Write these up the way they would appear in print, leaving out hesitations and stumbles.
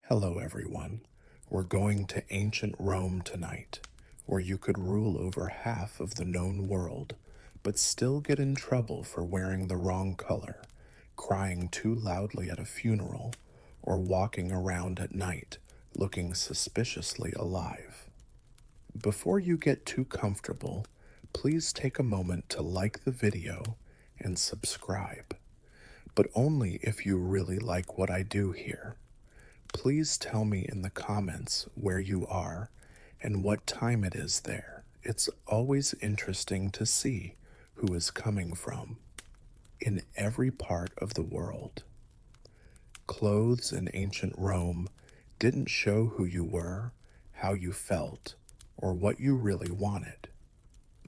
Hello, everyone. We're going to ancient Rome tonight, where you could rule over half of the known world, but still get in trouble for wearing the wrong color, crying too loudly at a funeral, or walking around at night looking suspiciously alive. Before you get too comfortable, please take a moment to like the video and subscribe, but only if you really like what I do here. Please tell me in the comments where you are and what time it is there. It's always interesting to see who is coming from in every part of the world. Clothes in ancient Rome didn't show who you were, how you felt, or what you really wanted.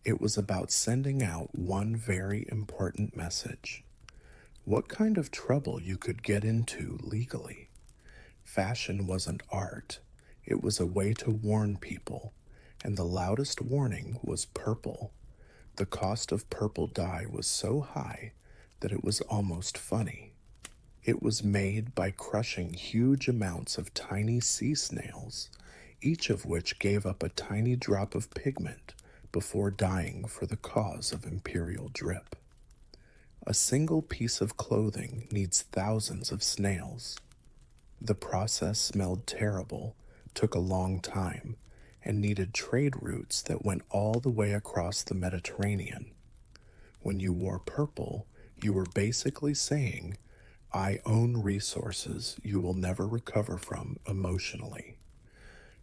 It was about sending out one very important message: what kind of trouble you could get into legally. Fashion wasn't art, it was a way to warn people, and the loudest warning was purple. The cost of purple dye was so high that it was almost funny. It was made by crushing huge amounts of tiny sea snails, each of which gave up a tiny drop of pigment before dying for the cause of imperial drip. A single piece of clothing needs thousands of snails. The process smelled terrible, took a long time, and needed trade routes that went all the way across the Mediterranean. When you wore purple, you were basically saying, I own resources you will never recover from emotionally.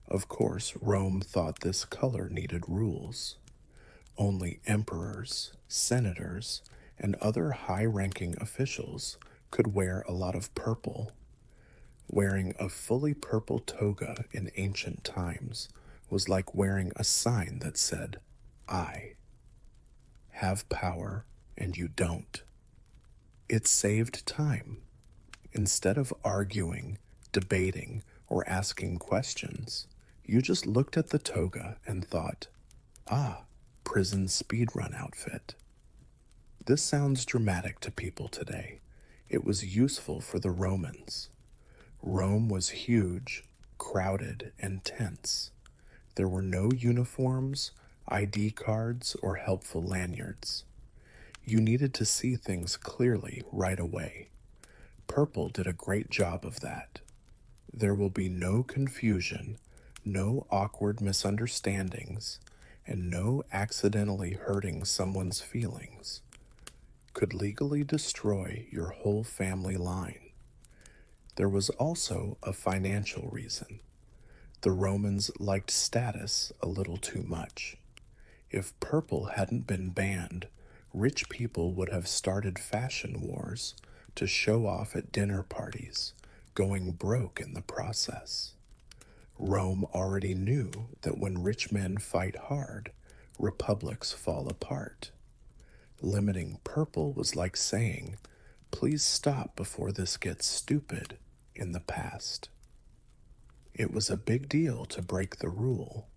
Of course, Rome thought this color needed rules. Only emperors, senators, and other high-ranking officials could wear a lot of purple. Wearing a fully purple toga in ancient times was like wearing a sign that said, I have power and you don't. It saved time. Instead of arguing, debating, or asking questions, you just looked at the toga and thought, prison speedrun outfit. This sounds dramatic to people today. It was useful for the Romans. Rome was huge, crowded, and tense. There were no uniforms, ID cards, or helpful lanyards. You needed to see things clearly right away. Purple did a great job of that. There will be no confusion, no awkward misunderstandings, and no accidentally hurting someone's feelings. Could legally destroy your whole family line. There was also a financial reason. The Romans liked status a little too much. If purple hadn't been banned, rich people would have started fashion wars to show off at dinner parties, going broke in the process. Rome already knew that when rich men fight hard, republics fall apart. Limiting purple was like saying, please stop before this gets stupid, in the past. It was a big deal to break the rule.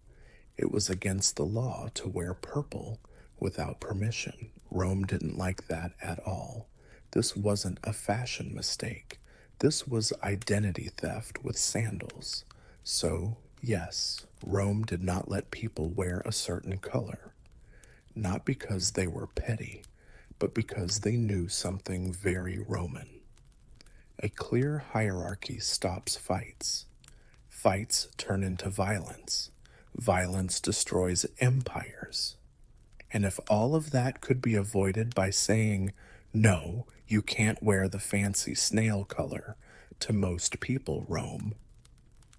It was against the law to wear purple without permission. Rome didn't like that at all. This wasn't a fashion mistake. This was identity theft with sandals. So, yes, Rome did not let people wear a certain color. Not because they were petty, but because they knew something very Roman. A clear hierarchy stops fights. Fights turn into violence. Violence destroys empires. And if all of that could be avoided by saying, no, you can't wear the fancy snail color to most people, Rome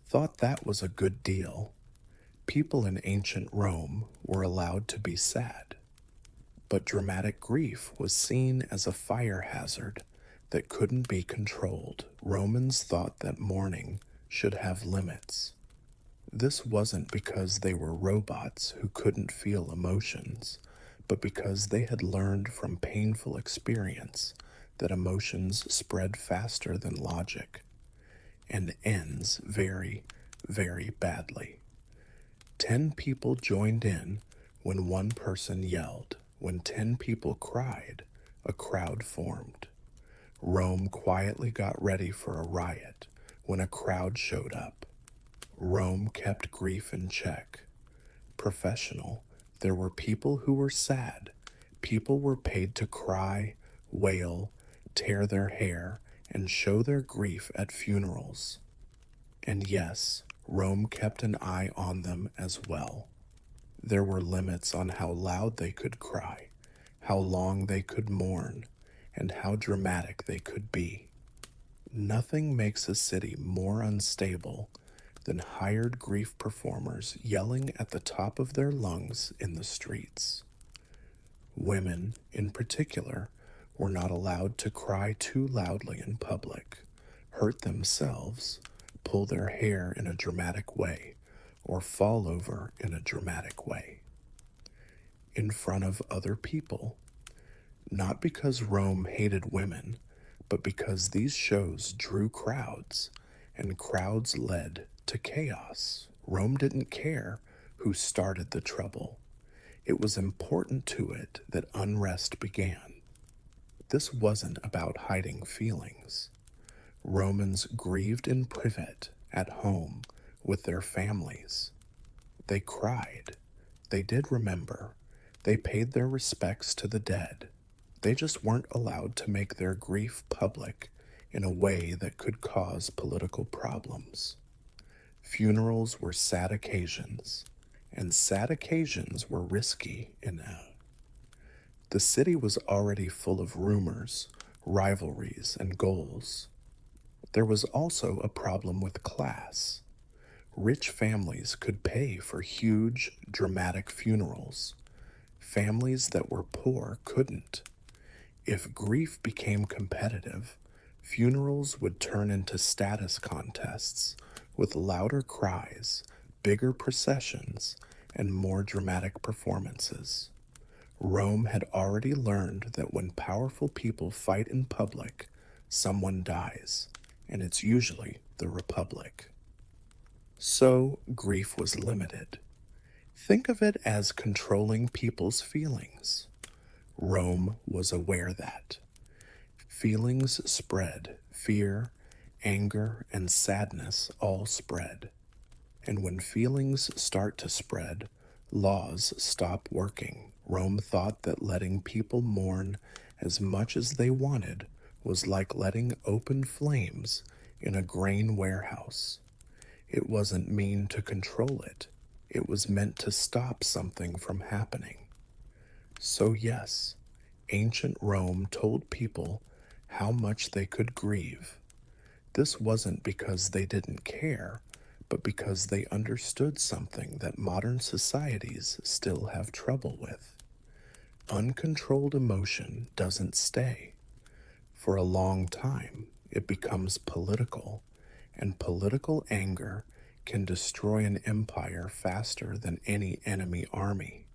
thought that was a good deal. People in ancient Rome were allowed to be sad. But dramatic grief was seen as a fire hazard that couldn't be controlled. Romans thought that mourning should have limits. This wasn't because they were robots who couldn't feel emotions, but because they had learned from painful experience that emotions spread faster than logic and ends very, very badly. 10 people joined in when one person yelled. When 10 people cried, a crowd formed. Rome quietly got ready for a riot when a crowd showed up. Rome kept grief in check. Professional, there were people who were sad. People were paid to cry, wail, tear their hair, and show their grief at funerals. And yes, Rome kept an eye on them as well. There were limits on how loud they could cry, how long they could mourn, and how dramatic they could be. Nothing makes a city more unstable than hired grief performers yelling at the top of their lungs in the streets. Women, in particular, were not allowed to cry too loudly in public, hurt themselves, pull their hair in a dramatic way, or fall over in a dramatic way. In front of other people, not because Rome hated women, but because these shows drew crowds, and crowds led to chaos. Rome didn't care who started the trouble. It was important to it that unrest began. This wasn't about hiding feelings. Romans grieved in private, at home, with their families. They cried. They did remember. They paid their respects to the dead. They just weren't allowed to make their grief public in a way that could cause political problems. Funerals were sad occasions, and sad occasions were risky enough. The city was already full of rumors, rivalries, and goals. There was also a problem with class. Rich families could pay for huge, dramatic funerals. Families that were poor couldn't. If grief became competitive, funerals would turn into status contests with louder cries, bigger processions, and more dramatic performances. Rome had already learned that when powerful people fight in public, someone dies, and it's usually the Republic. So, grief was limited. Think of it as controlling people's feelings. Rome was aware that. Feelings spread, fear, anger, and sadness all spread. And when feelings start to spread, laws stop working. Rome thought that letting people mourn as much as they wanted was like letting open flames in a grain warehouse. It wasn't mean to control it. It was meant to stop something from happening. So yes, ancient Rome told people how much they could grieve. This wasn't because they didn't care, but because they understood something that modern societies still have trouble with. Uncontrolled emotion doesn't stay. For a long time, it becomes political, and political anger can destroy an empire faster than any enemy army.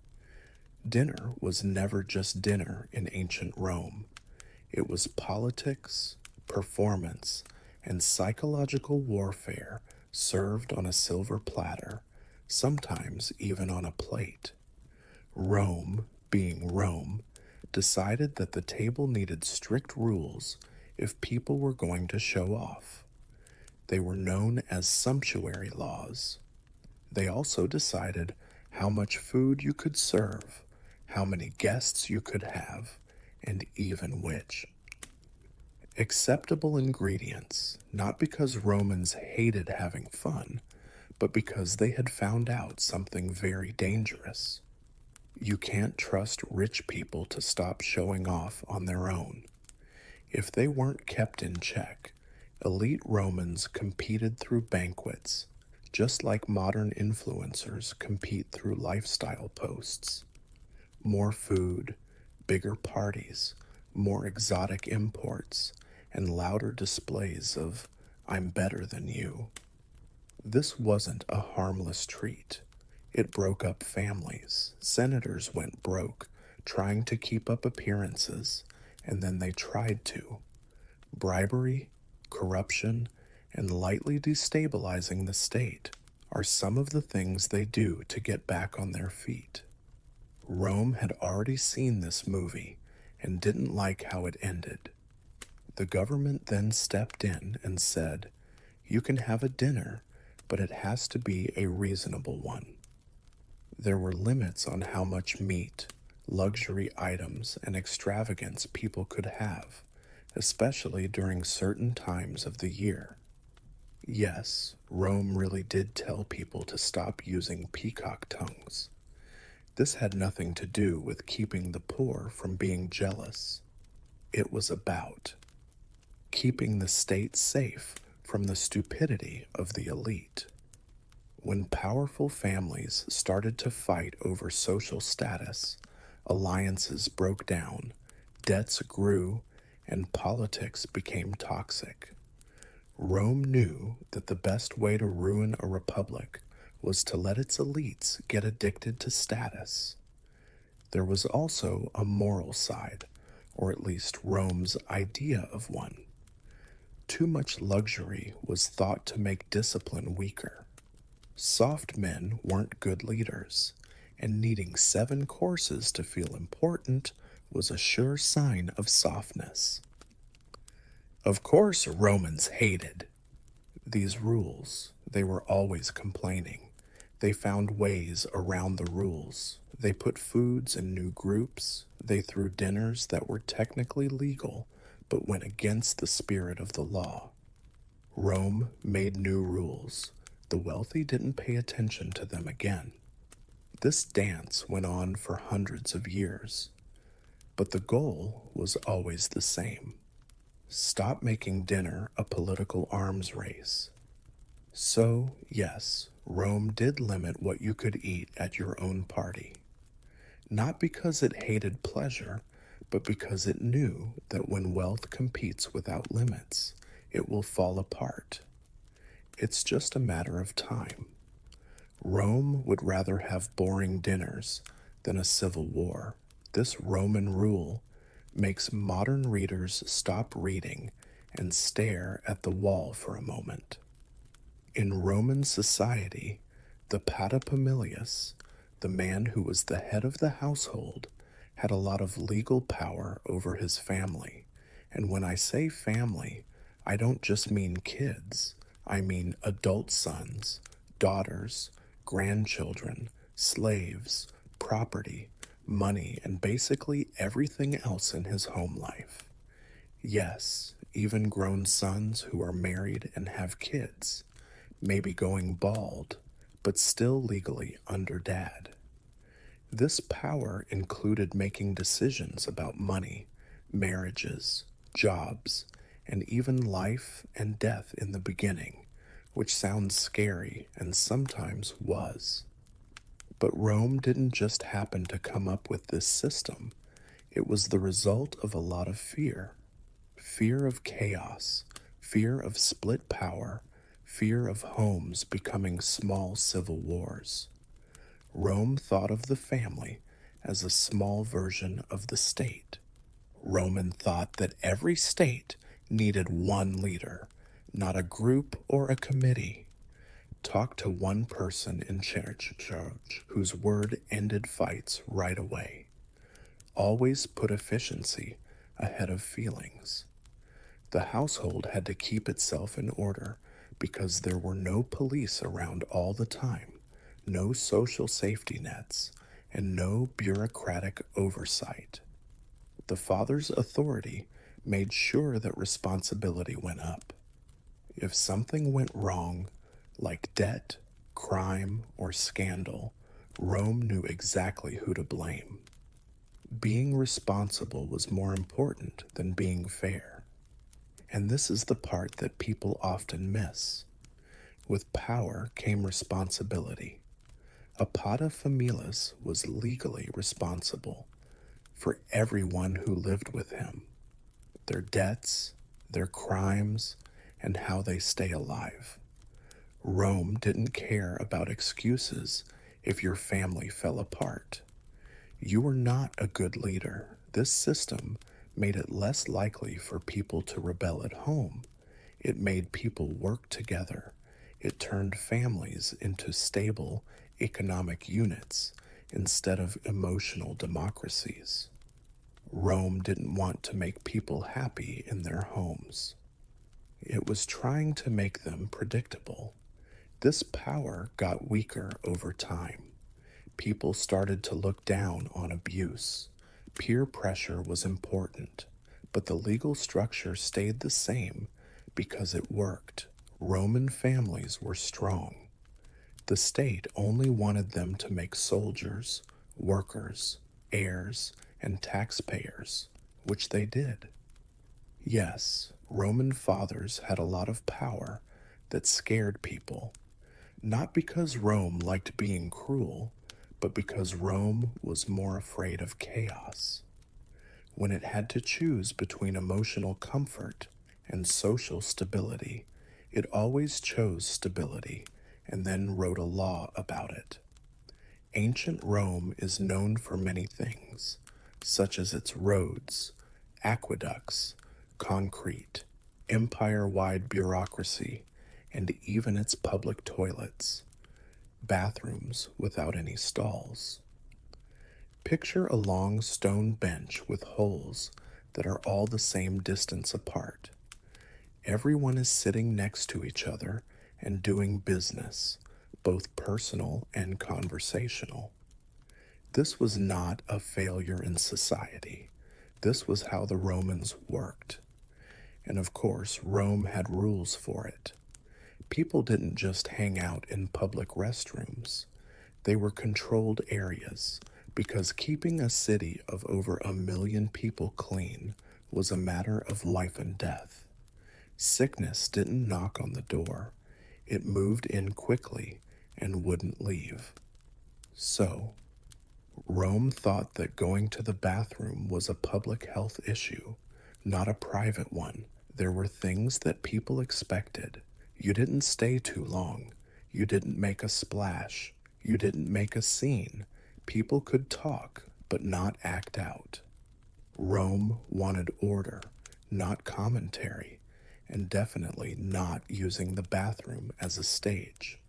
Dinner was never just dinner in ancient Rome. It was politics, performance, and psychological warfare served on a silver platter, sometimes even on a plate. Rome, being Rome, decided that the table needed strict rules if people were going to show off. They were known as sumptuary laws. They also decided how much food you could serve, how many guests you could have, and even which. Acceptable ingredients, not because Romans hated having fun, but because they had found out something very dangerous. You can't trust rich people to stop showing off on their own. If they weren't kept in check, elite Romans competed through banquets, just like modern influencers compete through lifestyle posts. More food, bigger parties, more exotic imports, and louder displays of, "I'm better than you." This wasn't a harmless treat. It broke up families. Senators went broke, trying to keep up appearances, and then they tried to. Bribery, corruption, and lightly destabilizing the state are some of the things they do to get back on their feet. Rome had already seen this movie and didn't like how it ended. The government then stepped in and said, You can have a dinner, but it has to be a reasonable one. There were limits on how much meat, luxury items, and extravagance people could have, especially during certain times of the year. Yes, Rome really did tell people to stop using peacock tongues. This had nothing to do with keeping the poor from being jealous. It was about keeping the state safe from the stupidity of the elite. When powerful families started to fight over social status, alliances broke down, debts grew, and politics became toxic. Rome knew that the best way to ruin a republic was to let its elites get addicted to status. There was also a moral side, or at least Rome's idea of one. Too much luxury was thought to make discipline weaker. Soft men weren't good leaders, and needing 7 courses to feel important was a sure sign of softness. Of course, Romans hated these rules. They were always complaining. They found ways around the rules. They put foods in new groups. They threw dinners that were technically legal but went against the spirit of the law. Rome made new rules. The wealthy didn't pay attention to them again. This dance went on for hundreds of years, but the goal was always the same. Stop making dinner a political arms race. So, yes, Rome did limit what you could eat at your own party. Not because it hated pleasure, but because it knew that when wealth competes without limits, it will fall apart. It's just a matter of time. Rome would rather have boring dinners than a civil war. This Roman rule makes modern readers stop reading and stare at the wall for a moment. In Roman society, the paterfamilias, the man who was the head of the household, had a lot of legal power over his family. And when I say family, I don't just mean kids. I mean adult sons, daughters, grandchildren, slaves, property, money, and basically everything else in his home life. Yes, even grown sons who are married and have kids, maybe going bald, but still legally under dad. This power included making decisions about money, marriages, jobs, and even life and death in the beginning, which sounds scary and sometimes was. But Rome didn't just happen to come up with this system. It was the result of a lot of fear. Fear of chaos, fear of split power, fear of homes becoming small civil wars. Rome thought of the family as a small version of the state. Roman thought that every state needed one leader, not a group or a committee. Talk to one person in charge whose word ended fights right away. Always put efficiency ahead of feelings. The household had to keep itself in order because there were no police around all the time, no social safety nets, and no bureaucratic oversight. The father's authority made sure that responsibility went up. If something went wrong, like debt, crime, or scandal, Rome knew exactly who to blame. Being responsible was more important than being fair. And this is the part that people often miss. With power came responsibility. A paterfamilias was legally responsible for everyone who lived with him, their debts, their crimes, and how they stay alive. Rome didn't care about excuses if your family fell apart. You were not a good leader. This system made it less likely for people to rebel at home. It made people work together. It turned families into stable economic units instead of emotional democracies. Rome didn't want to make people happy in their homes. It was trying to make them predictable. This power got weaker over time. People started to look down on abuse. Peer pressure was important, but the legal structure stayed the same because it worked. Roman families were strong. The state only wanted them to make soldiers, workers, heirs, and taxpayers, which they did. Yes, Roman fathers had a lot of power that scared people, not because Rome liked being cruel, but because Rome was more afraid of chaos. When it had to choose between emotional comfort and social stability, it always chose stability and then wrote a law about it. Ancient Rome is known for many things, such as its roads, aqueducts, concrete, empire-wide bureaucracy, and even its public toilets, bathrooms without any stalls. Picture a long stone bench with holes that are all the same distance apart. Everyone is sitting next to each other and doing business, both personal and conversational. This was not a failure in society. This was how the Romans worked. And of course, Rome had rules for it. People didn't just hang out in public restrooms. They were controlled areas because keeping a city of over 1 million people clean was a matter of life and death. Sickness didn't knock on the door. It moved in quickly and wouldn't leave. So, Rome thought that going to the bathroom was a public health issue, not a private one. There were things that people expected. You didn't stay too long. You didn't make a splash. You didn't make a scene. People could talk, but not act out. Rome wanted order, not commentary, and definitely not using the bathroom as a stage.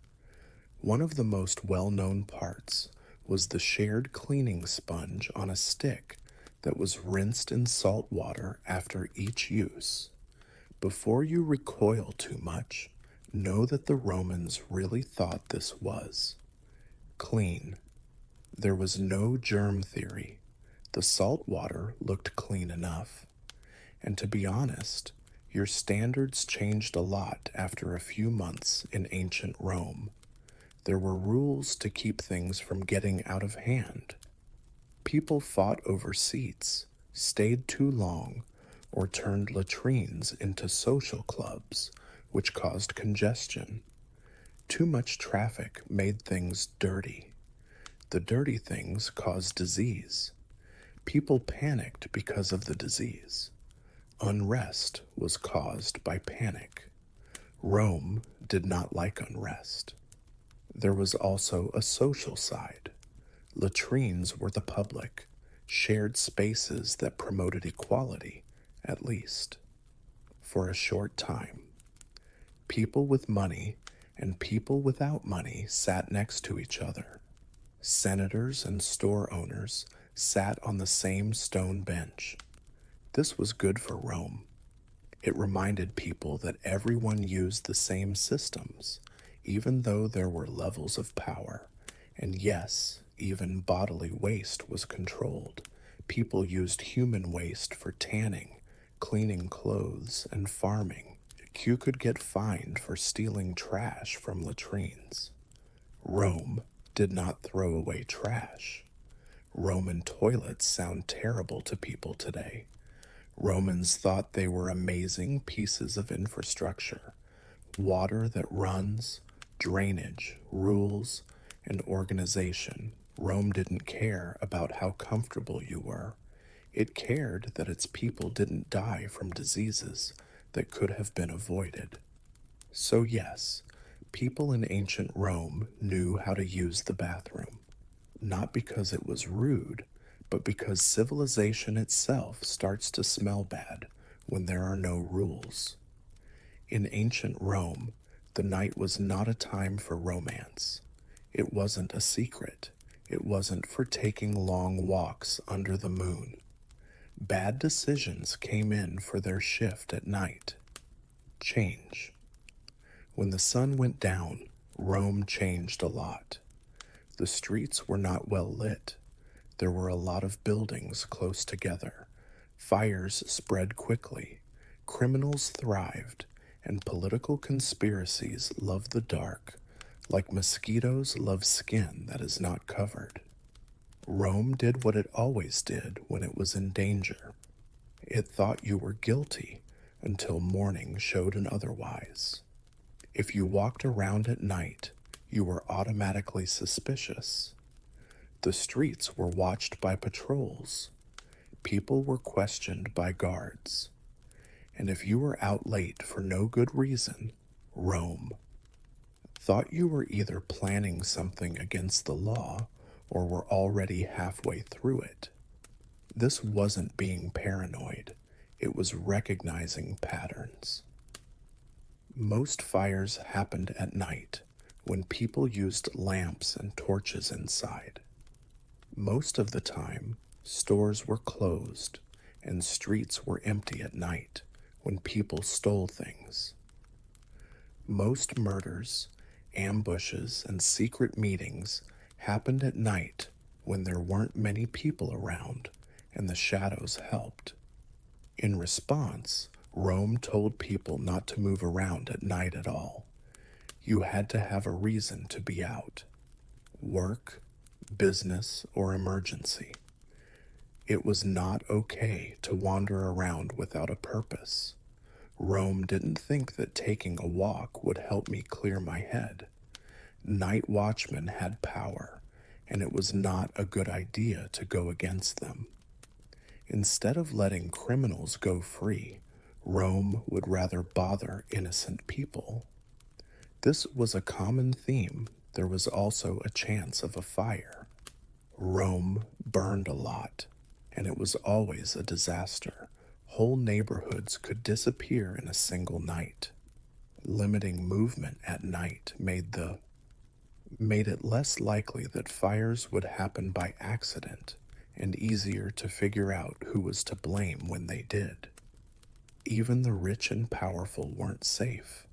One of the most well-known parts was the shared cleaning sponge on a stick that was rinsed in salt water after each use. Before you recoil too much, know that the Romans really thought this was clean. There was no germ theory. The salt water looked clean enough. And to be honest, your standards changed a lot after a few months in ancient Rome. There were rules to keep things from getting out of hand. People fought over seats, stayed too long, or turned latrines into social clubs, which caused congestion. Too much traffic made things dirty. The dirty things caused disease. People panicked because of the disease. Unrest was caused by panic. Rome did not like unrest. There was also a social side. Latrines were the public, shared spaces that promoted equality, at least, for a short time. People with money and people without money sat next to each other. Senators and store owners sat on the same stone bench. This was good for Rome. It reminded people that everyone used the same systems, even though there were levels of power. And yes, even bodily waste was controlled. People used human waste for tanning, cleaning clothes, and farming. You could get fined for stealing trash from latrines. Rome did not throw away trash. Roman toilets sound terrible to people today. Romans thought they were amazing pieces of infrastructure. Water that runs, drainage, rules, and organization. Rome didn't care about how comfortable you were. It cared that its people didn't die from diseases that could have been avoided. So yes, people in ancient Rome knew how to use the bathroom, not because it was rude, but because civilization itself starts to smell bad when there are no rules. In ancient Rome, the night was not a time for romance. It wasn't a secret. It wasn't for taking long walks under the moon. Bad decisions came in for their shift at night. Change. When the sun went down, Rome changed a lot. The streets were not well lit. There were a lot of buildings close together. Fires spread quickly. Criminals thrived, and political conspiracies loved the dark, like mosquitoes love skin that is not covered. Rome did what it always did when it was in danger. It thought you were guilty until morning showed an otherwise. If you walked around at night, you were automatically suspicious. The streets were watched by patrols. People were questioned by guards. And if you were out late for no good reason, Rome thought you were either planning something against the law or were already halfway through it. This wasn't being paranoid, it was recognizing patterns. Most fires happened at night when people used lamps and torches inside. Most of the time, stores were closed and streets were empty at night when people stole things. Most murders, ambushes, and secret meetings happened at night when there weren't many people around and the shadows helped. In response, Rome told people not to move around at night at all. You had to have a reason to be out: work, business, or emergency. It was not okay to wander around without a purpose. Rome didn't think that taking a walk would help me clear my head. Night watchmen had power, and it was not a good idea to go against them. Instead of letting criminals go free, Rome would rather bother innocent people. This was a common theme. There was also a chance of a fire. Rome burned a lot, and it was always a disaster. Whole neighborhoods could disappear in a single night. Limiting movement at night made it less likely that fires would happen by accident and easier to figure out who was to blame when they did. Even the rich and powerful weren't safe.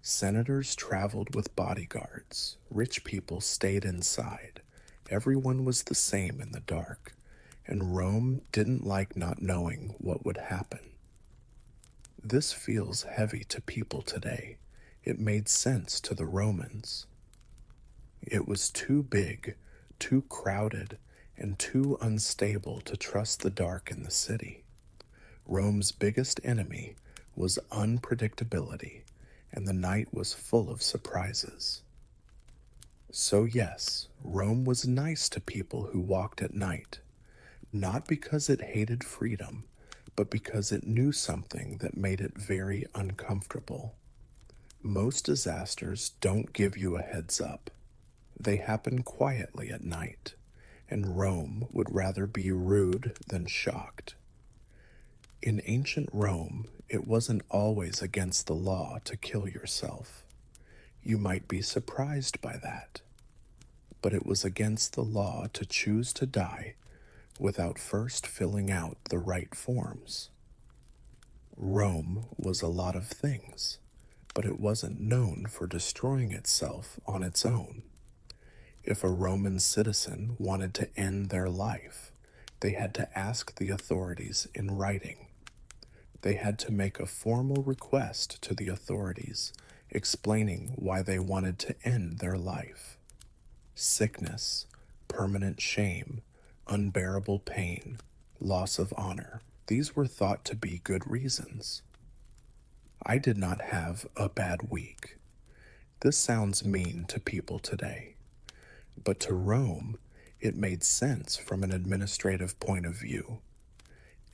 Senators traveled with bodyguards. Rich people stayed inside. Everyone was the same in the dark, and Rome didn't like not knowing what would happen. This feels heavy to people today. It made sense to the Romans. It was too big, too crowded, and too unstable to trust the dark in the city. Rome's biggest enemy was unpredictability, and the night was full of surprises. So yes, Rome was nice to people who walked at night, not because it hated freedom, but because it knew something that made it very uncomfortable. Most disasters don't give you a heads up. They happen quietly at night, and Rome would rather be rude than shocked. In ancient Rome, it wasn't always against the law to kill yourself. You might be surprised by that, but it was against the law to choose to die without first filling out the right forms. Rome was a lot of things, but it wasn't known for destroying itself on its own. If a Roman citizen wanted to end their life, they had to ask the authorities in writing. They had to make a formal request to the authorities explaining why they wanted to end their life. Sickness, permanent shame, unbearable pain, loss of honor, these were thought to be good reasons. I did not have a bad week. This sounds mean to people today, but to Rome, it made sense from an administrative point of view.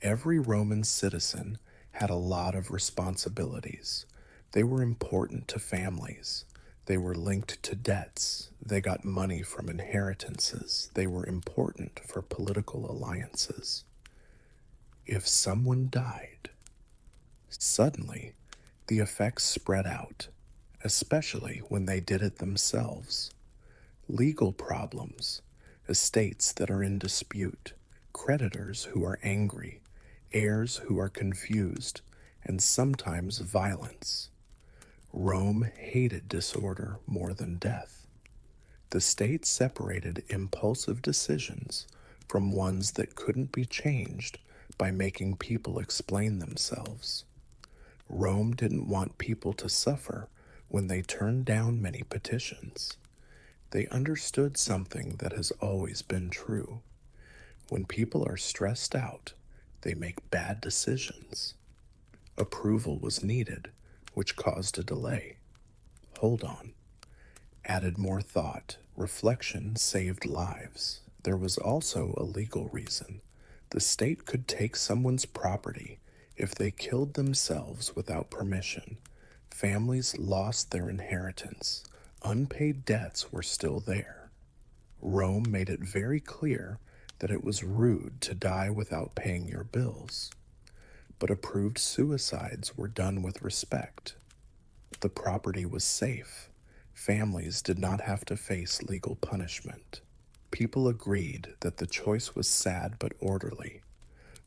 Every Roman citizen had a lot of responsibilities. They were important to families. They were linked to debts. They got money from inheritances. They were important for political alliances. If someone died, suddenly the effects spread out, especially when they did it themselves. Legal problems, estates that are in dispute, creditors who are angry, heirs who are confused, and sometimes violence. Rome hated disorder more than death. The state separated impulsive decisions from ones that couldn't be changed by making people explain themselves. Rome didn't want people to suffer when they turned down many petitions. They understood something that has always been true. When people are stressed out, they make bad decisions. Approval was needed, which caused a delay. Hold on. Added more thought. Reflection saved lives. There was also a legal reason. The state could take someone's property if they killed themselves without permission. Families lost their inheritance. Unpaid debts were still there. Rome made it very clear that it was rude to die without paying your bills. But approved suicides were done with respect. The property was safe. Families did not have to face legal punishment. People agreed that the choice was sad but orderly.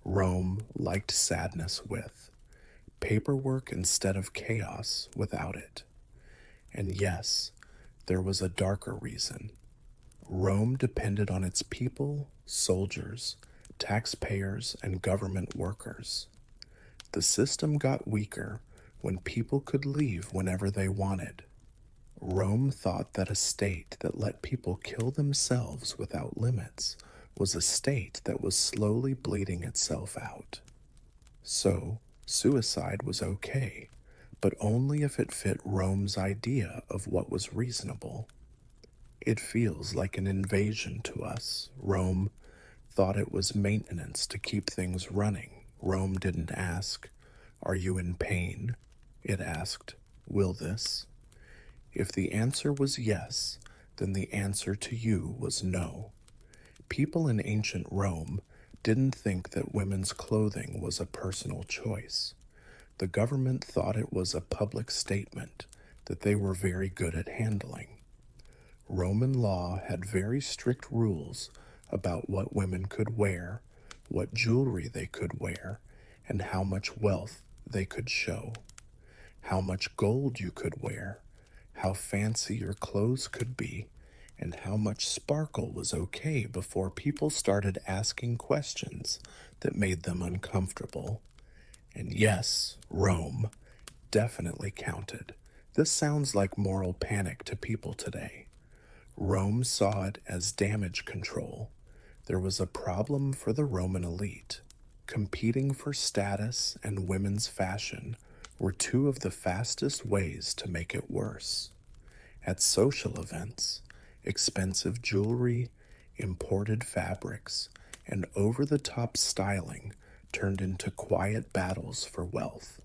Rome liked sadness with paperwork instead of chaos without it. And yes, there was a darker reason. Rome depended on its people, soldiers, taxpayers, and government workers. The system got weaker when people could leave whenever they wanted. Rome thought that a state that let people kill themselves without limits was a state that was slowly bleeding itself out. So, suicide was okay, but only if it fit Rome's idea of what was reasonable. It feels like an invasion to us. Rome thought it was maintenance to keep things running. Rome didn't ask, "Are you in pain?" It asked, "Will this?" If the answer was yes, then the answer to you was no. People in ancient Rome didn't think that women's clothing was a personal choice. The government thought it was a public statement that they were very good at handling. Roman law had very strict rules about what women could wear, what jewelry they could wear, and how much wealth they could show, how much gold you could wear, how fancy your clothes could be, and how much sparkle was okay before people started asking questions that made them uncomfortable. And yes, Rome definitely counted. This sounds like moral panic to people today. Rome saw it as damage control. There was a problem for the Roman elite. Competing for status and women's fashion were two of the fastest ways to make it worse. At social events, expensive jewelry, imported fabrics, and over-the-top styling turned into quiet battles for wealth.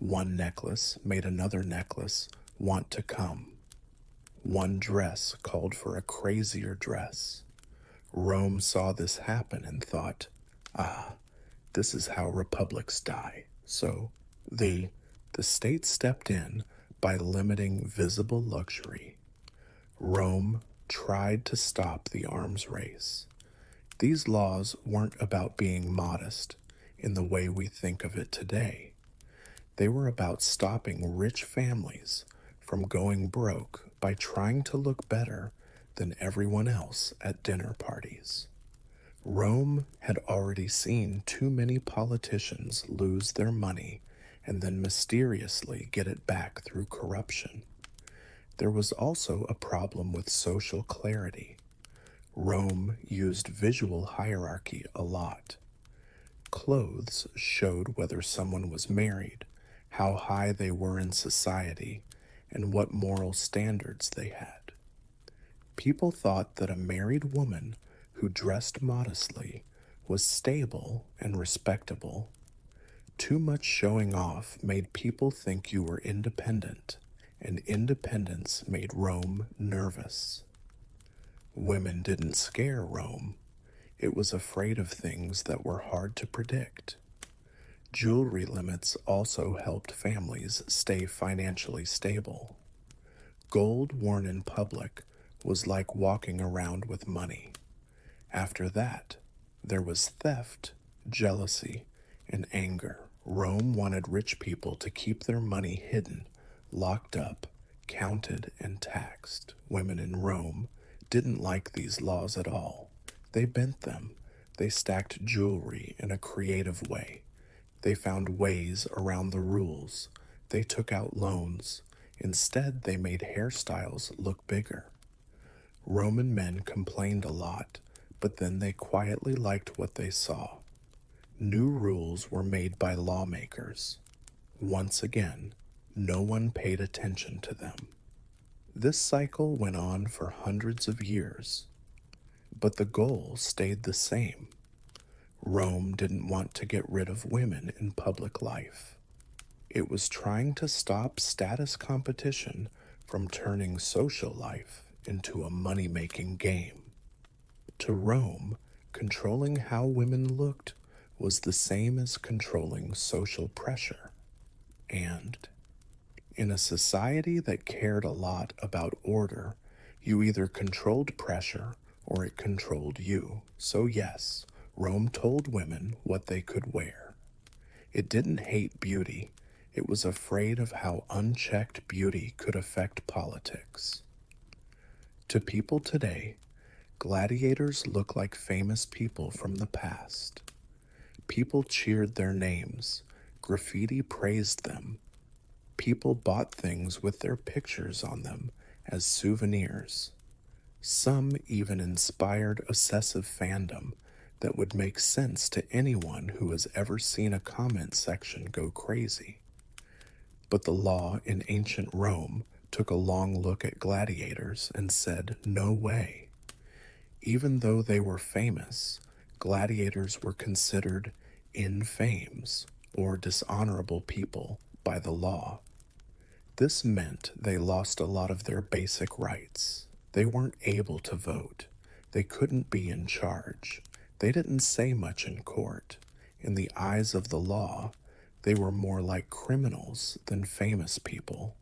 One necklace made another necklace want to come. One dress called for a crazier dress. Rome saw this happen and thought, this is how republics die. So the state stepped in by limiting visible luxury. Rome tried to stop the arms race. These laws weren't about being modest in the way we think of it today. They were about stopping rich families from going broke by trying to look better than everyone else at dinner parties. Rome had already seen too many politicians lose their money and then mysteriously get it back through corruption. There was also a problem with social clarity. Rome used visual hierarchy a lot. Clothes showed whether someone was married, how high they were in society, and what moral standards they had. People thought that a married woman who dressed modestly was stable and respectable. Too much showing off made people think you were independent, and independence made Rome nervous. Women didn't scare Rome. It was afraid of things that were hard to predict. Jewelry limits also helped families stay financially stable. Gold worn in public was like walking around with money. After that, there was theft, jealousy, and anger. Rome wanted rich people to keep their money hidden, locked up, counted, and taxed. Women in Rome didn't like these laws at all. They bent them. They stacked jewelry in a creative way. They found ways around the rules. They took out loans. Instead, they made hairstyles look bigger. Roman men complained a lot, but then they quietly liked what they saw. New rules were made by lawmakers. Once again, no one paid attention to them. This cycle went on for hundreds of years, but the goal stayed the same. Rome didn't want to get rid of women in public life. It was trying to stop status competition from turning social life into a money-making game. To Rome, controlling how women looked was the same as controlling social pressure. And in a society that cared a lot about order, you either controlled pressure or it controlled you. So yes, Rome told women what they could wear. It didn't hate beauty. It was afraid of how unchecked beauty could affect politics. To people today, gladiators look like famous people from the past. People cheered their names. Graffiti praised them. People bought things with their pictures on them as souvenirs. Some even inspired obsessive fandom that would make sense to anyone who has ever seen a comment section go crazy. But the law in ancient Rome took a long look at gladiators and said, no way. Even though they were famous, gladiators were considered infames or dishonorable people by the law. This meant they lost a lot of their basic rights. They weren't able to vote. They couldn't be in charge. They didn't say much in court. In the eyes of the law, they were more like criminals than famous people.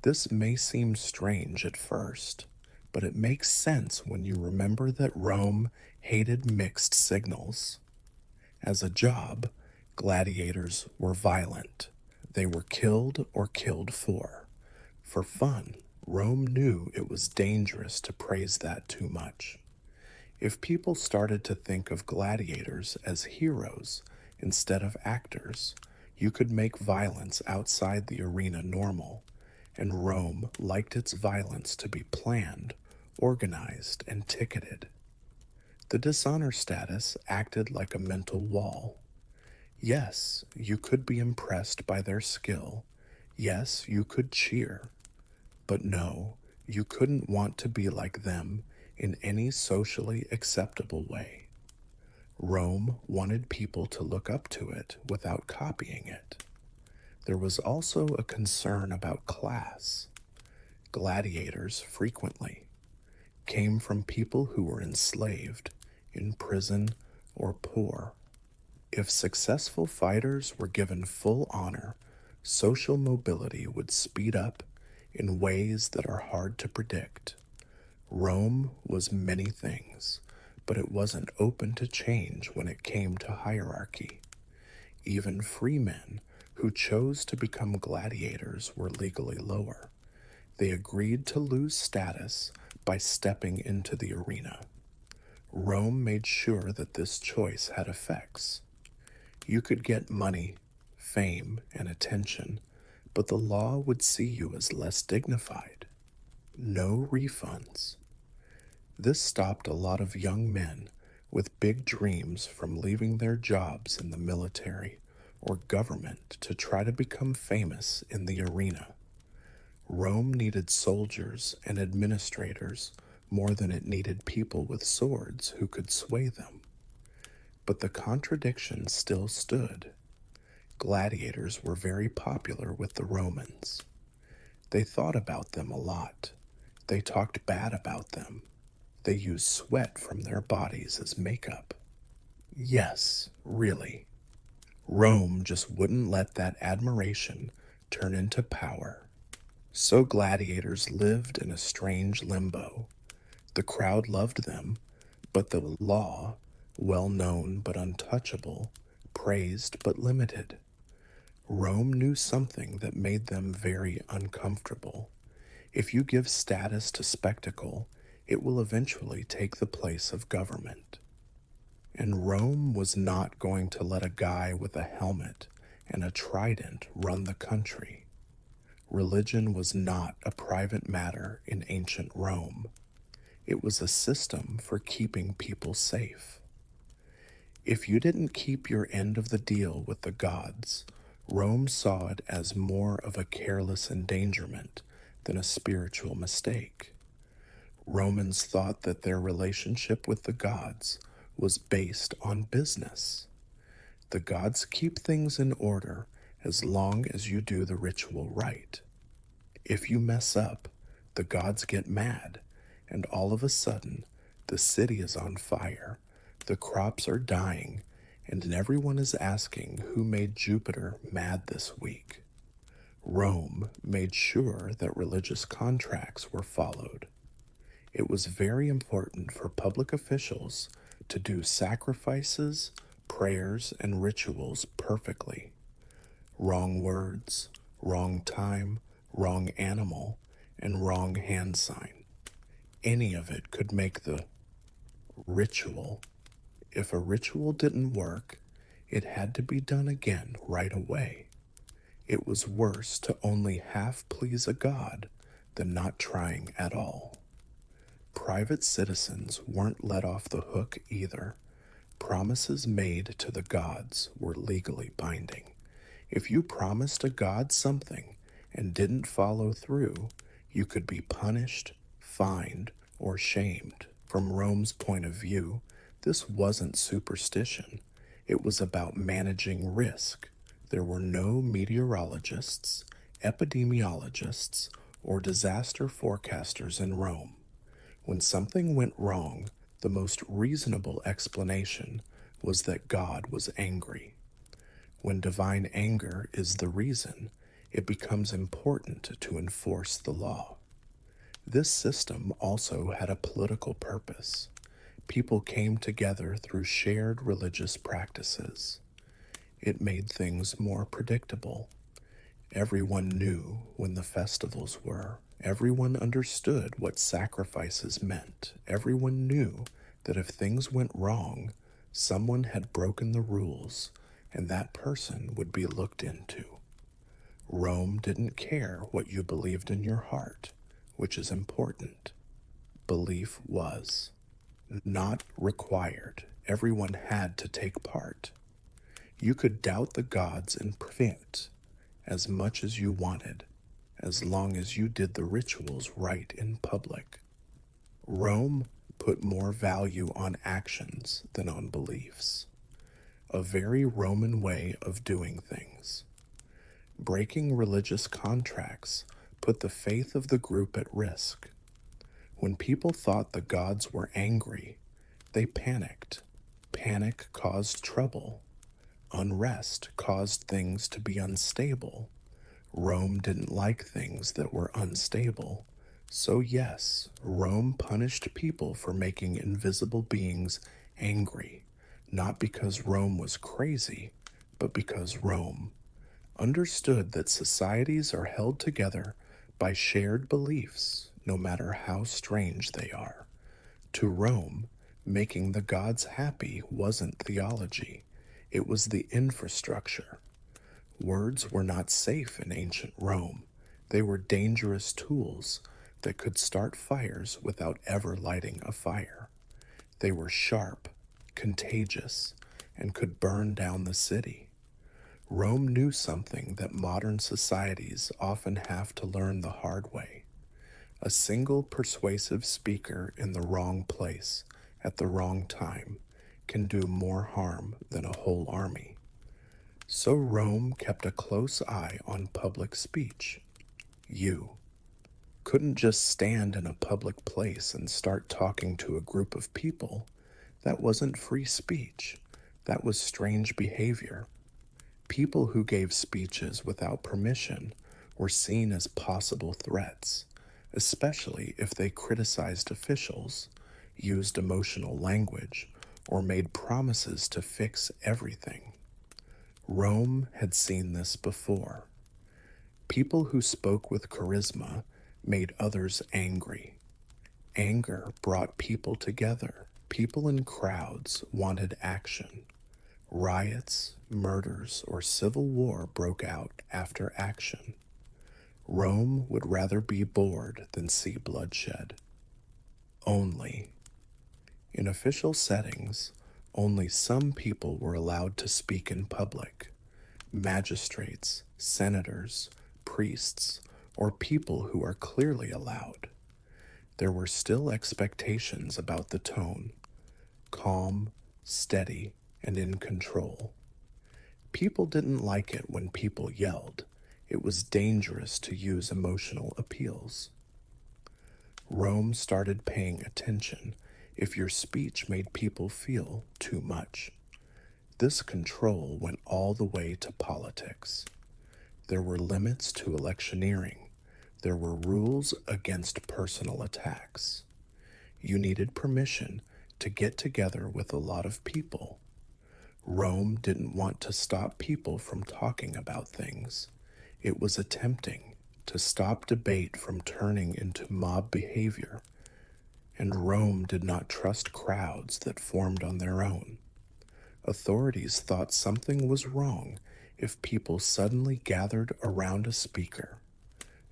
This may seem strange at first, but it makes sense when you remember that Rome hated mixed signals. As a job, gladiators were violent. They were killed or killed for. For fun, Rome knew it was dangerous to praise that too much. If people started to think of gladiators as heroes instead of actors, you could make violence outside the arena normal, and Rome liked its violence to be planned, organized, and ticketed. The dishonor status acted like a mental wall. Yes, you could be impressed by their skill. Yes, you could cheer. But no, you couldn't want to be like them in any socially acceptable way. Rome wanted people to look up to it without copying it. There was also a concern about class. Gladiators frequently came from people who were enslaved, in prison, or poor. If successful fighters were given full honor, social mobility would speed up in ways that are hard to predict. Rome was many things, but it wasn't open to change when it came to hierarchy. Even free men who chose to become gladiators were legally lower. They agreed to lose status by stepping into the arena. Rome made sure that this choice had effects. You could get money, fame, and attention, but the law would see you as less dignified. No refunds. This stopped a lot of young men with big dreams from leaving their jobs in the military or government to try to become famous in the arena. Rome needed soldiers and administrators more than it needed people with swords who could sway them. But the contradiction still stood. Gladiators were very popular with the Romans. They thought about them a lot. They talked bad about them. They used sweat from their bodies as makeup. Yes, really. Rome just wouldn't let that admiration turn into power. So gladiators lived in a strange limbo. The crowd loved them, but the law, well known but untouchable, praised but limited. Rome knew something that made them very uncomfortable. If you give status to spectacle, it will eventually take the place of government. And Rome was not going to let a guy with a helmet and a trident run the country. Religion was not a private matter in ancient Rome. It was a system for keeping people safe. If you didn't keep your end of the deal with the gods, Rome saw it as more of a careless endangerment than a spiritual mistake. Romans thought that their relationship with the gods was based on business. The gods keep things in order as long as you do the ritual right. If you mess up, the gods get mad, and all of a sudden, the city is on fire, the crops are dying, and everyone is asking who made Jupiter mad this week. Rome made sure that religious contracts were followed. It was very important for public officials to do sacrifices, prayers, and rituals perfectly. Wrong words, wrong time, wrong animal, and wrong hand sign. Any of it could make the ritual. If a ritual didn't work, it had to be done again right away. It was worse to only half please a god than not trying at all. Private citizens weren't let off the hook either. Promises made to the gods were legally binding. If you promised a god something and didn't follow through, you could be punished, fined, or shamed. From Rome's point of view, this wasn't superstition. It was about managing risk. There were no meteorologists, epidemiologists, or disaster forecasters in Rome. When something went wrong, the most reasonable explanation was that God was angry. When divine anger is the reason, it becomes important to enforce the law. This system also had a political purpose. People came together through shared religious practices. It made things more predictable. Everyone knew when the festivals were. Everyone understood what sacrifices meant. Everyone knew that if things went wrong, someone had broken the rules, and that person would be looked into. Rome didn't care what you believed in your heart, which is important. Belief was not required. Everyone had to take part. You could doubt the gods and prevent as much as you wanted, as long as you did the rituals right in public. Rome put more value on actions than on beliefs. A very Roman way of doing things. Breaking religious contracts put the faith of the group at risk. When people thought the gods were angry, they panicked. Panic caused trouble. Unrest caused things to be unstable. Rome didn't like things that were unstable. So yes, Rome punished people for making invisible beings angry, not because Rome was crazy, but because Rome understood that societies are held together by shared beliefs, no matter how strange they are. To Rome, making the gods happy wasn't theology, it was the infrastructure. Words were not safe in ancient Rome. They were dangerous tools that could start fires without ever lighting a fire. They were sharp, contagious, and could burn down the city. Rome knew something that modern societies often have to learn the hard way. A single persuasive speaker in the wrong place at the wrong time can do more harm than a whole army. So Rome kept a close eye on public speech. You couldn't just stand in a public place and start talking to a group of people. That wasn't free speech. That was strange behavior. People who gave speeches without permission were seen as possible threats, especially if they criticized officials, used emotional language, or made promises to fix everything. Rome had seen this before. People who spoke with charisma made others angry. Anger brought people together. People in crowds wanted action. Riots, murders, or civil war broke out after action. Rome would rather be bored than see bloodshed. Only. In official settings, only some people were allowed to speak in public. Magistrates, senators, priests, or people who are clearly allowed. There were still expectations about the tone: calm, steady, and in control. People didn't like it when people yelled. It was dangerous to use emotional appeals. Rome started paying attention if your speech made people feel too much. This control went all the way to politics. There were limits to electioneering. There were rules against personal attacks. You needed permission to get together with a lot of people. Rome didn't want to stop people from talking about things. It was attempting to stop debate from turning into mob behavior, and Rome did not trust crowds that formed on their own. Authorities thought something was wrong if people suddenly gathered around a speaker.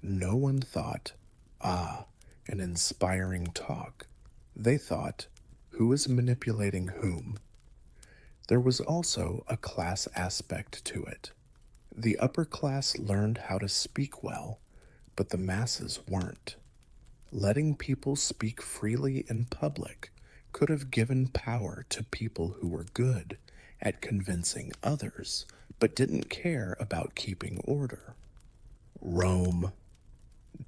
No one thought, ah, an inspiring talk. They thought, who is manipulating whom? There was also a class aspect to it. The upper class learned how to speak well, but the masses weren't. Letting people speak freely in public could have given power to people who were good at convincing others, but didn't care about keeping order. Rome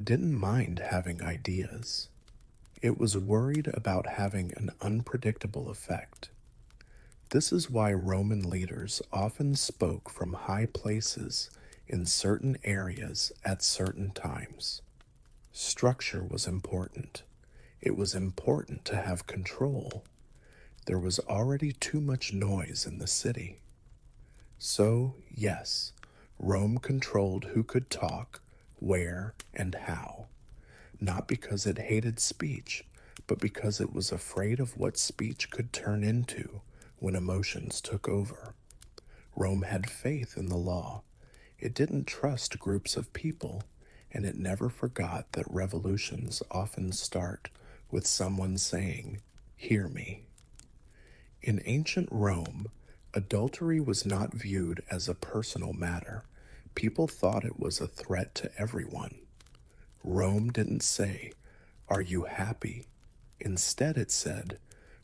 didn't mind having ideas. It was worried about having an unpredictable effect. This is why Roman leaders often spoke from high places in certain areas at certain times. Structure was important. It was important to have control. There was already too much noise in the city. So, yes, Rome controlled who could talk, where, and how. Not because it hated speech, but because it was afraid of what speech could turn into when emotions took over. Rome had faith in the law. It didn't trust groups of people, and it never forgot that revolutions often start with someone saying, "Hear me." In ancient Rome, adultery was not viewed as a personal matter. People thought it was a threat to everyone. Rome didn't say, "Are you happy?" Instead, it said,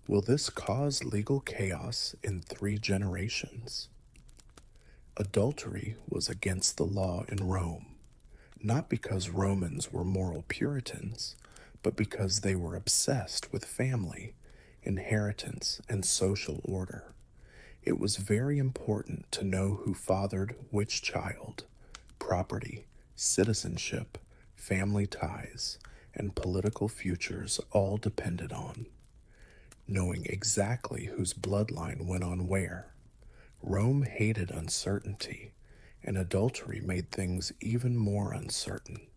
"Will this cause legal chaos in 3 generations?" Adultery was against the law in Rome, not because Romans were moral Puritans, but because they were obsessed with family, inheritance, and social order. It was very important to know who fathered which child. Property, citizenship, family ties, and political futures all depended on knowing exactly whose bloodline went on where. Rome hated uncertainty, and adultery made things even more uncertain.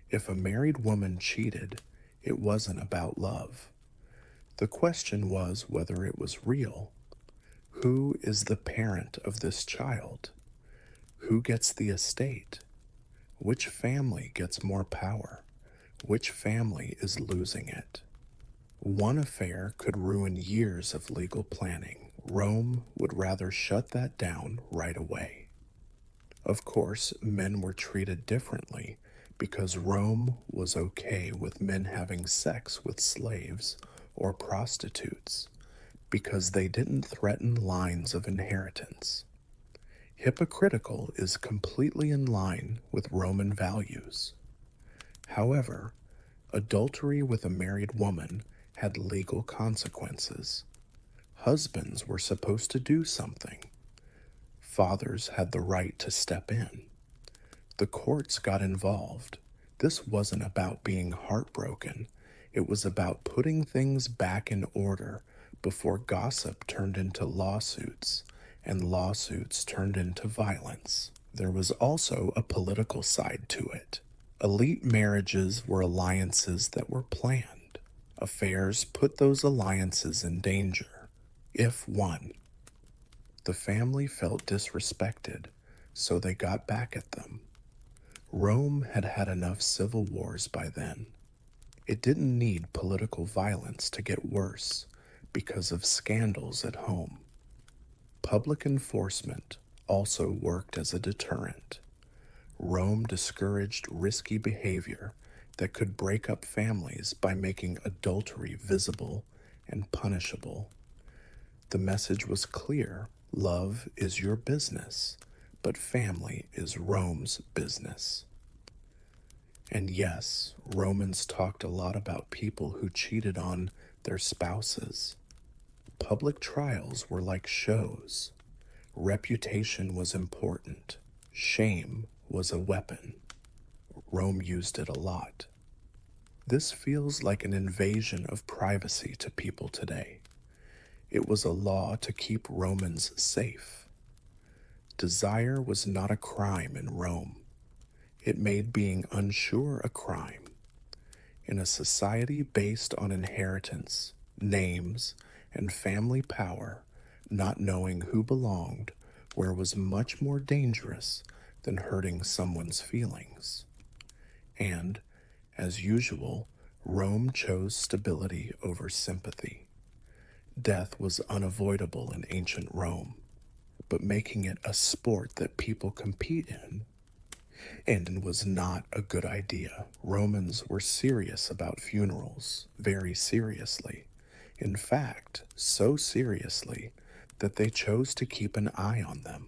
If a married woman cheated, it wasn't about love. The question was whether it was real. Who is the parent of this child? Who gets the estate? Which family gets more power? Which family is losing it? One affair could ruin years of legal planning. Rome would rather shut that down right away. Of course, men were treated differently because Rome was okay with men having sex with slaves or prostitutes because they didn't threaten lines of inheritance. Hypocritical is completely in line with Roman values. However, adultery with a married woman had legal consequences. Husbands were supposed to do something. Fathers had the right to step in. The courts got involved. This wasn't about being heartbroken. It was about putting things back in order before gossip turned into lawsuits and lawsuits turned into violence. There was also a political side to it. Elite marriages were alliances that were planned. Affairs put those alliances in danger. If one, the family felt disrespected, so they got back at them. Rome had had enough civil wars by then. It didn't need political violence to get worse because of scandals at home. Public enforcement also worked as a deterrent. Rome discouraged risky behavior that could break up families by making adultery visible and punishable. The message was clear: love is your business, but family is Rome's business. And yes, Romans talked a lot about people who cheated on their spouses. Public trials were like shows. Reputation was important. Shame was a weapon. Rome used it a lot. This feels like an invasion of privacy to people today. It was a law to keep Romans safe. Desire was not a crime in Rome. It made being unsure a crime. In a society based on inheritance, names, and family power, not knowing who belonged where was much more dangerous than hurting someone's feelings. And, as usual, Rome chose stability over sympathy. Death was unavoidable in ancient Rome, but making it a sport that people compete in and was not a good idea. Romans were serious about funerals, very seriously. In fact, so seriously that they chose to keep an eye on them.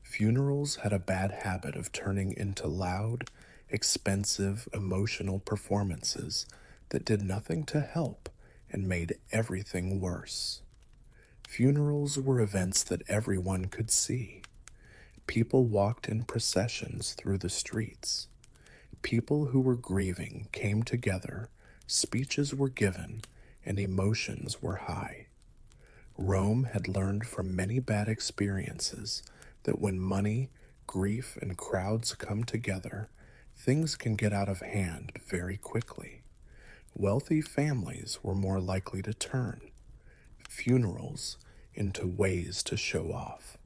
Funerals had a bad habit of turning into loud, expensive, emotional performances that did nothing to help and made everything worse. Funerals were events that everyone could see. People walked in processions through the streets. People who were grieving came together, speeches were given, and emotions were high. Rome had learned from many bad experiences that when money, grief, and crowds come together, things can get out of hand very quickly. Wealthy families were more likely to turn funerals into ways to show off.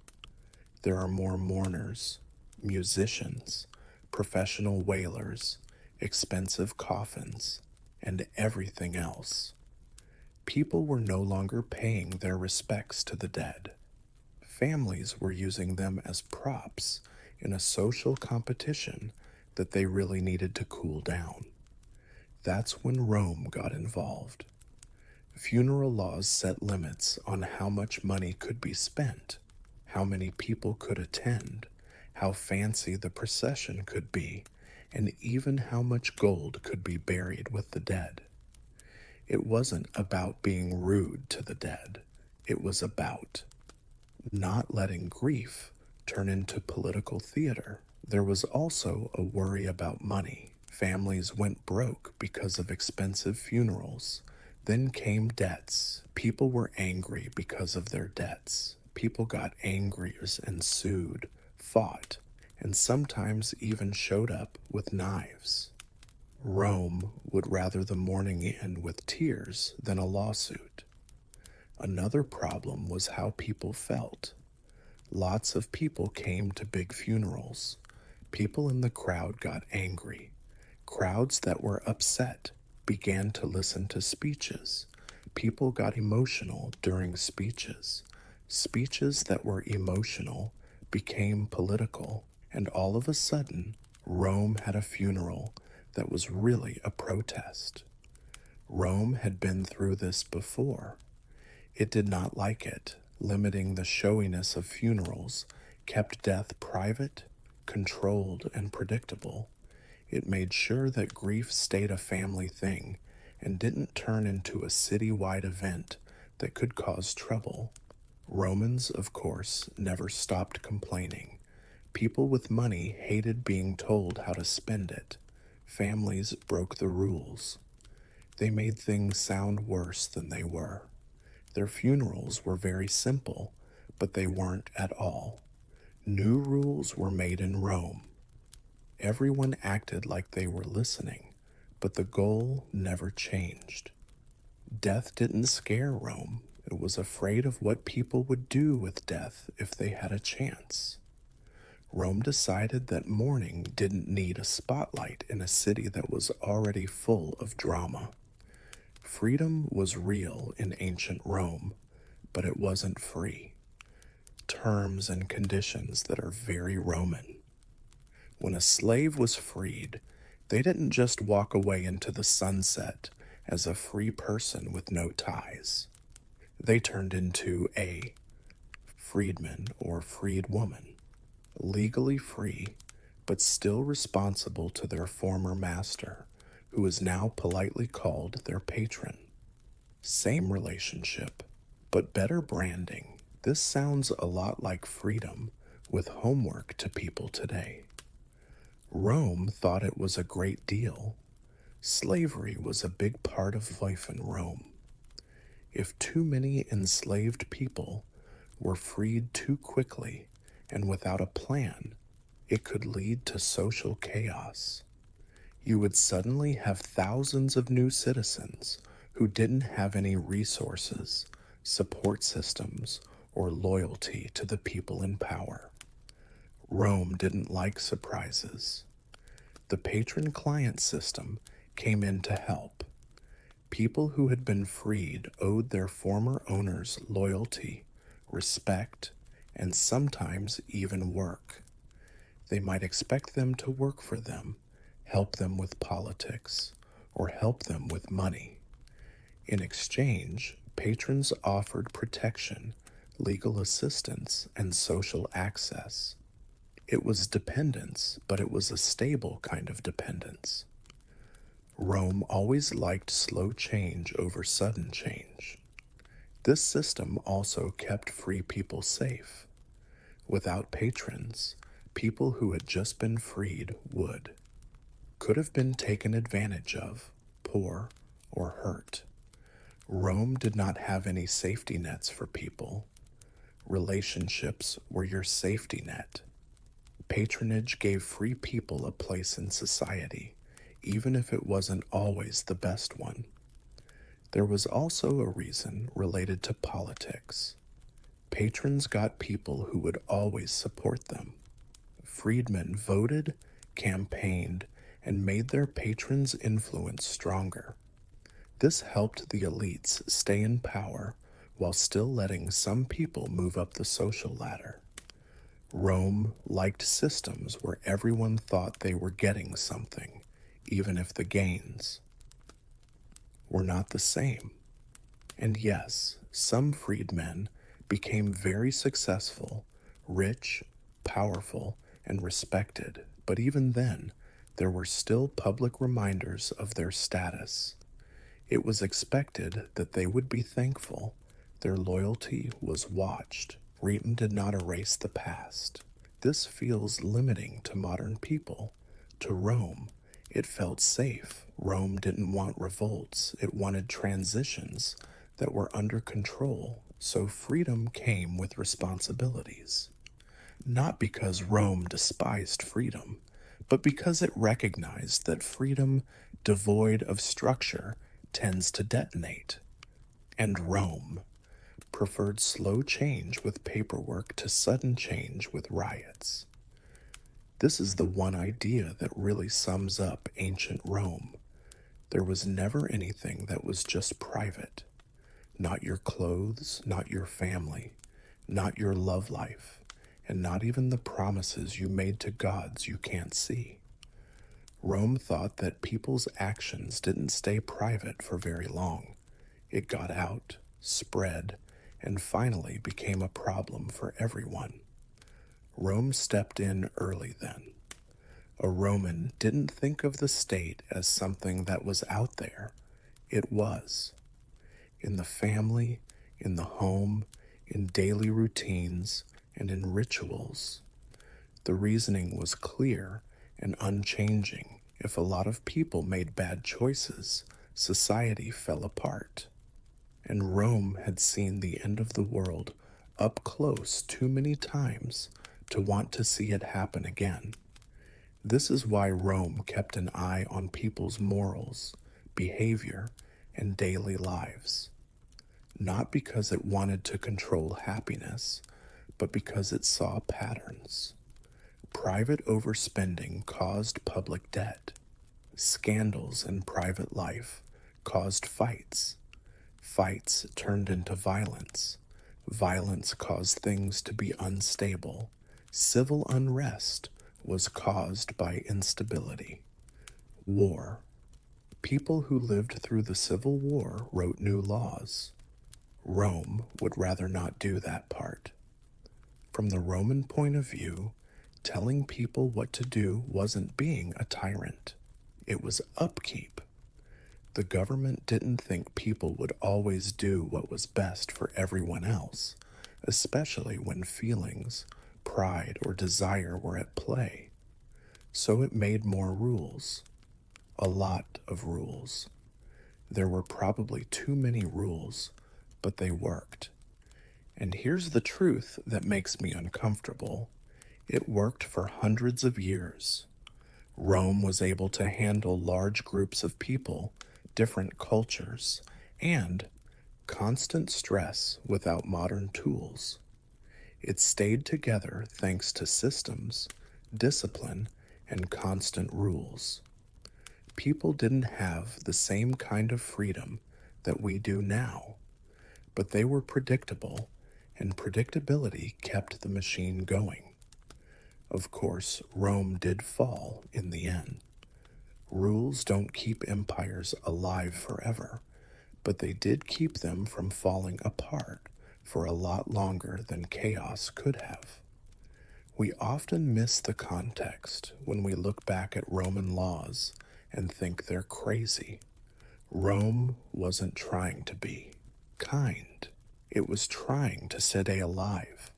There are more mourners, musicians, professional wailers, expensive coffins, and everything else. People were no longer paying their respects to the dead. Families were using them as props in a social competition that they really needed to cool down. That's when Rome got involved. Funeral laws set limits on how much money could be spent, how many people could attend, how fancy the procession could be, and even how much gold could be buried with the dead. It wasn't about being rude to the dead. It was about not letting grief turn into political theater. There was also a worry about money. Families went broke because of expensive funerals. Then came debts. People were angry because of their debts. People got angry and sued, fought, and sometimes even showed up with knives. Rome would rather the mourning end with tears than a lawsuit. Another problem was how people felt. Lots of people came to big funerals. People in the crowd got angry. Crowds that were upset began to listen to speeches. People got emotional during speeches. Speeches that were emotional became political, and all of a sudden, Rome had a funeral that was really a protest. Rome had been through this before. It did not like it. Limiting the showiness of funerals kept death private, controlled, and predictable. It made sure that grief stayed a family thing and didn't turn into a city-wide event that could cause trouble. Romans, of course, never stopped complaining. People with money hated being told how to spend it. Families broke the rules. They made things sound worse than they were. Their funerals were very simple, but they weren't at all. New rules were made in Rome. Everyone acted like they were listening, but the goal never changed. Death didn't scare Rome. It was afraid of what people would do with death if they had a chance. Rome decided that mourning didn't need a spotlight in a city that was already full of drama. Freedom was real in ancient Rome, but it wasn't free. Terms and conditions that are very Roman. When a slave was freed, they didn't just walk away into the sunset as a free person with no ties. They turned into a freedman or freedwoman, legally free, but still responsible to their former master, who is now politely called their patron. Same relationship, but better branding. This sounds a lot like freedom with homework to people today. Rome thought it was a great deal. Slavery was a big part of life in Rome. If too many enslaved people were freed too quickly and without a plan, it could lead to social chaos. You would suddenly have thousands of new citizens who didn't have any resources, support systems, or loyalty to the people in power. Rome didn't like surprises. The patron-client system came in to help. People who had been freed owed their former owners loyalty, respect, and sometimes even work. They might expect them to work for them, help them with politics, or help them with money. In exchange, patrons offered protection, legal assistance, and social access. It was dependence, but it was a stable kind of dependence. Rome always liked slow change over sudden change. This system also kept free people safe. Without patrons, people who had just been freed could have been taken advantage of, poor, or hurt. Rome did not have any safety nets for people. Relationships were your safety net. Patronage gave free people a place in society, even if it wasn't always the best one. There was also a reason related to politics. Patrons got people who would always support them. Freedmen voted, campaigned, and made their patrons' influence stronger. This helped the elites stay in power while still letting some people move up the social ladder. Rome liked systems where everyone thought they were getting something, even if the gains were not the same. And yes, some freedmen became very successful, rich, powerful, and respected, but even then, there were still public reminders of their status. It was expected that they would be thankful. Their loyalty was watched. Freedom did not erase the past. This feels limiting to modern people. To Rome, it felt safe. Rome didn't want revolts. It wanted transitions that were under control, so freedom came with responsibilities. Not because Rome despised freedom, but because it recognized that freedom devoid of structure tends to detonate. And Rome preferred slow change with paperwork to sudden change with riots. This is the one idea that really sums up ancient Rome. There was never anything that was just private. Not your clothes, not your family, not your love life, and not even the promises you made to gods you can't see. Rome thought that people's actions didn't stay private for very long. It got out, spread, and finally became a problem for everyone. Rome stepped in early then. A Roman didn't think of the state as something that was out there. It was. In the family, in the home, in daily routines, and in rituals. The reasoning was clear and unchanging. If a lot of people made bad choices, society fell apart. And Rome had seen the end of the world up close too many times to want to see it happen again. This is why Rome kept an eye on people's morals, behavior, and daily lives. Not because it wanted to control happiness, but because it saw patterns. Private overspending caused public debt. Scandals in private life caused fights. Fights turned into violence. Violence caused things to be unstable. Civil unrest was caused by instability. War. People who lived through the Civil War wrote new laws. Rome would rather not do that part. From the Roman point of view, telling people what to do wasn't being a tyrant. It was upkeep. The government didn't think people would always do what was best for everyone else, especially when feelings, pride, or desire were at play. So it made more rules. A lot of rules. There were probably too many rules, but they worked. And here's the truth that makes me uncomfortable. It worked for hundreds of years. Rome was able to handle large groups of people, different cultures, and constant stress without modern tools. It stayed together thanks to systems, discipline, and constant rules. People didn't have the same kind of freedom that we do now, but they were predictable, and predictability kept the machine going. Of course, Rome did fall in the end. Rules don't keep empires alive forever, but they did keep them from falling apart for a lot longer than chaos could have. We often miss the context when we look back at Roman laws and think they're crazy. Rome wasn't trying to be kind. It was trying to stay alive.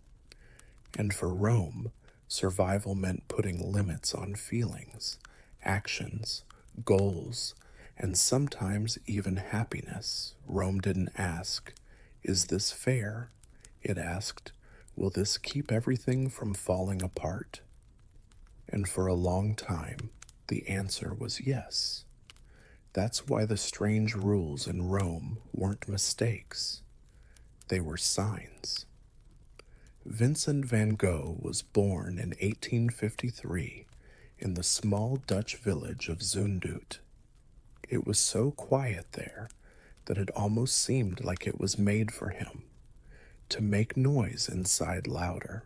And for Rome, survival meant putting limits on feelings, actions, goals, and sometimes even happiness. Rome didn't ask, "Is this fair?" It asked, "Will this keep everything from falling apart?" And for a long time, the answer was yes. That's why the strange rules in Rome weren't mistakes. They were signs. Vincent van Gogh was born in 1853 in the small Dutch village of Zundert. It was so quiet there that it almost seemed like it was made for him, to make noise inside louder.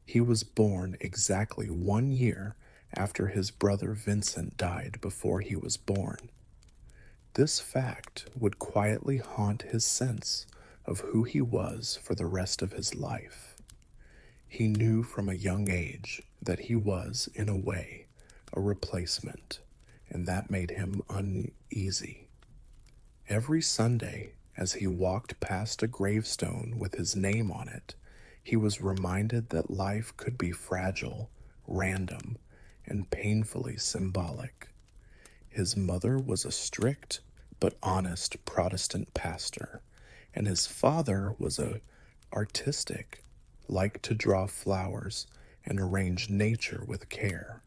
He was born exactly 1 year after his brother Vincent died before he was born. This fact would quietly haunt his sense of who he was for the rest of his life. He knew from a young age that he was, in a way, a replacement, and that made him uneasy. Every Sunday, as he walked past a gravestone with his name on it, he was reminded that life could be fragile, random, and painfully symbolic. His mother was a strict but honest Protestant pastor, and his father was artistic, liked to draw flowers and arrange nature with care.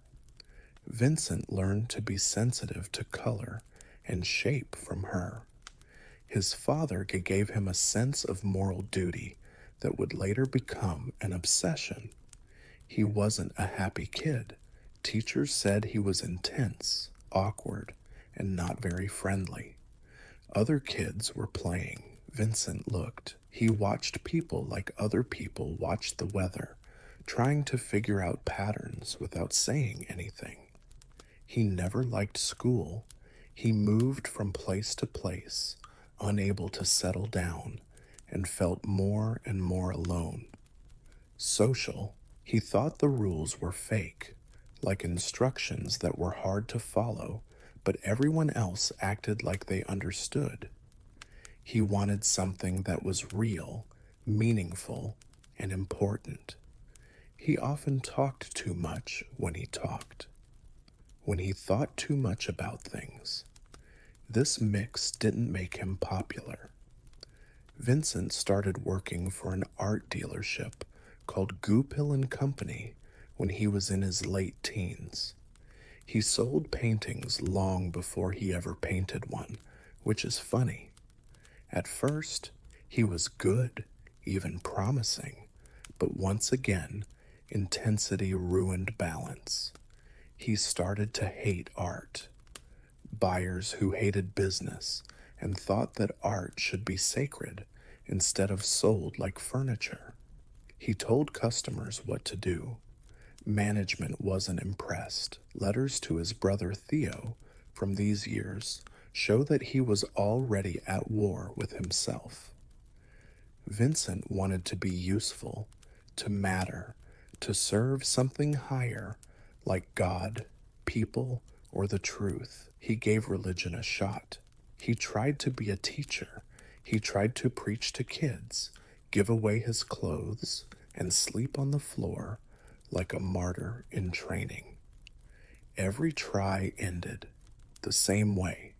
Vincent learned to be sensitive to color and shape from her. His father gave him a sense of moral duty that would later become an obsession. He wasn't a happy kid. Teachers said he was intense, awkward, and not very friendly. Other kids were playing. Vincent looked. He watched people like other people watched the weather, trying to figure out patterns without saying anything. He never liked school. He moved from place to place, unable to settle down, and felt more and more alone. Social. He thought the rules were fake, like instructions that were hard to follow, but everyone else acted like they understood. He wanted something that was real, meaningful, and important. He often talked too much when he talked, when he thought too much about things. This mix didn't make him popular. Vincent started working for an art dealership called Goupil and Company when he was in his late teens. He sold paintings long before he ever painted one, which is funny. At first, he was good, even promising, but once again, intensity ruined balance. He started to hate art. Buyers who hated business and thought that art should be sacred instead of sold like furniture. He told customers what to do. Management wasn't impressed. Letters to his brother Theo from these years show that he was already at war with himself. Vincent wanted to be useful, to matter, to serve something higher, like God, people, or the truth. He gave religion a shot. He tried to be a teacher. He tried to preach to kids, give away his clothes, and sleep on the floor like a martyr in training. Every try ended the same way: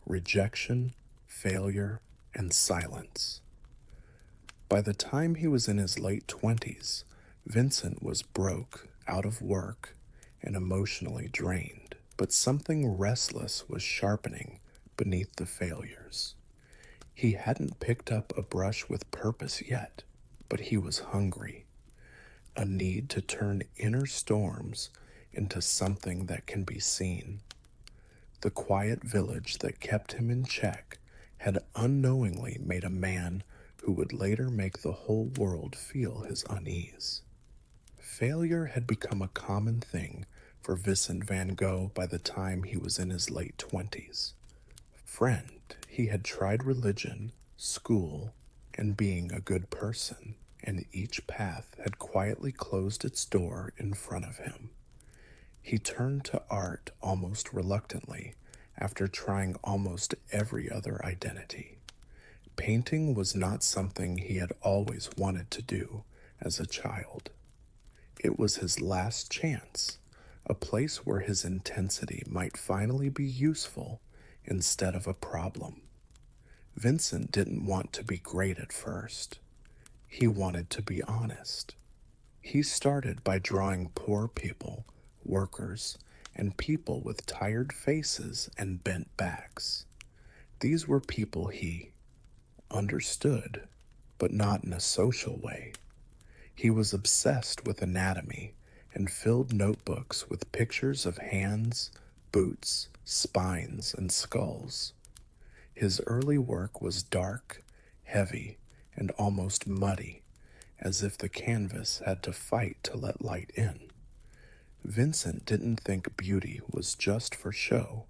rejection, failure, and silence. By the time he was in his late 20s, Vincent was broke, out of work, and emotionally drained, but something restless was sharpening beneath the failures. He hadn't picked up a brush with purpose yet, but he was hungry. A need to turn inner storms into something that can be seen. The quiet village that kept him in check had unknowingly made a man who would later make the whole world feel his unease. Failure had become a common thing for Vincent van Gogh by the time he was in his late 20s. Friend, he had tried religion, school, and being a good person, and each path had quietly closed its door in front of him. He turned to art almost reluctantly after trying almost every other identity. Painting was not something he had always wanted to do as a child. It was his last chance, a place where his intensity might finally be useful instead of a problem. Vincent didn't want to be great at first. He wanted to be honest. He started by drawing poor people, workers, and people with tired faces and bent backs. These were people he understood, but not in a social way. He was obsessed with anatomy and filled notebooks with pictures of hands, boots, spines, and skulls. His early work was dark, heavy, and almost muddy, as if the canvas had to fight to let light in. Vincent didn't think beauty was just for show.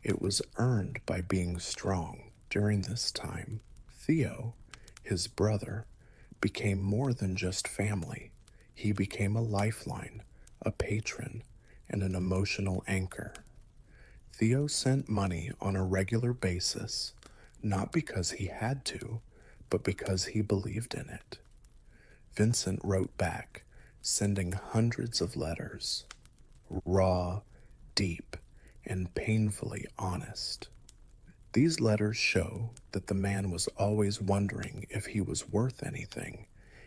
It was earned by being strong. During this time, Theo, his brother, became more than just family. He became a lifeline, a patron, and an emotional anchor. Theo sent money on a regular basis, not because he had to, but because he believed in it. Vincent wrote back, sending hundreds of letters, raw, deep, and painfully honest. These letters show that the man was always wondering if he was worth anything,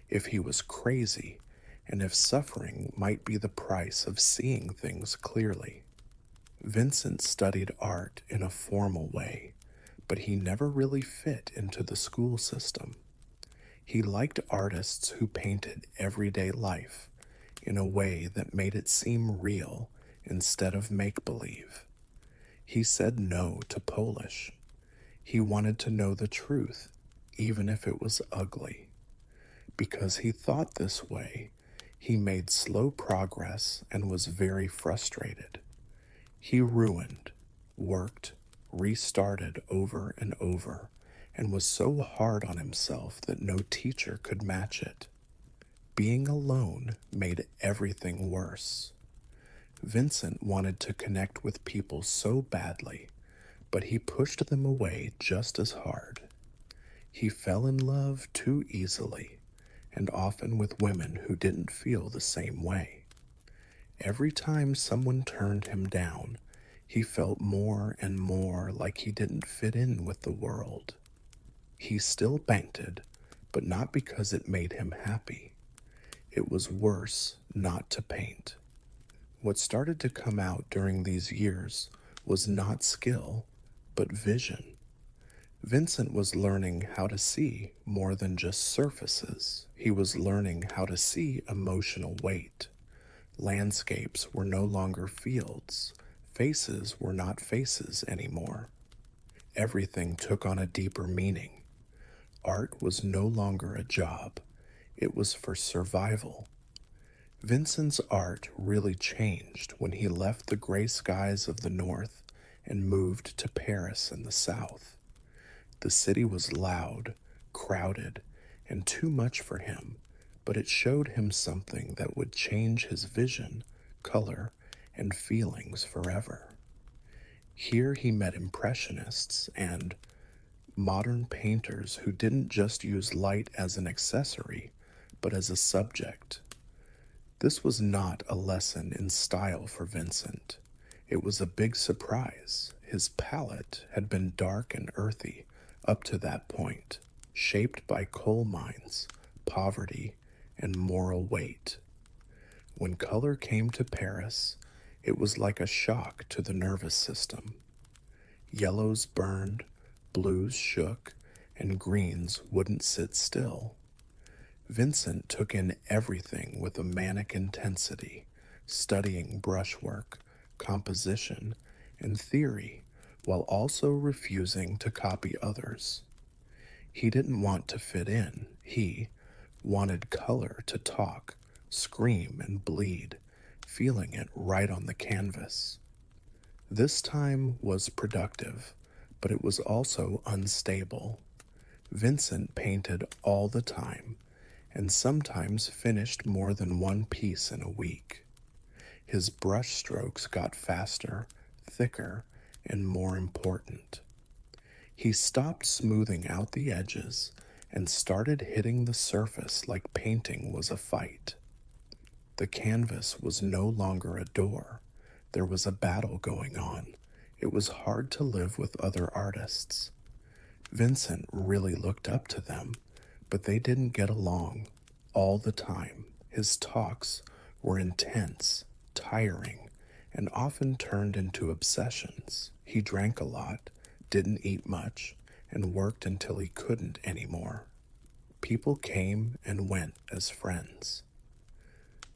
if he was crazy, and if suffering might be the price of seeing things clearly. Vincent studied art in a formal way, but he never really fit into the school system. He liked artists who painted everyday life in a way that made it seem real instead of make-believe. He said no to Polish. He wanted to know the truth, even if it was ugly. Because he thought this way, he made slow progress and was very frustrated. He ruined, worked, restarted over and over, and was so hard on himself that no teacher could match it. Being alone made everything worse. Vincent wanted to connect with people so badly, but he pushed them away just as hard. He fell in love too easily, and often with women who didn't feel the same way. Every time someone turned him down, he felt more and more like he didn't fit in with the world. He still painted, but not because it made him happy. It was worse not to paint. What started to come out during these years was not skill, but vision. Vincent was learning how to see more than just surfaces. He was learning how to see emotional weight. Landscapes were no longer fields. Faces were not faces anymore. Everything took on a deeper meaning. Art was no longer a job. It was for survival. Vincent's art really changed when he left the gray skies of the north and moved to Paris in the south. The city was loud, crowded, and too much for him, but it showed him something that would change his vision, color, and feelings forever. Here he met impressionists and modern painters who didn't just use light as an accessory, but as a subject. This was not a lesson in style for Vincent. It was a big surprise. His palette had been dark and earthy up to that point, shaped by coal mines, poverty, and moral weight. When color came to Paris, it was like a shock to the nervous system. Yellows burned, blues shook, and greens wouldn't sit still. Vincent took in everything with a manic intensity, studying brushwork, composition, and theory, while also refusing to copy others. He didn't want to fit in. He wanted color to talk, scream, and bleed, feeling it right on the canvas. This time was productive, but it was also unstable. Vincent painted all the time, and sometimes finished more than one piece in a week. His brush strokes got faster, thicker, and more important. He stopped smoothing out the edges and started hitting the surface like painting was a fight. The canvas was no longer a door. There was a battle going on. It was hard to live with other artists. Vincent really looked up to them, but they didn't get along all the time. His talks were intense, tiring, and often turned into obsessions. He drank a lot, didn't eat much, and worked until he couldn't anymore. People came and went as friends.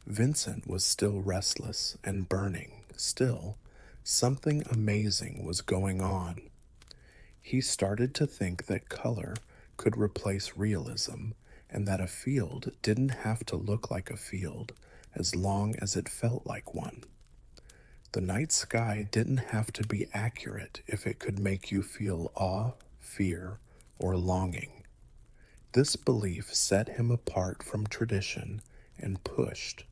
Vincent was still restless and burning. Still, something amazing was going on. He started to think that color could replace realism, and that a field didn't have to look like a field as long as it felt like one. The night sky didn't have to be accurate if it could make you feel awe, fear, or longing. This belief set him apart from tradition and pushed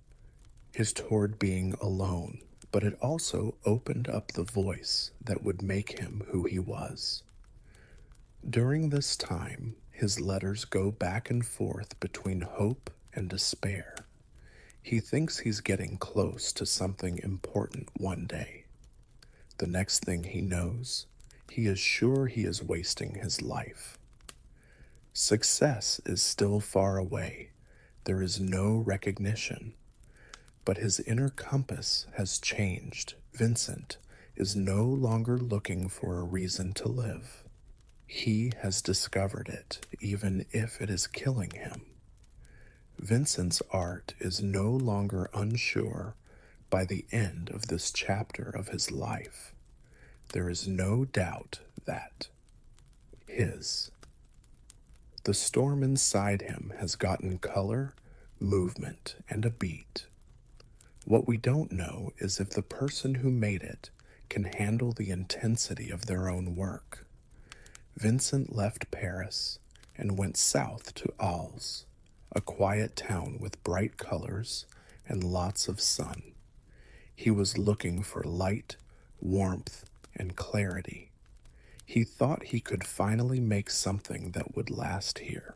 his toward being alone, but it also opened up the voice that would make him who he was. During this time, his letters go back and forth between hope and despair. He thinks he's getting close to something important one day. The next thing he knows, he is sure he is wasting his life. Success is still far away. There is no recognition. But his inner compass has changed. Vincent is no longer looking for a reason to live. He has discovered it, even if it is killing him. Vincent's art is no longer unsure by the end of this chapter of his life. There is no doubt that the storm inside him has gotten color, movement, and a beat. What we don't know is if the person who made it can handle the intensity of their own work. Vincent left Paris and went south to Arles, a quiet town with bright colors and lots of sun. He was looking for light, warmth, and clarity. He thought he could finally make something that would last here.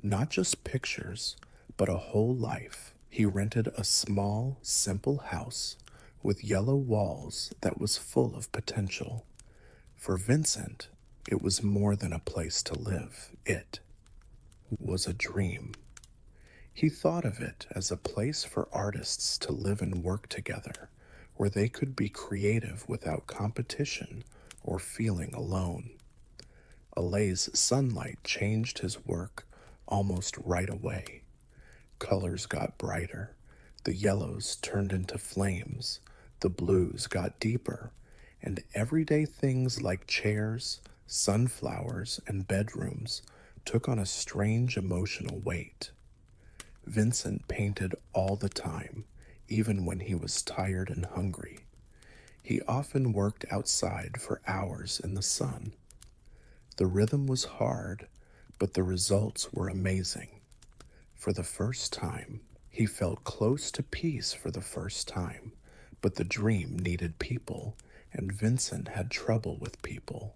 Not just pictures, but a whole life. He rented a small, simple house with yellow walls that was full of potential. For Vincent, It was more than a place to live. It was a dream. He thought of it as a place for artists to live and work together, where they could be creative without competition or feeling alone. Alay's sunlight changed his work almost right away. Colors got brighter, the yellows turned into flames, the blues got deeper, and everyday things like chairs, sunflowers, and bedrooms took on a strange emotional weight. Vincent painted all the time, even when he was tired and hungry. He often worked outside for hours in the sun. The rhythm was hard, but the results were amazing. For the first time, he felt close to peace for the first time, but the dream needed people, and Vincent had trouble with people.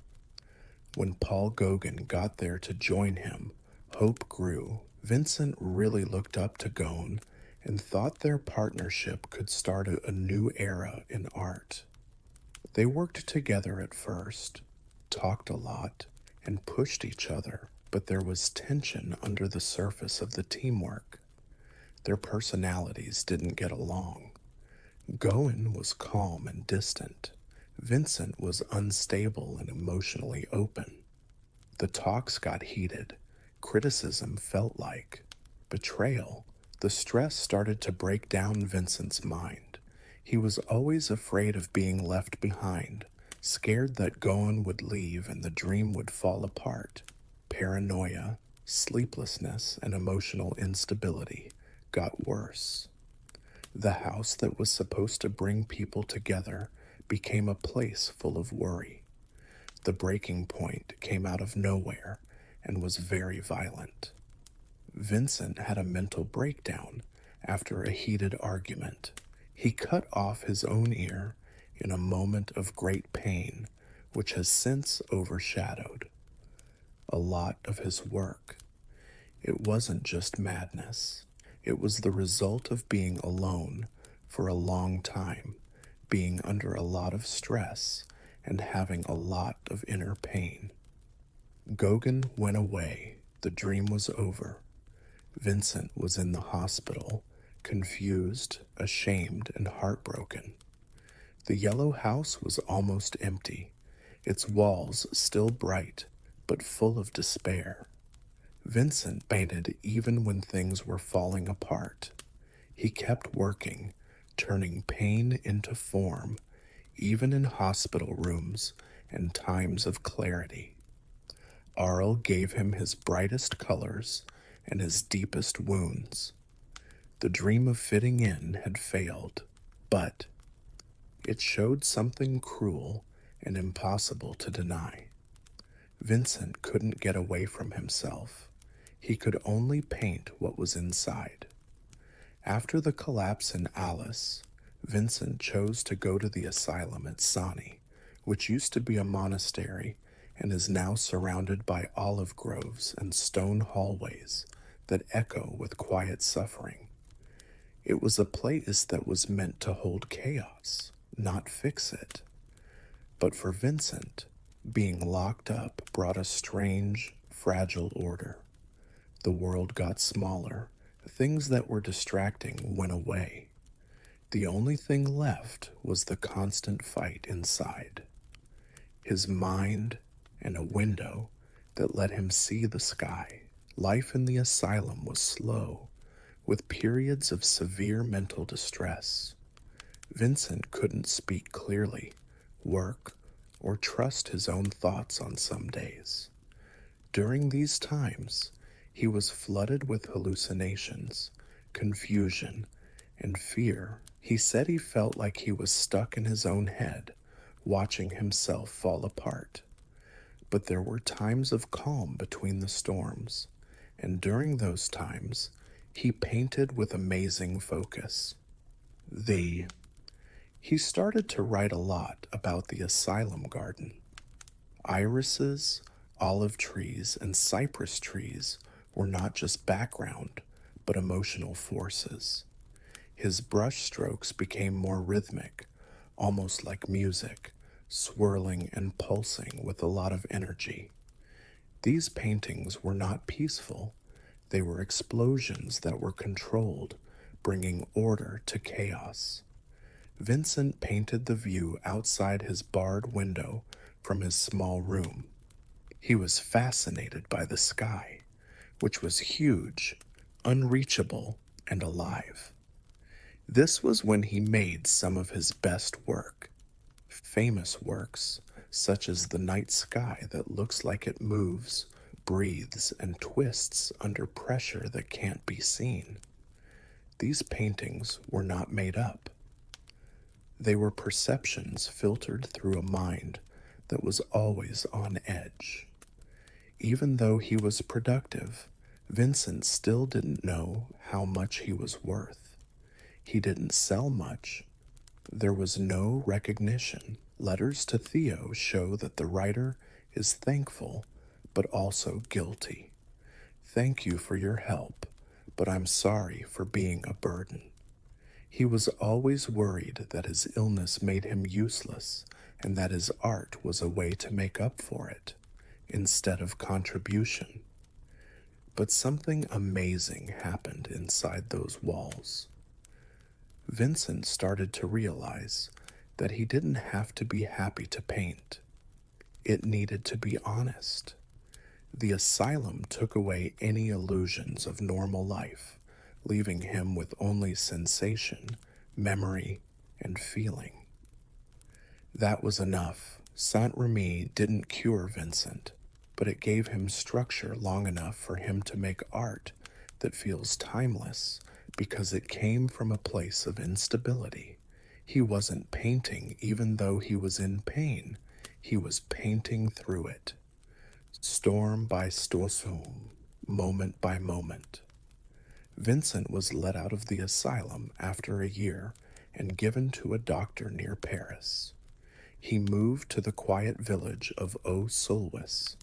When Paul Gauguin got there to join him, hope grew. Vincent really looked up to Gauguin and thought their partnership could start a new era in art. They worked together at first, talked a lot, and pushed each other, but there was tension under the surface of the teamwork. Their personalities didn't get along. Gauguin was calm and distant. Vincent was unstable and emotionally open. The talks got heated. Criticism felt like betrayal. The stress started to break down Vincent's mind. He was always afraid of being left behind, scared that Gauguin would leave and the dream would fall apart. Paranoia, sleeplessness, and emotional instability got worse. The house that was supposed to bring people together became a place full of worry. The breaking point came out of nowhere and was very violent. Vincent had a mental breakdown after a heated argument. He cut off his own ear in a moment of great pain, which has since overshadowed a lot of his work. It wasn't just madness. It was the result of being alone for a long time, being under a lot of stress, and having a lot of inner pain. Gauguin went away. The dream was over. Vincent was in the hospital, confused, ashamed, and heartbroken. The yellow house was almost empty, its walls still bright, but full of despair. Vincent painted even when things were falling apart. He kept working, turning pain into form, even in hospital rooms and times of clarity. Arles gave him his brightest colors and his deepest wounds. The dream of fitting in had failed, but it showed something cruel and impossible to deny. Vincent couldn't get away from himself. He could only paint what was inside. After the collapse in Alice, Vincent chose to go to the asylum at Sani, which used to be a monastery and is now surrounded by olive groves and stone hallways that echo with quiet suffering. It was a place that was meant to hold chaos, not fix it. But for Vincent, being locked up brought a strange, fragile order. The world got smaller. Things that were distracting went away. The only thing left was the constant fight inside. His mind and a window that let him see the sky. Life in the asylum was slow, with periods of severe mental distress. Vincent couldn't speak clearly, work, or trust his own thoughts on some days. During these times, he was flooded with hallucinations, confusion, and fear. He said he felt like he was stuck in his own head, watching himself fall apart. But there were times of calm between the storms, and during those times, he painted with amazing focus. He started to write a lot about the asylum garden. Irises, olive trees, and cypress trees were not just background, but emotional forces. His brush strokes became more rhythmic, almost like music, swirling and pulsing with a lot of energy. These paintings were not peaceful, they were explosions that were controlled, bringing order to chaos. Vincent painted the view outside his barred window from his small room. He was fascinated by the sky, which was huge, unreachable, and alive. This was when he made some of his best work. Famous works, such as the night sky that looks like it moves, breathes, and twists under pressure that can't be seen. These paintings were not made up. They were perceptions filtered through a mind that was always on edge. Even though he was productive, Vincent still didn't know how much he was worth. He didn't sell much. There was no recognition. Letters to Theo show that the writer is thankful, but also guilty. Thank you for your help, but I'm sorry for being a burden. He was always worried that his illness made him useless and that his art was a way to make up for it, instead of contribution. But something amazing happened inside those walls. Vincent started to realize that he didn't have to be happy to paint. It needed to be honest. The asylum took away any illusions of normal life, leaving him with only sensation, memory, and feeling. That was enough. Saint-Remy didn't cure Vincent, but it gave him structure long enough for him to make art that feels timeless because it came from a place of instability. He wasn't painting even though he was in pain. He was painting through it. Storm by storm, moment by moment. Vincent was let out of the asylum after a year and given to a doctor near Paris. He moved to the quiet village of Eaux-Sulwis.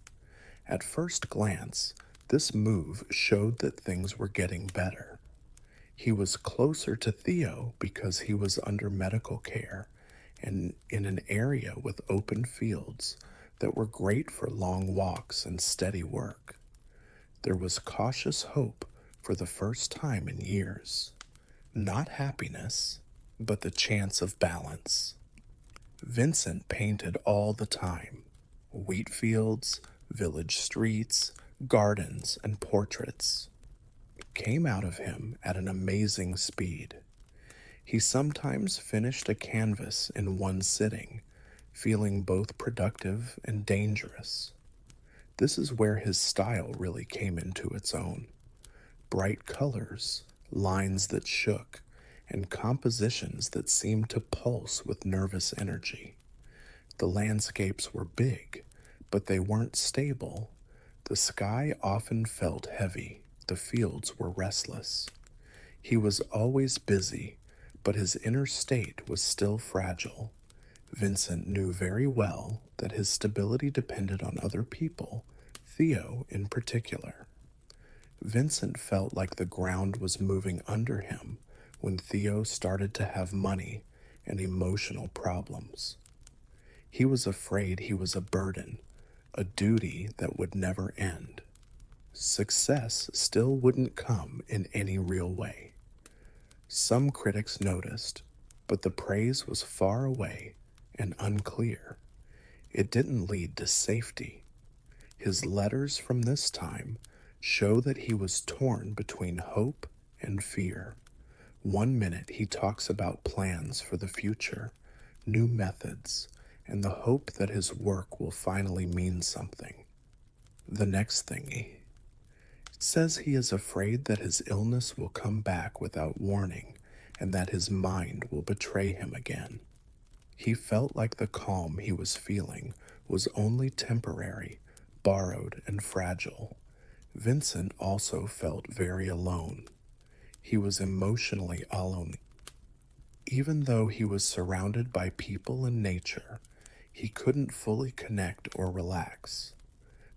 At first glance, this move showed that things were getting better. He was closer to Theo because he was under medical care and in an area with open fields that were great for long walks and steady work. There was cautious hope for the first time in years. Not happiness, but the chance of balance. Vincent painted all the time: wheat fields, village streets, gardens, and portraits. It came out of him at an amazing speed. He sometimes finished a canvas in one sitting, feeling both productive and dangerous. This is where his style really came into its own. Bright colors, lines that shook, and compositions that seemed to pulse with nervous energy. The landscapes were big, but they weren't stable. The sky often felt heavy, the fields were restless. He was always busy, but his inner state was still fragile. Vincent knew very well that his stability depended on other people, Theo in particular. Vincent felt like the ground was moving under him when Theo started to have money and emotional problems. He was afraid he was a burden, a duty that would never end. Success still wouldn't come in any real way. Some critics noticed, but the praise was far away and unclear. It didn't lead to safety. His letters from this time show that he was torn between hope and fear. One minute he talks about plans for the future, new methods, and the hope that his work will finally mean something. The next thing he says he is afraid that his illness will come back without warning and that his mind will betray him again. He felt like the calm he was feeling was only temporary, borrowed, and fragile. Vincent also felt very alone. He was emotionally alone. Even though he was surrounded by people and nature, he couldn't fully connect or relax.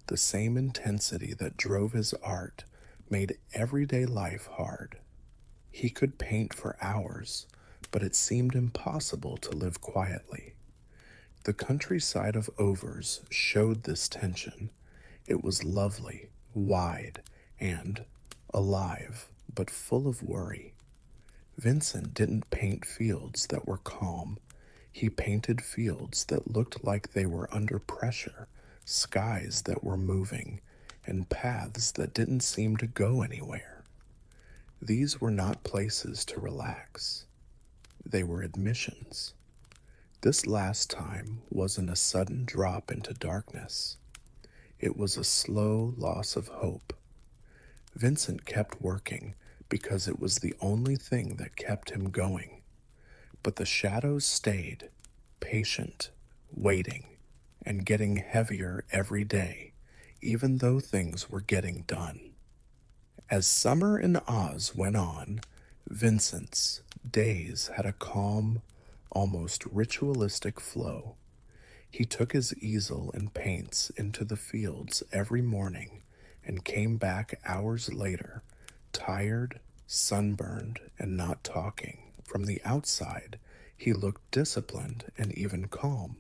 The same intensity that drove his art made everyday life hard. He could paint for hours, but it seemed impossible to live quietly. The countryside of Overs showed this tension. It was lovely, wide, and alive, but full of worry. Vincent didn't paint fields that were calm. He painted fields that looked like they were under pressure, skies that were moving, and paths that didn't seem to go anywhere. These were not places to relax. They were admissions. This last time wasn't a sudden drop into darkness. It was a slow loss of hope. Vincent kept working because it was the only thing that kept him going. But the shadows stayed, patient, waiting, and getting heavier every day, even though things were getting done. As summer in Oz went on, Vincent's days had a calm, almost ritualistic flow. He took his easel and paints into the fields every morning and came back hours later, tired, sunburned, and not talking. From the outside, he looked disciplined and even calm.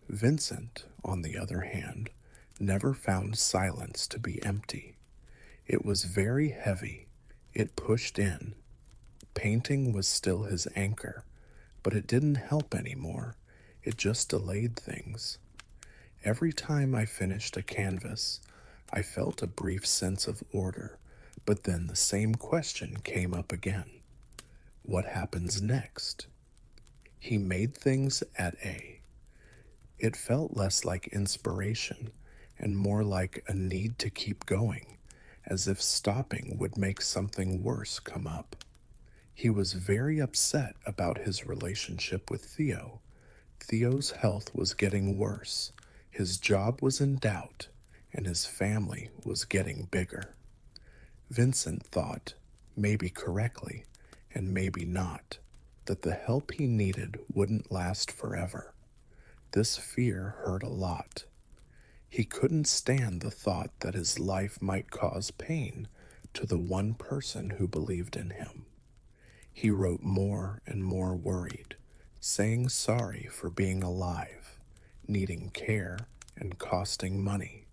Vincent, on the other hand, never found silence to be empty. It was very heavy. It pushed in. Painting was still his anchor, but it didn't help anymore. It just delayed things. Every time I finished a canvas, I felt a brief sense of order, but then the same question came up again. What happens next? He made things at A. It felt less like inspiration and more like a need to keep going, as if stopping would make something worse come up. He was very upset about his relationship with Theo. Theo's health was getting worse, his job was in doubt, and his family was getting bigger. Vincent thought, maybe correctly, and maybe not, that the help he needed wouldn't last forever. This fear hurt a lot. He couldn't stand the thought that his life might cause pain to the one person who believed in him. He wrote more and more worried, saying sorry for being alive, needing care, and costing money.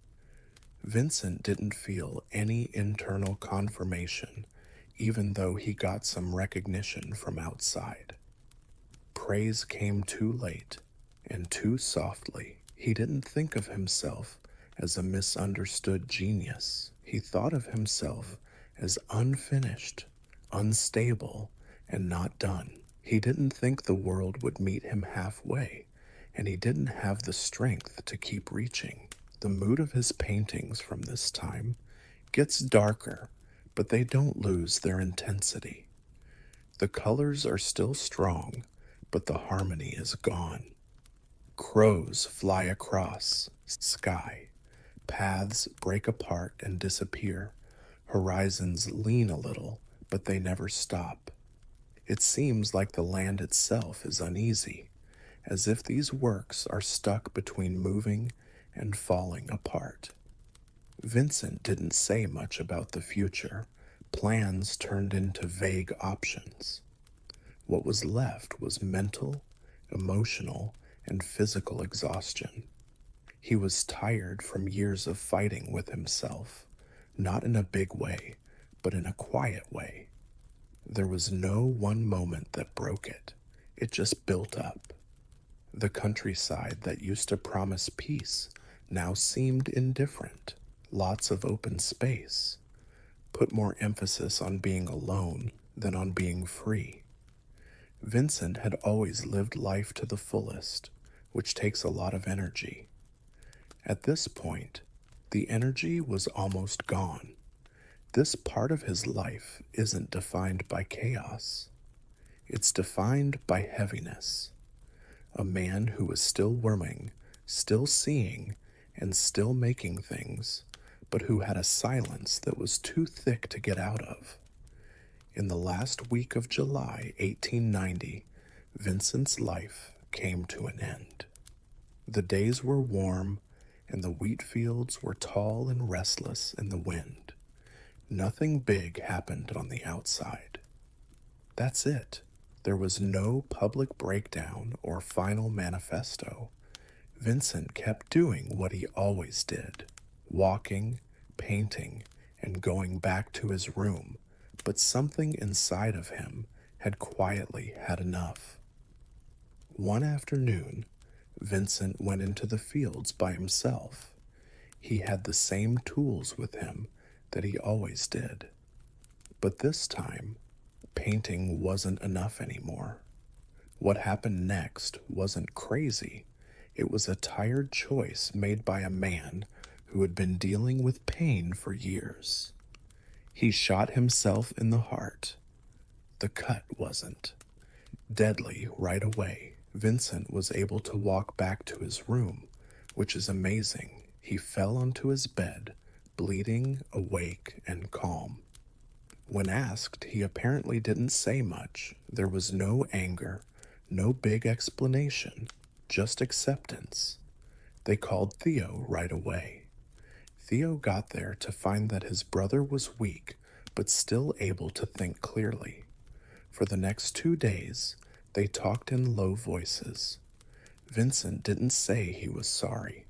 Vincent didn't feel any internal confirmation, even though he got some recognition from outside. Praise came too late and too softly. He didn't think of himself as a misunderstood genius. He thought of himself as unfinished, unstable, and not done. He didn't think the world would meet him halfway, and he didn't have the strength to keep reaching. The mood of his paintings from this time gets darker, but they don't lose their intensity. The colors are still strong, but the harmony is gone. Crows fly across sky. Paths break apart and disappear. Horizons lean a little, but they never stop. It seems like the land itself is uneasy, as if these works are stuck between moving and falling apart. Vincent didn't say much about the future. Plans turned into vague options. What was left was mental, emotional, and physical exhaustion. He was tired from years of fighting with himself, not in a big way, but in a quiet way. There was no one moment that broke it. It just built up. The countryside that used to promise peace now seemed indifferent. Lots of open space. Put more emphasis on being alone than on being free. Vincent had always lived life to the fullest, which takes a lot of energy. At this point, the energy was almost gone. This part of his life isn't defined by chaos. It's defined by heaviness. A man who was still worming, still seeing, and still making things, but who had a silence that was too thick to get out of. In the last week of July 1890, Vincent's life came to an end. The days were warm, and the wheat fields were tall and restless in the wind. Nothing big happened on the outside. That's it. There was no public breakdown or final manifesto. Vincent kept doing what he always did, walking, painting, and going back to his room, but something inside of him had quietly had enough. One afternoon, Vincent went into the fields by himself. He had the same tools with him that he always did. But this time, painting wasn't enough anymore. What happened next wasn't crazy. It was a tired choice made by a man who had been dealing with pain for years. He shot himself in the heart. The cut wasn't deadly right away. Vincent was able to walk back to his room, which is amazing. He fell onto his bed, bleeding, awake, and calm. When asked, he apparently didn't say much. There was no anger, no big explanation, just acceptance. They called Theo right away. Theo got there to find that his brother was weak, but still able to think clearly. For the next 2 days, they talked in low voices. Vincent didn't say he was sorry.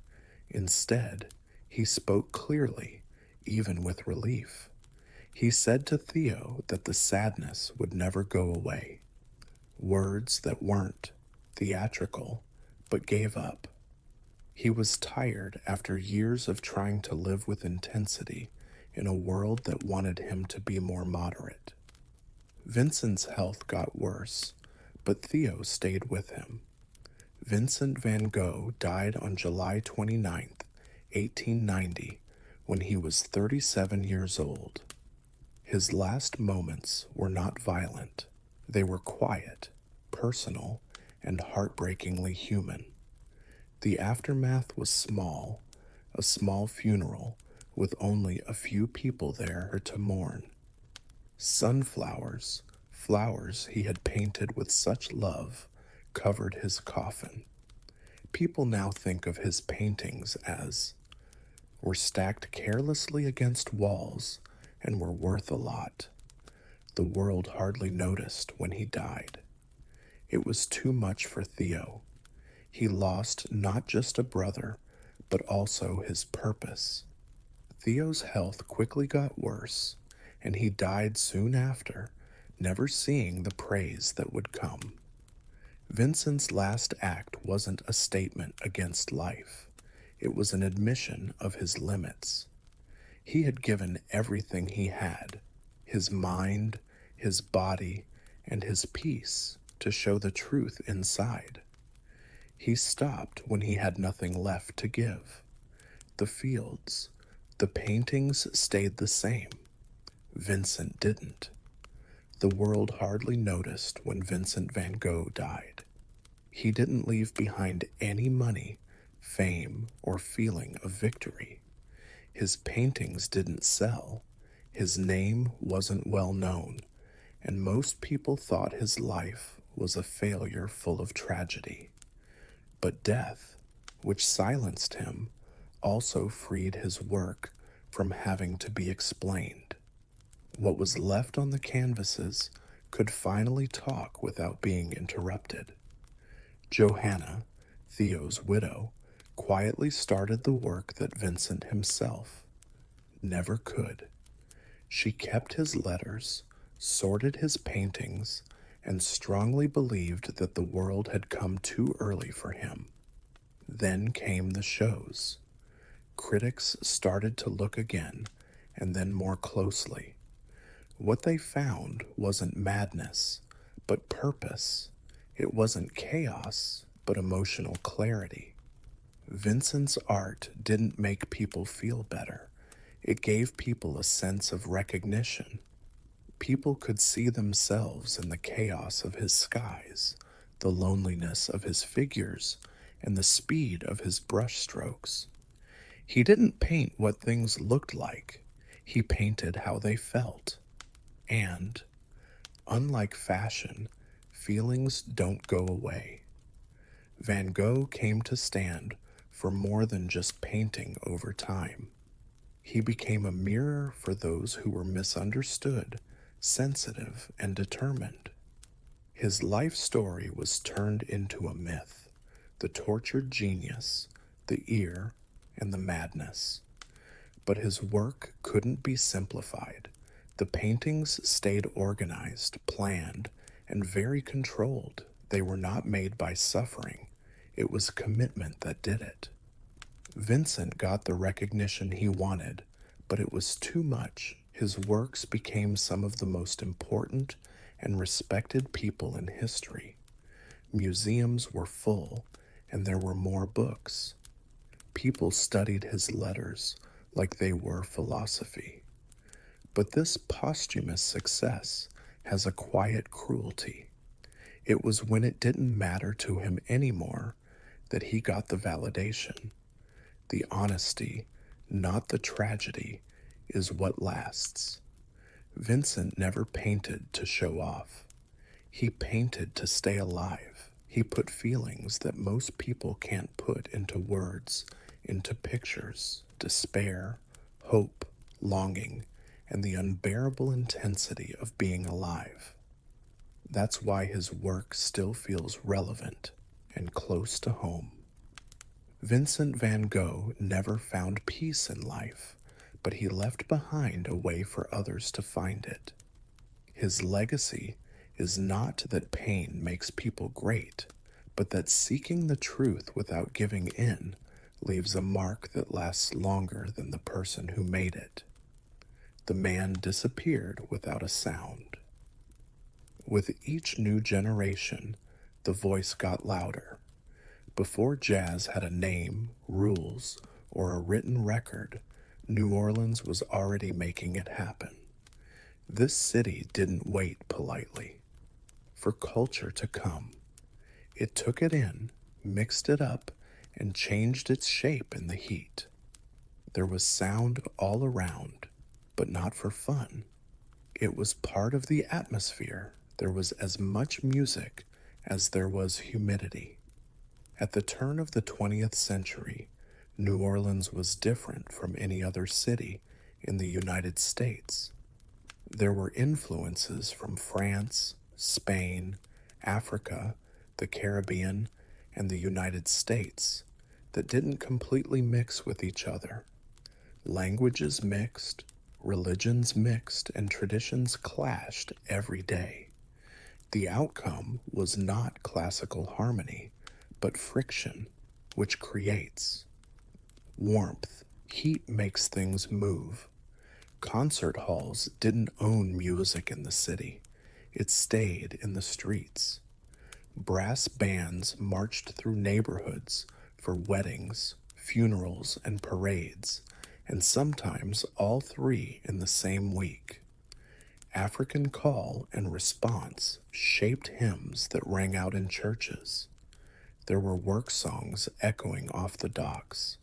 Instead, he spoke clearly, even with relief. He said to Theo that the sadness would never go away. Words that weren't theatrical, but gave up. He was tired after years of trying to live with intensity in a world that wanted him to be more moderate. Vincent's health got worse, but Theo stayed with him. Vincent van Gogh died on July 29th, 1890, when he was 37 years old. His last moments were not violent. They were quiet, personal, and heartbreakingly human. The aftermath was small, a small funeral with only a few people there to mourn. Sunflowers, flowers he had painted with such love, covered his coffin. People now think of his paintings as were stacked carelessly against walls and were worth a lot. The world hardly noticed when he died. It was too much for Theo. He lost not just a brother, but also his purpose. Theo's health quickly got worse, and he died soon after, never seeing the praise that would come. Vincent's last act wasn't a statement against life. It was an admission of his limits. He had given everything he had, his mind, his body, and his peace, to show the truth inside. He stopped when he had nothing left to give. The fields, the paintings stayed the same. Vincent didn't. The world hardly noticed when Vincent van Gogh died. He didn't leave behind any money, fame, or feeling of victory. His paintings didn't sell. His name wasn't well known, and most people thought his life was a failure full of tragedy. But death, which silenced him, also freed his work from having to be explained. What was left on the canvases could finally talk without being interrupted. Johanna, Theo's widow, quietly started the work that Vincent himself never could. She kept his letters, sorted his paintings, and strongly believed that the world had come too early for him. Then came the shows. Critics started to look again, and then more closely. What they found wasn't madness, but purpose. It wasn't chaos, but emotional clarity. Vincent's art didn't make people feel better. It gave people a sense of recognition. People could see themselves in the chaos of his skies, the loneliness of his figures, and the speed of his brushstrokes. He didn't paint what things looked like. He painted how they felt. And, unlike fashion, feelings don't go away. Van Gogh came to stand for more than just painting over time. He became a mirror for those who were misunderstood, sensitive, and determined. His life story was turned into a myth. the tortured genius, the ear, and the madness. But his work couldn't be simplified. The paintings stayed organized, planned, and very controlled. They were not made by suffering. It was commitment that did it. Vincent got the recognition he wanted, but it was too much. His works became some of the most important and respected people in history. Museums were full, and there were more books. People studied his letters like they were philosophy. But this posthumous success has a quiet cruelty. It was when it didn't matter to him anymore that he got the validation. The honesty, not the tragedy, is what lasts. Vincent never painted to show off. He painted to stay alive. He put feelings that most people can't put into words, into pictures: despair, hope, longing, and the unbearable intensity of being alive. That's why his work still feels relevant and close to home. Vincent van Gogh never found peace in life, but he left behind a way for others to find it. His legacy is not that pain makes people great, but that seeking the truth without giving in leaves a mark that lasts longer than the person who made it. The man disappeared without a sound. With each new generation, the voice got louder. Before jazz had a name, rules, or a written record, New Orleans was already making it happen. This city didn't wait politely for culture to come. It took it in, mixed it up, and changed its shape in the heat. There was sound all around, but not for fun. It was part of the atmosphere. There was as much music as there was humidity. At the turn of the 20th century, New Orleans was different from any other city in the United States. There were influences from France, Spain, Africa, the Caribbean, and the United States that didn't completely mix with each other. Languages mixed, religions mixed, and traditions clashed every day. The outcome was not classical harmony, but friction, which creates warmth. Heat makes things move. Concert halls didn't own music in the city. It stayed in the streets. Brass bands marched through neighborhoods for weddings, funerals, and parades, and sometimes all three in the same week. African call and response shaped hymns that rang out in churches. There were work songs echoing off the docks.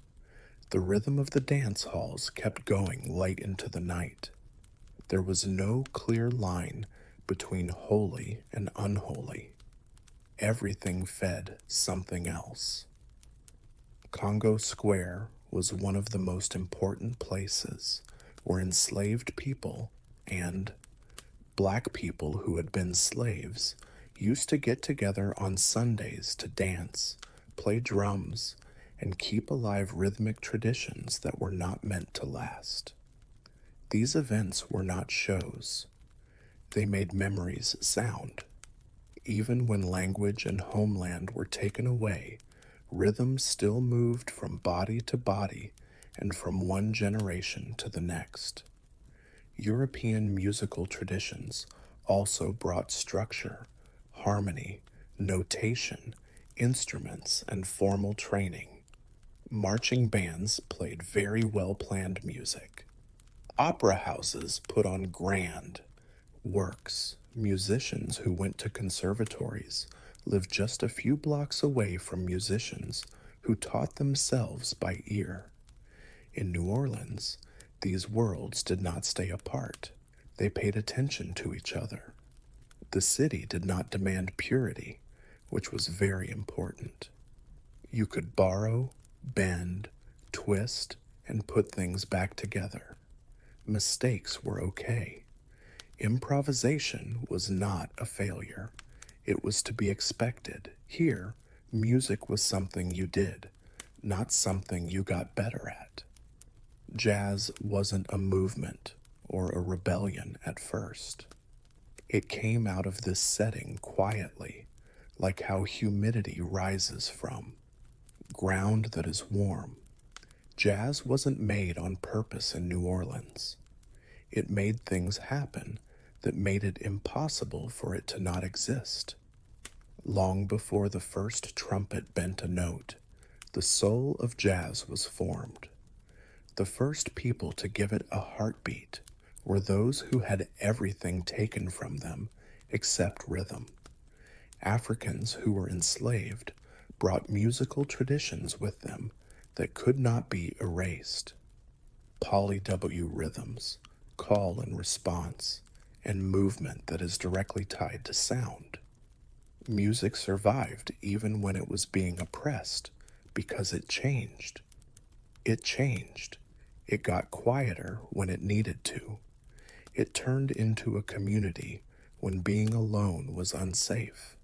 The rhythm of the dance halls kept going late into the night. There was no clear line between holy and unholy. Everything fed something else. Congo Square was one of the most important places where enslaved people and black people who had been slaves used to get together on Sundays to dance, play drums, and keep alive rhythmic traditions that were not meant to last. These events were not shows. They made memories sound. Even when language and homeland were taken away, rhythm still moved from body to body and from one generation to the next. European musical traditions also brought structure, harmony, notation, instruments, and formal training. Marching bands played very well-planned music. Opera houses put on grand works. Musicians who went to conservatories lived just a few blocks away from musicians who taught themselves by ear. In New Orleans, these worlds did not stay apart. They paid attention to each other. The city did not demand purity, which was very important. You could borrow, bend, twist, and put things back together. Mistakes were okay. Improvisation was not a failure. It was to be expected. Here, Music was something you did, not something you got better at. Jazz wasn't a movement or a rebellion at first. It came out of this setting quietly, like how humidity rises from ground that is warm. Jazz wasn't made on purpose in New Orleans. It made things happen that made it impossible for it to not exist. Long before the first trumpet bent a note, the soul of jazz was formed. The first people to give it a heartbeat were those who had everything taken from them except rhythm. Africans who were enslaved brought musical traditions with them that could not be erased. Polly W rhythms, call and response, and movement that is directly tied to sound. Music survived even when it was being oppressed because it changed. It changed. It got quieter when it needed to. It turned into a community when being alone was unsafe.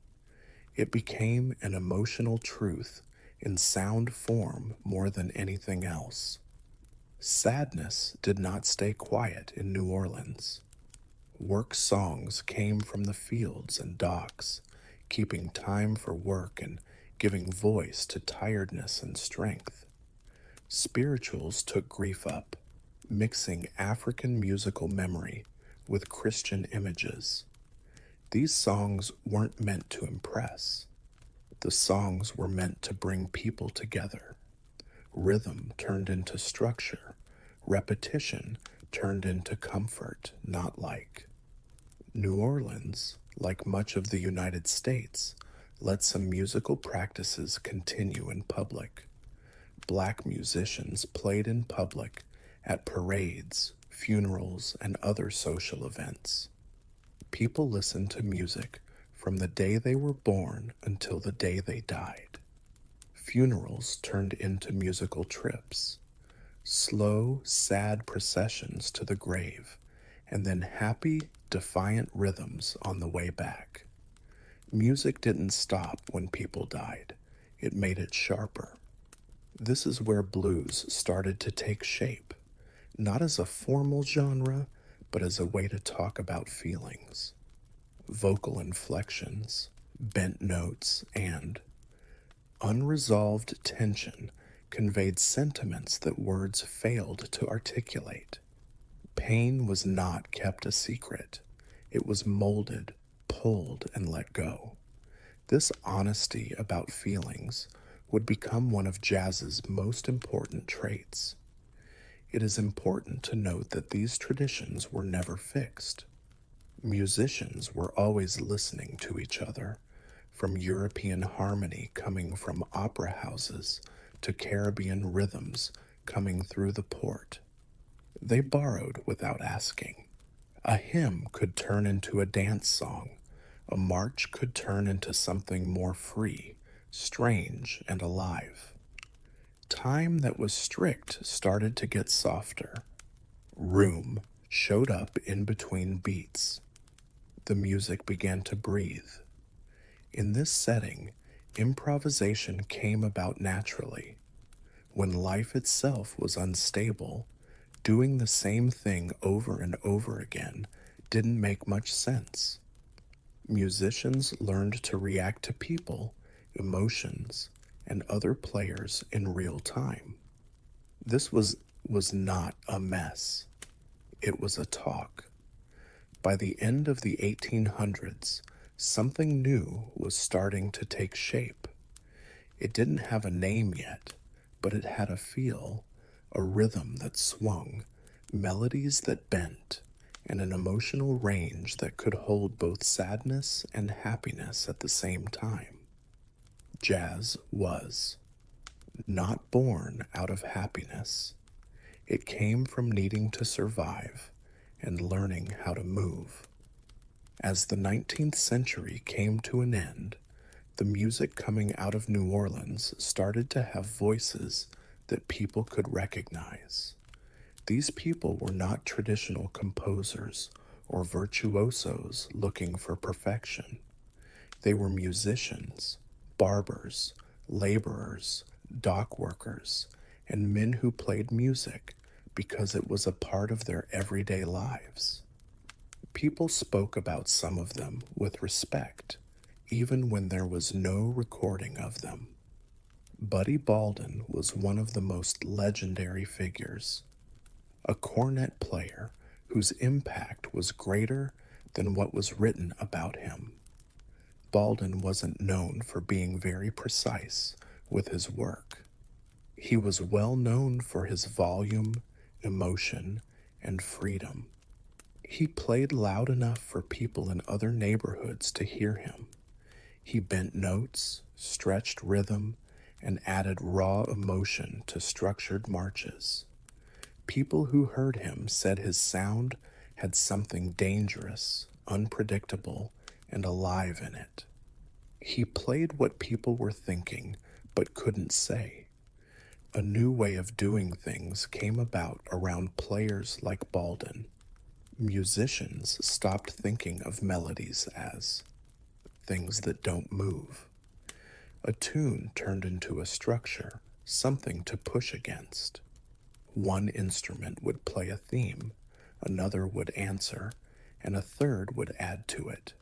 It became an emotional truth in sound form more than anything else. Sadness did not stay quiet in New Orleans. Work songs came from the fields and docks, keeping time for work and giving voice to tiredness and strength. Spirituals took grief up, mixing African musical memory with Christian images. These songs weren't meant to impress. The songs were meant to bring people together. Rhythm turned into structure. Repetition turned into comfort, not like. New Orleans, like much of the United States, let some musical practices continue in public. Black musicians played in public at parades, funerals, and other social events. People listened to music from the day they were born until the day they died. Funerals turned into musical trips, slow, sad processions to the grave, and then happy, defiant rhythms on the way back. Music didn't stop when people died. It made it sharper. This is where blues started to take shape, not as a formal genre, but as a way to talk about feelings. Vocal inflections, bent notes, and unresolved tension conveyed sentiments that words failed to articulate. Pain was not kept a secret. It was molded, pulled, and let go. This honesty about feelings would become one of jazz's most important traits. It is important to note that these traditions were never fixed. Musicians were always listening to each other, from European harmony coming from opera houses to Caribbean rhythms coming through the port. They borrowed without asking. A hymn could turn into a dance song. A march could turn into something more free, strange, and alive. Time that was strict started to get softer. Room showed up in between beats. The music began to breathe. In this setting, improvisation came about naturally. When life itself was unstable, doing the same thing over and over again didn't make much sense. Musicians learned to react to people, emotions, and other players in real time. This was not a mess. It was a talk. By the end of the 1800s, something new was starting to take shape. It didn't have a name yet, but it had a feel, a rhythm that swung, melodies that bent, and an emotional range that could hold both sadness and happiness at the same time. Jazz was not born out of happiness. It came from needing to survive and learning how to move. As the 19th century came to an end, the music coming out of New Orleans started to have voices that people could recognize. These people were not traditional composers or virtuosos looking for perfection. They were musicians, barbers, laborers, dock workers, and men who played music because it was a part of their everyday lives. People spoke about some of them with respect, even when there was no recording of them. Buddy Bolden was one of the most legendary figures, a cornet player whose impact was greater than what was written about him. Bolden wasn't known for being very precise with his work. He was well known for his volume, emotion, and freedom. He played loud enough for people in other neighborhoods to hear him. He bent notes, stretched rhythm, and added raw emotion to structured marches. People who heard him said his sound had something dangerous, unpredictable, and alive in it. He played what people were thinking but couldn't say. A new way of doing things came about around players like Bolden. Musicians stopped thinking of melodies as things that don't move. A tune turned into a structure, something to push against. One instrument would play a theme, another would answer, and a third would add to it.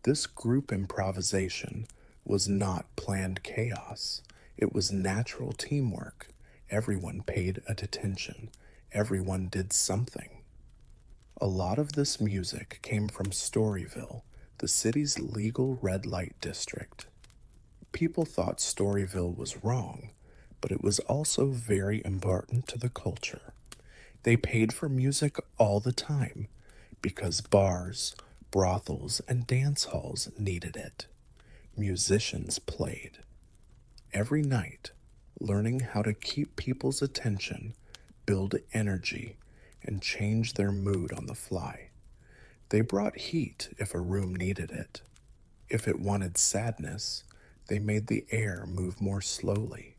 This group improvisation was not planned chaos. It was natural teamwork. Everyone paid attention. Everyone did something. A lot of this music came from Storyville, the city's legal red light district. People thought Storyville was wrong, but it was also very important to the culture. They paid for music all the time because bars, brothels, and dance halls needed it. Musicians played. Every night, learning how to keep people's attention, build energy, and change their mood on the fly. They brought heat if a room needed it. If it wanted sadness, they made the air move more slowly.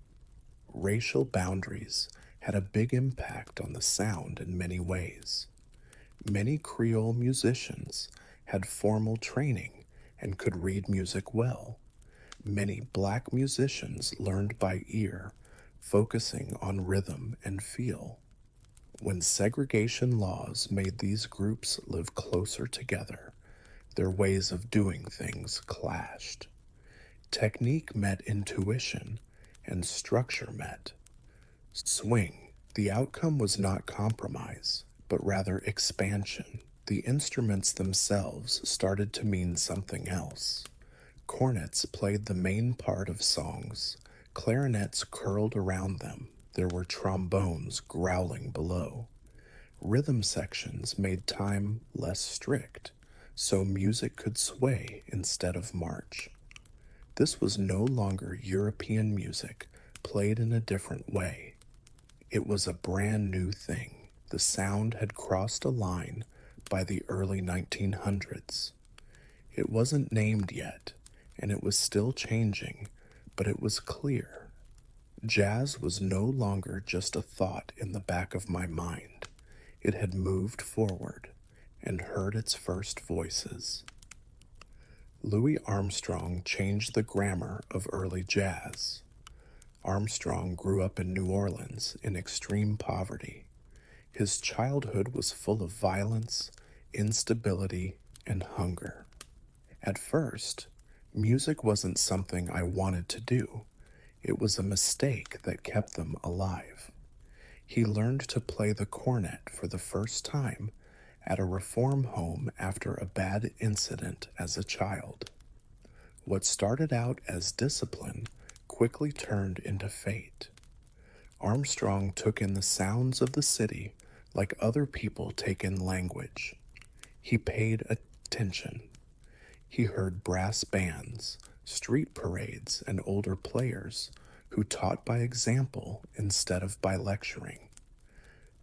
Racial boundaries had a big impact on the sound in many ways. Many Creole musicians had formal training and could read music well. Many black musicians learned by ear, focusing on rhythm and feel. When segregation laws made these groups live closer together, their ways of doing things clashed. Technique met intuition, and structure met. Swing. The outcome was not compromise, but rather expansion. The instruments themselves started to mean something else. Cornets played the main part of songs. Clarinets curled around them. There were trombones growling below. Rhythm sections made time less strict, so music could sway instead of march. This was no longer European music played in a different way. It was a brand new thing. The sound had crossed a line by the early 1900s. It wasn't named yet, and it was still changing, but it was clear. Jazz was no longer just a thought in the back of my mind. It had moved forward and heard its first voices. Louis Armstrong changed the grammar of early jazz. Armstrong grew up in New Orleans in extreme poverty. His childhood was full of violence, instability, and hunger. At first, music wasn't something I wanted to do. It was a mistake that kept them alive. He learned to play the cornet for the first time at a reform home after a bad incident as a child. What started out as discipline quickly turned into fate. Armstrong took in the sounds of the city like other people take in language. He paid attention. He heard brass bands, street parades, and older players who taught by example instead of by lecturing.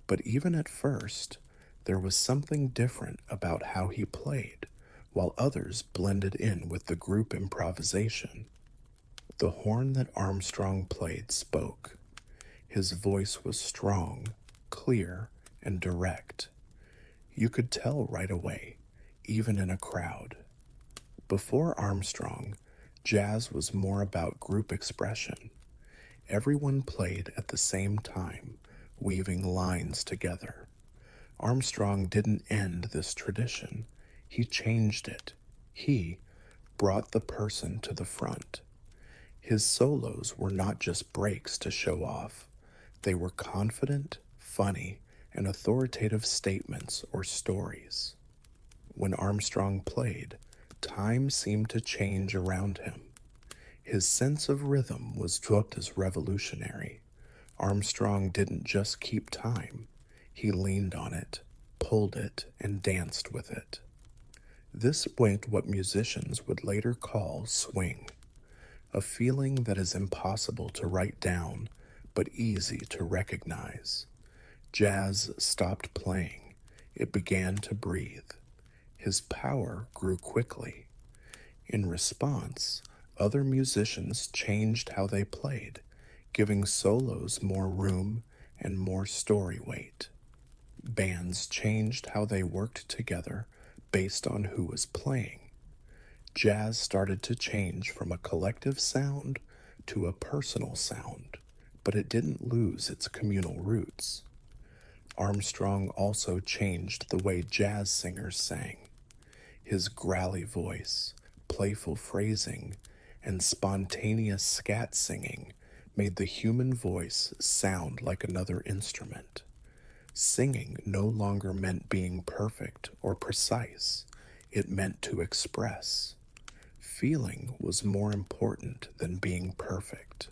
But even at first, there was something different about how he played, while others blended in with the group improvisation. The horn that Armstrong played spoke. His voice was strong, clear, and direct. You could tell right away, even in a crowd. Before Armstrong, Jazz was more about group expression. Everyone played at the same time, weaving lines together. Armstrong didn't end this tradition, he changed it. He brought the person to the front. His solos were not just breaks to show off, they were confident, funny, and authoritative statements or stories. When Armstrong played, time seemed to change around him. His sense of rhythm was just as revolutionary. Armstrong didn't just keep time, he leaned on it, pulled it, and danced with it. This went what musicians would later call swing, a feeling that is impossible to write down but easy to recognize. Jazz stopped playing, it began to breathe. His power grew quickly. In response, other musicians changed how they played, giving solos more room and more story weight. Bands changed how they worked together based on who was playing. Jazz started to change from a collective sound to a personal sound, but it didn't lose its communal roots. Armstrong also changed the way jazz singers sang. His growly voice, playful phrasing, and spontaneous scat singing made the human voice sound like another instrument. Singing no longer meant being perfect or precise, it meant to express. Feeling was more important than being perfect.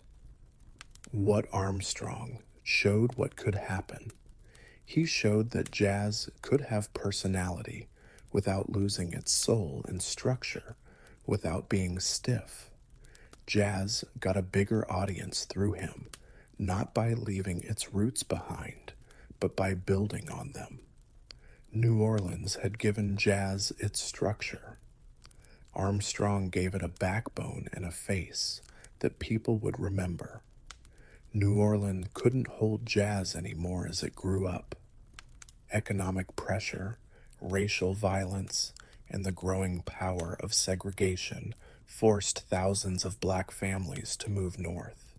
What Armstrong showed what could happen. He showed that jazz could have personality without losing its soul and structure, without being stiff. Jazz got a bigger audience through him, not by leaving its roots behind, but by building on them. New Orleans had given jazz its structure. Armstrong gave it a backbone and a face that people would remember. New Orleans couldn't hold jazz anymore as it grew up. Economic pressure, racial violence, and the growing power of segregation forced thousands of black families to move north.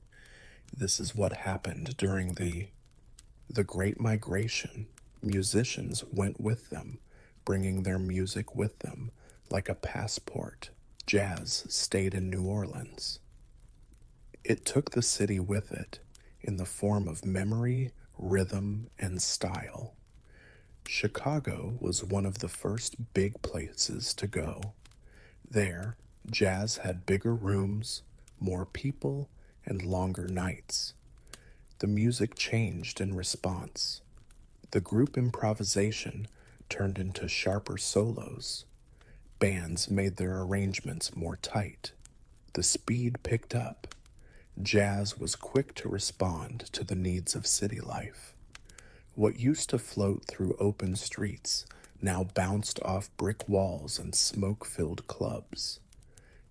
This is what happened during the Great Migration. Musicians went with them, bringing their music with them like a passport. Jazz stayed in New Orleans. It took the city with it in the form of memory, rhythm, and style. Chicago was one of the first big places to go. There, jazz had bigger rooms, more people, and longer nights. The music changed in response. The group improvisation turned into sharper solos. Bands made their arrangements more tight. The speed picked up. Jazz was quick to respond to the needs of city life. What used to float through open streets now bounced off brick walls and smoke-filled clubs.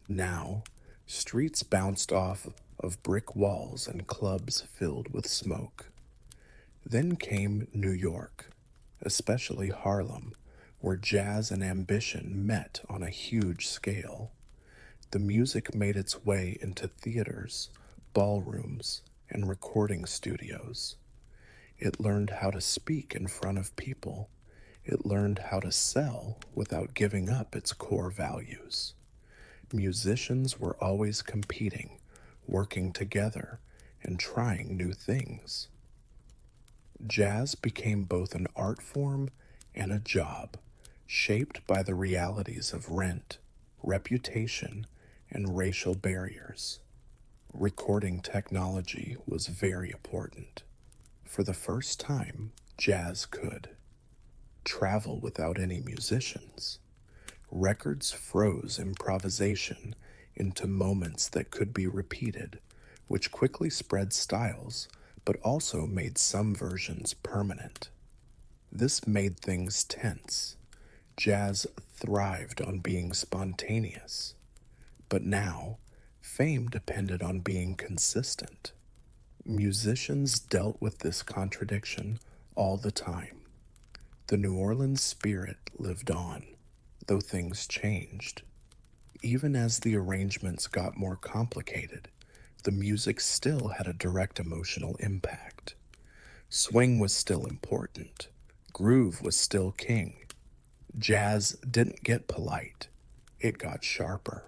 Now, streets bounced off of brick walls and clubs filled with smoke. Then came New York, especially Harlem, where jazz and ambition met on a huge scale. The music made its way into theaters, ballrooms, and recording studios. It learned how to speak in front of people. It learned how to sell without giving up its core values. Musicians were always competing, working together, and trying new things. Jazz became both an art form and a job, shaped by the realities of rent, reputation, and racial barriers. Recording technology was very important. For the first time, jazz could travel without any musicians. Records froze improvisation into moments that could be repeated, which quickly spread styles, but also made some versions permanent. This made things tense. Jazz thrived on being spontaneous. But now, fame depended on being consistent. Musicians dealt with this contradiction all the time. The New Orleans spirit lived on, though things changed. Even as the arrangements got more complicated, the music still had a direct emotional impact. Swing was still important. Groove was still king. Jazz didn't get polite, it got sharper.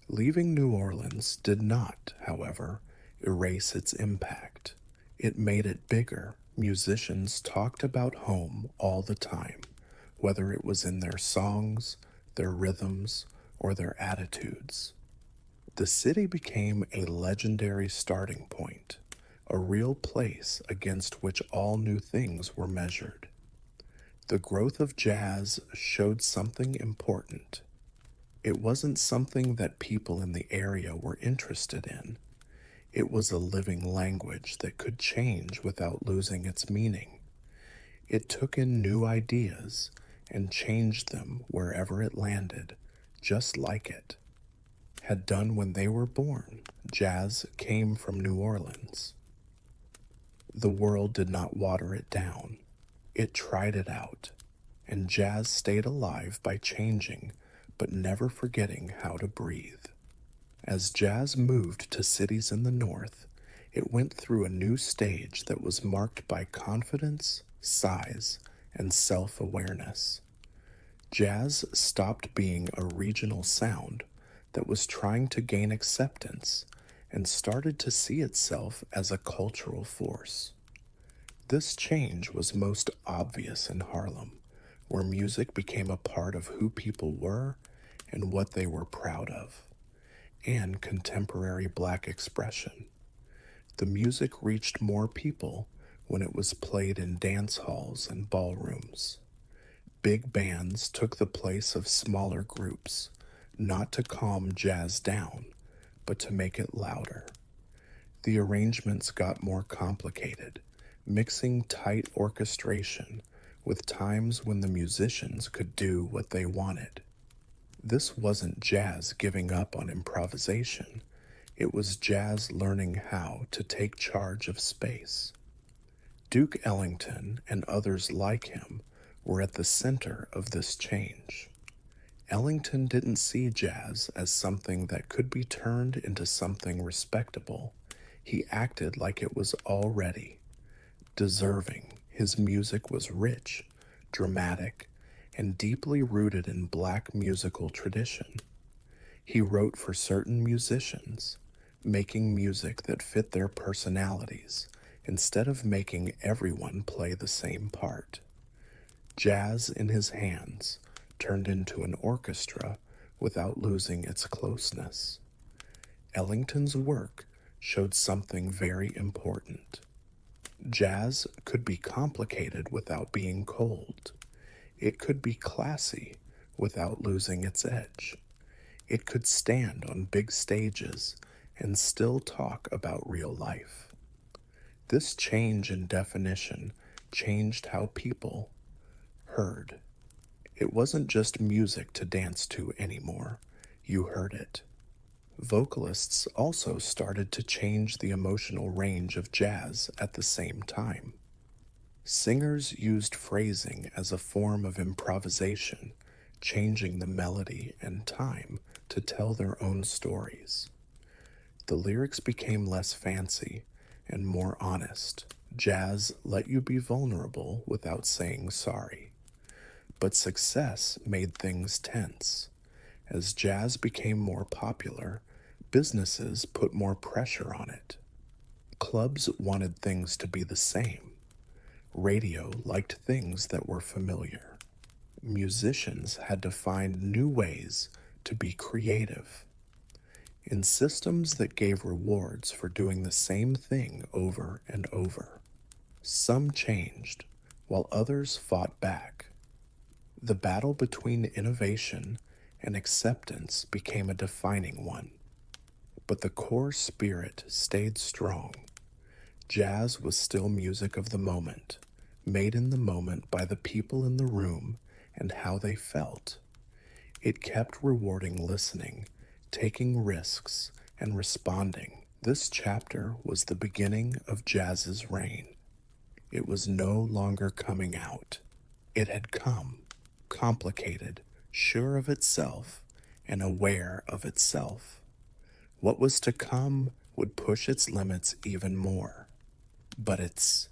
Leaving New Orleans did not, however, erase its impact. It made it bigger. Musicians talked about home all the time, whether it was in their songs, their rhythms, or their attitudes. The city became a legendary starting point, a real place against which all new things were measured. The growth of jazz showed something important. It wasn't something that people in the area were interested in. It was a living language that could change without losing its meaning. It took in new ideas and changed them wherever it landed, just like it had done when they were born. Jazz came from New Orleans. The world did not water it down. It tried it out, and jazz stayed alive by changing, but never forgetting how to breathe. As jazz moved to cities in the North, it went through a new stage that was marked by confidence, size, and self-awareness. Jazz stopped being a regional sound that was trying to gain acceptance and started to see itself as a cultural force. This change was most obvious in Harlem, where music became a part of who people were and what they were proud of, and contemporary black expression. The music reached more people when it was played in dance halls and ballrooms. Big bands took the place of smaller groups, not to calm jazz down, but to make it louder. The arrangements got more complicated, mixing tight orchestration with times when the musicians could do what they wanted. This wasn't jazz giving up on improvisation. It was jazz learning how to take charge of space. Duke Ellington and others like him were at the center of this change. Ellington didn't see jazz as something that could be turned into something respectable. He acted like it was already deserving. His music was rich, dramatic, and deeply rooted in black musical tradition. He wrote for certain musicians, making music that fit their personalities instead of making everyone play the same part. Jazz in his hands turned into an orchestra without losing its closeness. Ellington's work showed something very important. Jazz could be complicated without being cold. It could be classy without losing its edge. It could stand on big stages and still talk about real life. This change in definition changed how people heard. It wasn't just music to dance to anymore. You heard it. Vocalists also started to change the emotional range of jazz at the same time. Singers used phrasing as a form of improvisation, changing the melody and time to tell their own stories. The lyrics became less fancy and more honest. Jazz let you be vulnerable without saying sorry. But success made things tense. As jazz became more popular, businesses put more pressure on it. Clubs wanted things to be the same. Radio liked things that were familiar. Musicians had to find new ways to be creative. In systems that gave rewards for doing the same thing over and over, some changed, while others fought back. The battle between innovation and acceptance became a defining one. But the core spirit stayed strong. Jazz was still music of the moment, made in the moment by the people in the room and how they felt. It kept rewarding listening, taking risks, and responding. This chapter was the beginning of jazz's reign. It was no longer coming out. It had come, complicated, sure of itself, and aware of itself. What was to come would push its limits even more. But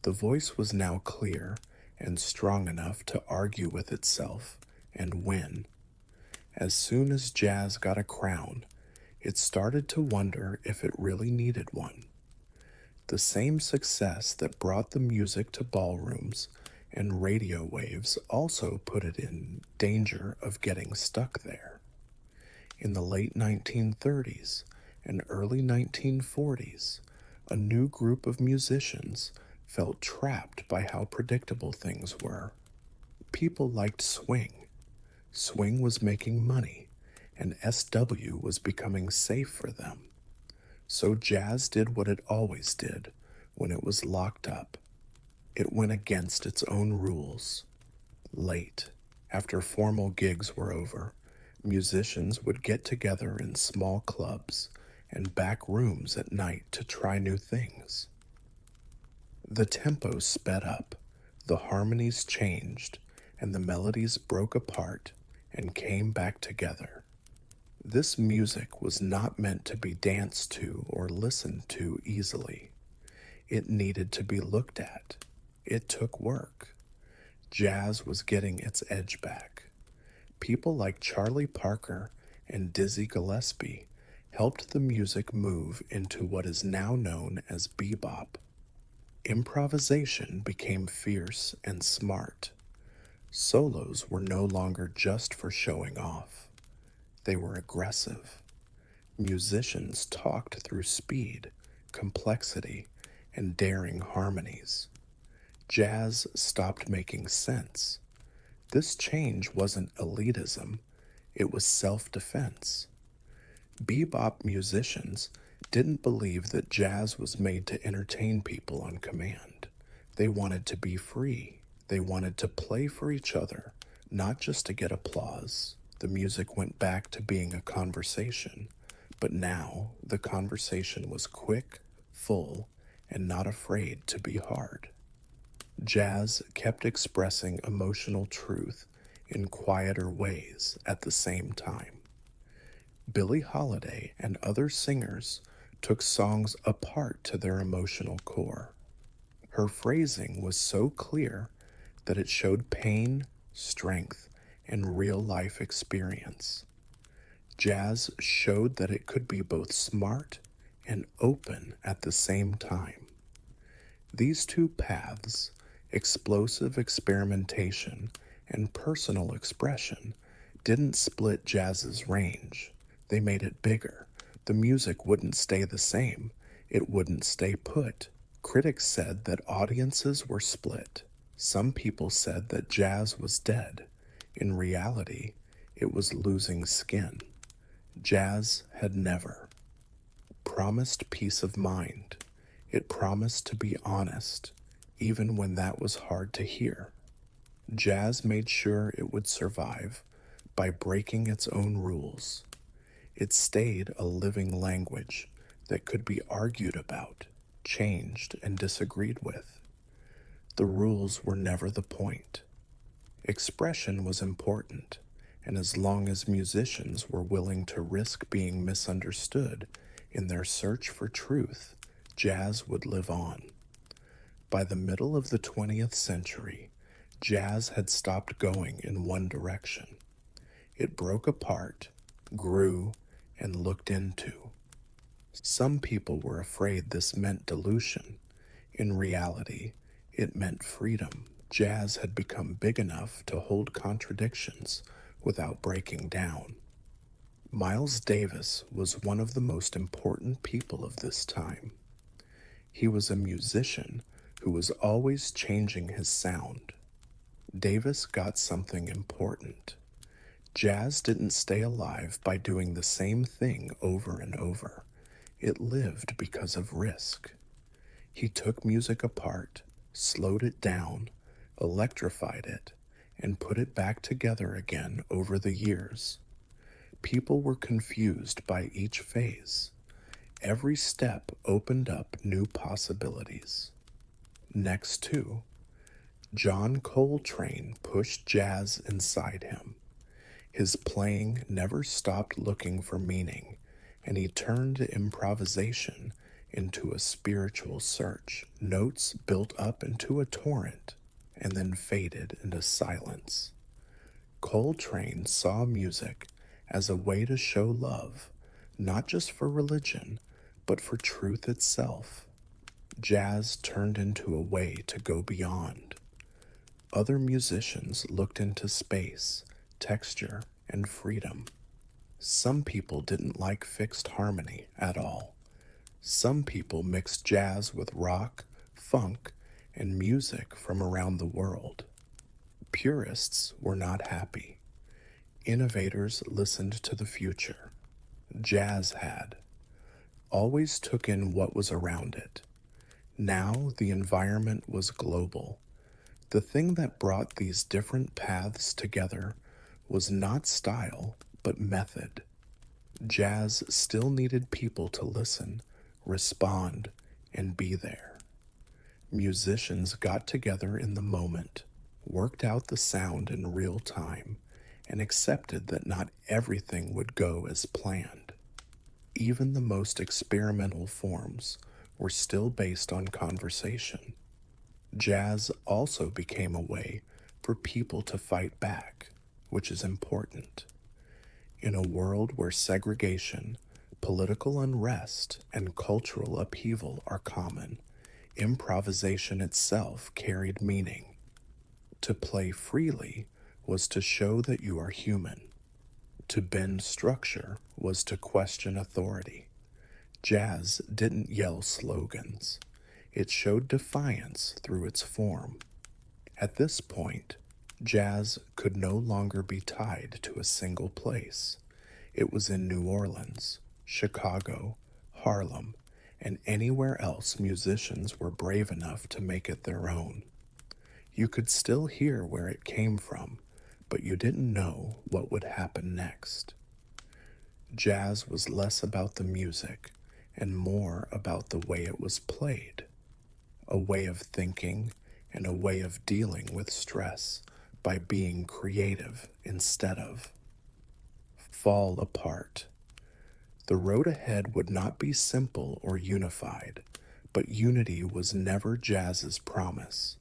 the voice was now clear and strong enough to argue with itself and win. As soon as jazz got a crown, it started to wonder if it really needed one. The same success that brought the music to ballrooms and radio waves also put it in danger of getting stuck there. In the late 1930s and early 1940s, a new group of musicians felt trapped by how predictable things were. People liked swing. Swing was making money, and SW was becoming safe for them. So jazz did what it always did when it was locked up. It went against its own rules. Late, after formal gigs were over, musicians would get together in small clubs and back rooms at night to try new things. The tempo sped up, the harmonies changed, and the melodies broke apart and came back together. This music was not meant to be danced to or listened to easily. It needed to be looked at. It took work. Jazz was getting its edge back. People like Charlie Parker and Dizzy Gillespie helped the music move into what is now known as bebop. Improvisation became fierce and smart. Solos were no longer just for showing off. They were aggressive. Musicians talked through speed, complexity, and daring harmonies. Jazz stopped making sense. This change wasn't elitism, it was self-defense. Bebop musicians didn't believe that jazz was made to entertain people on command. They wanted to be free. They wanted to play for each other, not just to get applause. The music went back to being a conversation, but now the conversation was quick, full, and not afraid to be hard. Jazz kept expressing emotional truth in quieter ways at the same time. Billie Holiday and other singers took songs apart to their emotional core. Her phrasing was so clear that it showed pain, strength, and real-life experience. Jazz showed that it could be both smart and open at the same time. These two paths, explosive experimentation and personal expression, didn't split jazz's range. They made it bigger. The music wouldn't stay the same. It wouldn't stay put. Critics said that audiences were split. Some people said that jazz was dead. In reality, it was losing skin. Jazz had never promised peace of mind. It promised to be honest, even when that was hard to hear. Jazz made sure it would survive by breaking its own rules. It stayed a living language that could be argued about, changed, and disagreed with. The rules were never the point. Expression was important, and as long as musicians were willing to risk being misunderstood in their search for truth, jazz would live on. By the middle of the 20th century, jazz had stopped going in one direction. It broke apart, grew, and looked into. Some people were afraid this meant dilution. In reality, it meant freedom. Jazz had become big enough to hold contradictions without breaking down. Miles Davis was one of the most important people of this time. He was a musician who was always changing his sound. Davis got something important. Jazz didn't stay alive by doing the same thing over and over. It lived because of risk. He took music apart, slowed it down, electrified it, and put it back together again over the years. People were confused by each phase. Every step opened up new possibilities. Next John Coltrane pushed jazz inside him. His playing never stopped looking for meaning, and he turned improvisation into a spiritual search. Notes built up into a torrent and then faded into silence. Coltrane saw music as a way to show love, not just for religion, but for truth itself. Jazz turned into a way to go beyond. Other musicians looked into space, texture, and freedom. Some people didn't like fixed harmony at all. Some people mixed jazz with rock, funk, and music from around the world. Purists were not happy. Innovators listened to the future. Jazz had. Always took in what was around it. Now the environment was global. The thing that brought these different paths together was not style, but method. Jazz still needed people to listen, respond, and be there. Musicians got together in the moment, worked out the sound in real time, and accepted that not everything would go as planned. Even the most experimental forms were still based on conversation. Jazz also became a way for people to fight back, which is important. In a world where segregation, political unrest, and cultural upheaval are common, improvisation itself carried meaning. To play freely was to show that you are human. To bend structure was to question authority. Jazz didn't yell slogans. It showed defiance through its form. At this point, jazz could no longer be tied to a single place. It was in New Orleans, Chicago, Harlem, and anywhere else musicians were brave enough to make it their own. You could still hear where it came from, but you didn't know what would happen next. Jazz was less about the music and more about the way it was played. A way of thinking and a way of dealing with stress by being creative instead of. Fall apart. The road ahead would not be simple or unified, but unity was never jazz's promise.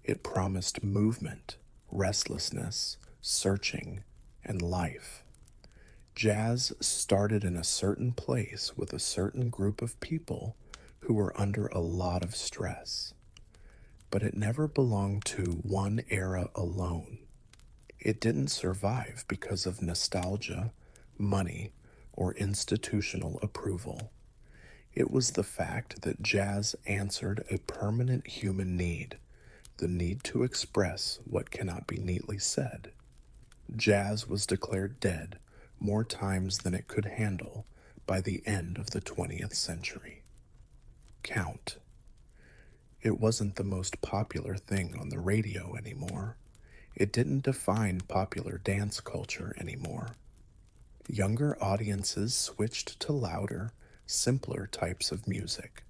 It promised movement, restlessness, searching, and life. Jazz started in a certain place with a certain group of people who were under a lot of stress. But it never belonged to one era alone. It didn't survive because of nostalgia, money, or institutional approval. It was the fact that jazz answered a permanent human need, the need to express what cannot be neatly said. Jazz was declared dead more times than it could handle by the end of the 20th century. Count. It wasn't the most popular thing on the radio anymore. It didn't define popular dance culture anymore. Younger audiences switched to louder, simpler types of music.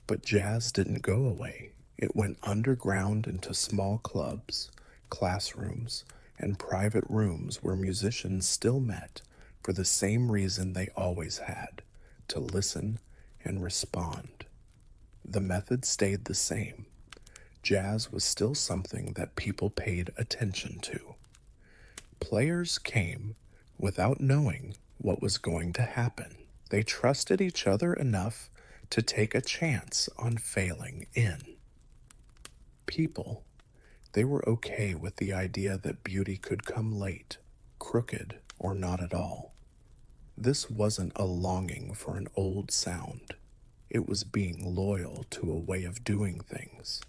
But jazz didn't go away. It went underground into small clubs, classrooms, and private rooms where musicians still met for the same reason they always had, to listen and respond. The method stayed the same. Jazz was still something that people paid attention to. Players came without knowing what was going to happen. They trusted each other enough to take a chance on failing in. People, they were okay with the idea that beauty could come late, crooked, or not at all. This wasn't a longing for an old sound. It was being loyal to a way of doing things.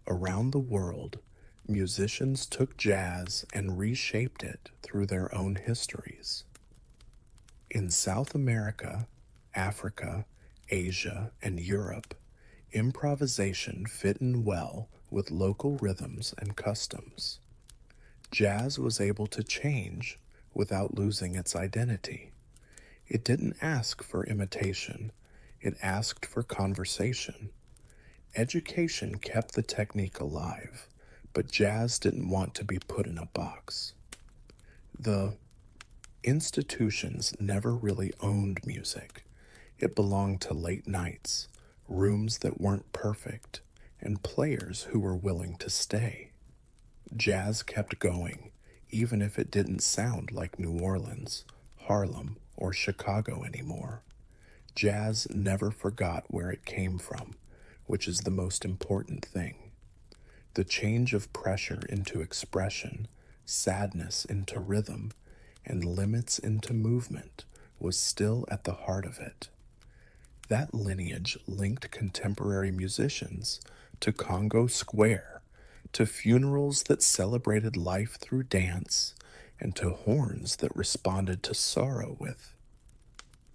Around the world, musicians took jazz and reshaped it through their own histories. In South America, Africa, Asia, and Europe, improvisation fit in well with local rhythms and customs. Jazz was able to change without losing its identity. It didn't ask for imitation. It asked for conversation. Education kept the technique alive, but jazz didn't want to be put in a box. The institutions never really owned music. It belonged to late nights, rooms that weren't perfect, and players who were willing to stay. Jazz kept going, even if it didn't sound like New Orleans, Harlem, or Chicago anymore. Jazz never forgot where it came from, which is the most important thing. The change of pressure into expression, sadness into rhythm, and limits into movement was still at the heart of it. That lineage linked contemporary musicians to Congo Square, to funerals that celebrated life through dance, and to horns that responded to sorrow with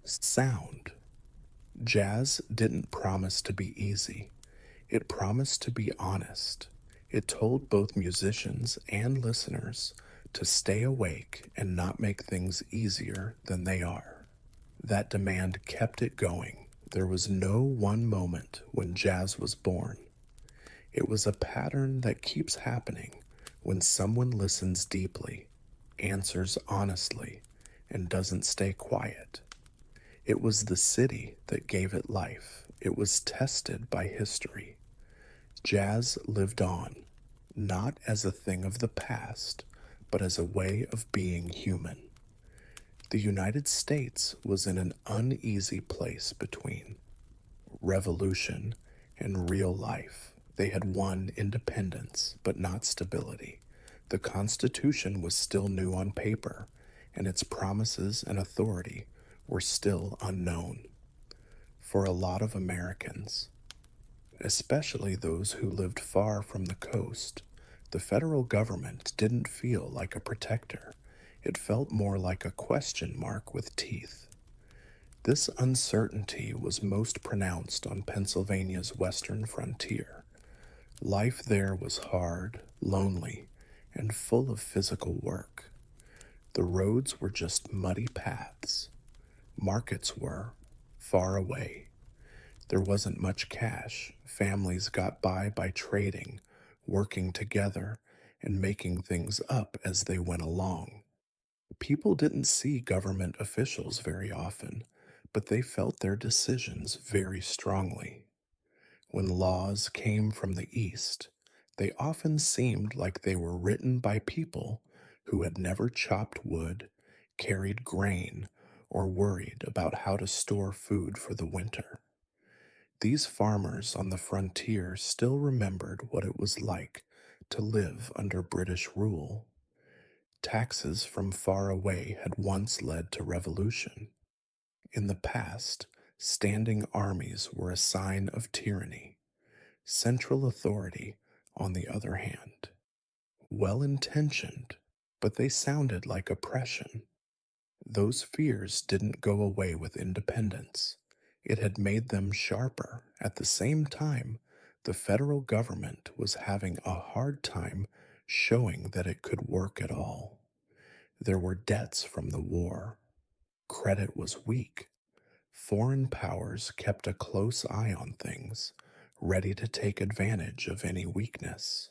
sound. Jazz didn't promise to be easy, it promised to be honest. It told both musicians and listeners to stay awake and not make things easier than they are. That demand kept it going. There was no one moment when jazz was born. It was a pattern that keeps happening when someone listens deeply, answers honestly, and doesn't stay quiet. It was the city that gave it life. It was tested by history. Jazz lived on, not as a thing of the past, but as a way of being human. The United States was in an uneasy place between revolution and real life. They had won independence, but not stability. The Constitution was still new on paper, and its promises and authority were still unknown. For a lot of Americans, especially those who lived far from the coast, the federal government didn't feel like a protector. It felt more like a question mark with teeth. This uncertainty was most pronounced on Pennsylvania's western frontier. Life there was hard, lonely, and full of physical work. The roads were just muddy paths. Markets were far away. There wasn't much cash. Families got by trading, working together, and making things up as they went along. People didn't see government officials very often, but they felt their decisions very strongly. When laws came from the East, they often seemed like they were written by people who had never chopped wood, carried grain, or worried about how to store food for the winter. These farmers on the frontier still remembered what it was like to live under British rule. Taxes from far away had once led to revolution. In the past, standing armies were a sign of tyranny. Central authority, on the other hand, well intentioned, but they sounded like oppression. Those fears didn't go away with independence. It had made them sharper. At the same time, the federal government was having a hard time showing that it could work at all. There were debts from the war. Credit was weak. Foreign powers kept a close eye on things, ready to take advantage of any weakness.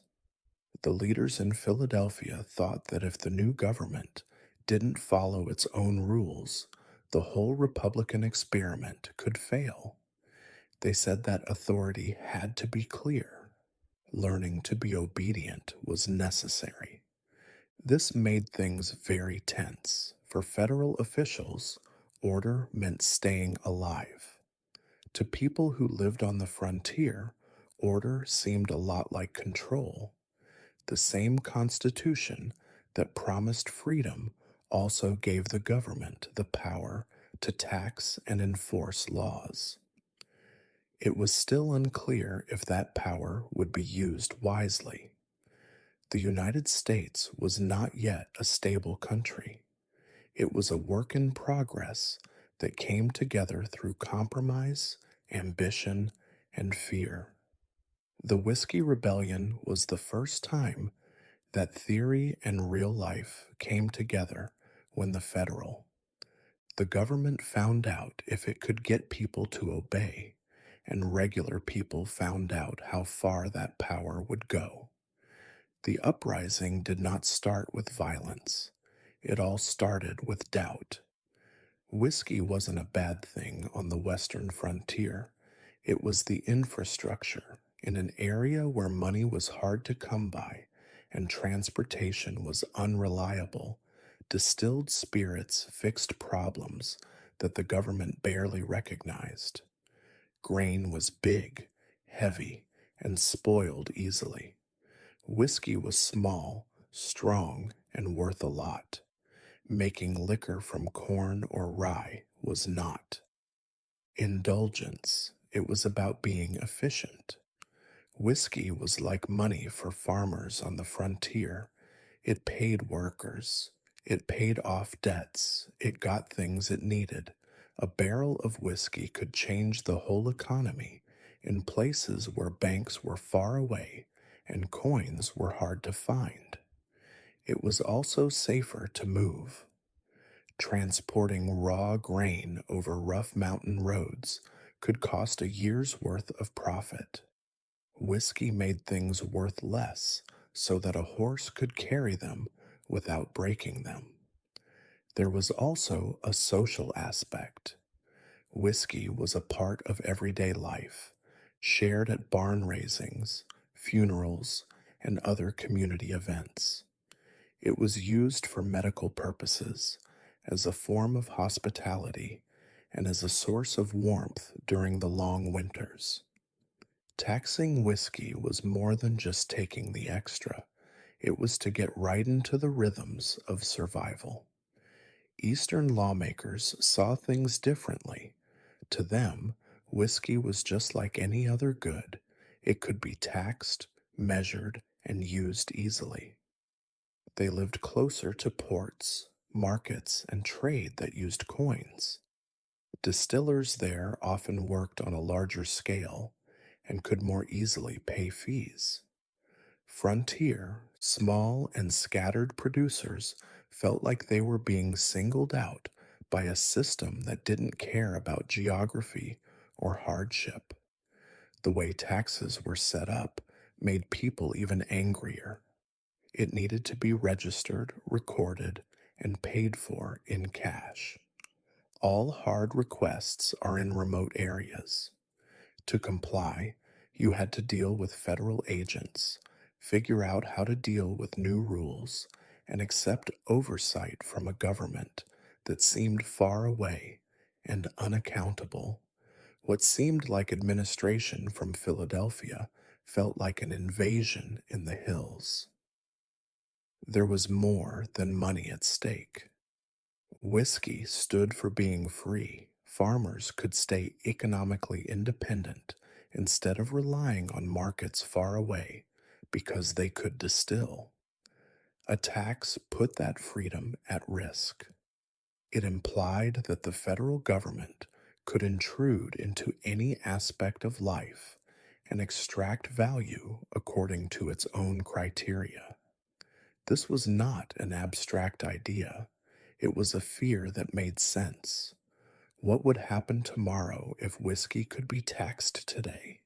The leaders in Philadelphia thought that if the new government didn't follow its own rules, the whole Republican experiment could fail. They said that authority had to be clear. Learning to be obedient was necessary. This made things very tense. For federal officials, order meant staying alive. To people who lived on the frontier, order seemed a lot like control. The same Constitution that promised freedom also gave the government the power to tax and enforce laws. It was still unclear if that power would be used wisely. The United States was not yet a stable country. It was a work in progress that came together through compromise, ambition, and fear. The Whiskey Rebellion was the first time that theory and real life came together when the government found out if it could get people to obey, and regular people found out how far that power would go. The uprising did not start with violence. It all started with doubt. Whiskey wasn't a bad thing on the western frontier. It was the infrastructure in an area where money was hard to come by and transportation was unreliable. Distilled spirits fixed problems that the government barely recognized. Grain was big, heavy, and spoiled easily. Whiskey was small, strong, and worth a lot. Making liquor from corn or rye was not. Indulgence, it was about being efficient. Whiskey was like money for farmers on the frontier. It paid workers. It paid off debts. It got things it needed. A barrel of whiskey could change the whole economy in places where banks were far away and coins were hard to find. It was also safer to move. Transporting raw grain over rough mountain roads could cost a year's worth of profit. Whiskey made things worth less so that a horse could carry them without breaking them. There was also a social aspect. Whiskey was a part of everyday life, shared at barn raisings, funerals, and other community events. It was used for medical purposes, as a form of hospitality, and as a source of warmth during the long winters. Taxing whiskey was more than just taking the extra. It was to get right into the rhythms of survival. Eastern lawmakers saw things differently. To them, whiskey was just like any other good. It could be taxed, measured, and used easily. They lived closer to ports, markets, and trade that used coins. Distillers there often worked on a larger scale and could more easily pay fees. Frontier, small, and scattered producers felt like they were being singled out by a system that didn't care about geography or hardship. The way taxes were set up made people even angrier. It needed to be registered, recorded, and paid for in cash. All hard requests are in remote areas. To comply, you had to deal with federal agents, figure out how to deal with new rules, and accept oversight from a government that seemed far away and unaccountable. What seemed like administration from Philadelphia felt like an invasion in the hills. There was more than money at stake. Whiskey stood for being free. Farmers could stay economically independent instead of relying on markets far away because they could distill. A tax put that freedom at risk. It implied that the federal government could intrude into any aspect of life and extract value according to its own criteria. This was not an abstract idea. It was a fear that made sense. What would happen tomorrow if whiskey could be taxed today?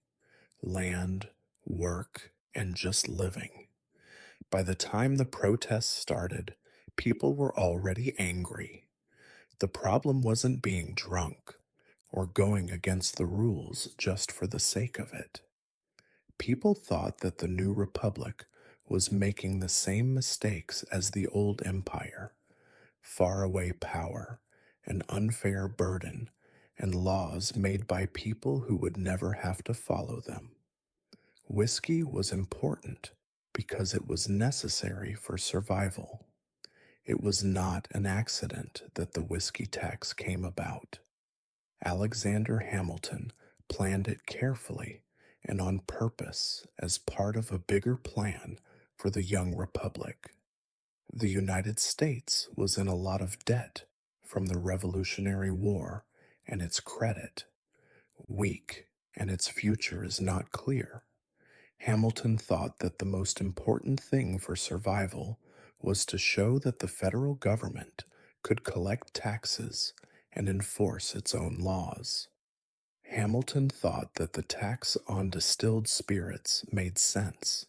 Land, work, and just living. By the time the protests started, people were already angry. The problem wasn't being drunk or going against the rules just for the sake of it. People thought that the new republic was making the same mistakes as the old empire: faraway power, an unfair burden, and laws made by people who would never have to follow them. Whiskey was important because it was necessary for survival. It was not an accident that the whiskey tax came about. Alexander Hamilton planned it carefully and on purpose as part of a bigger plan for the young republic. The United States was in a lot of debt from the Revolutionary War, and its credit weak, and its future is not clear. Hamilton thought that the most important thing for survival was to show that the federal government could collect taxes and enforce its own laws. Hamilton thought that the tax on distilled spirits made sense.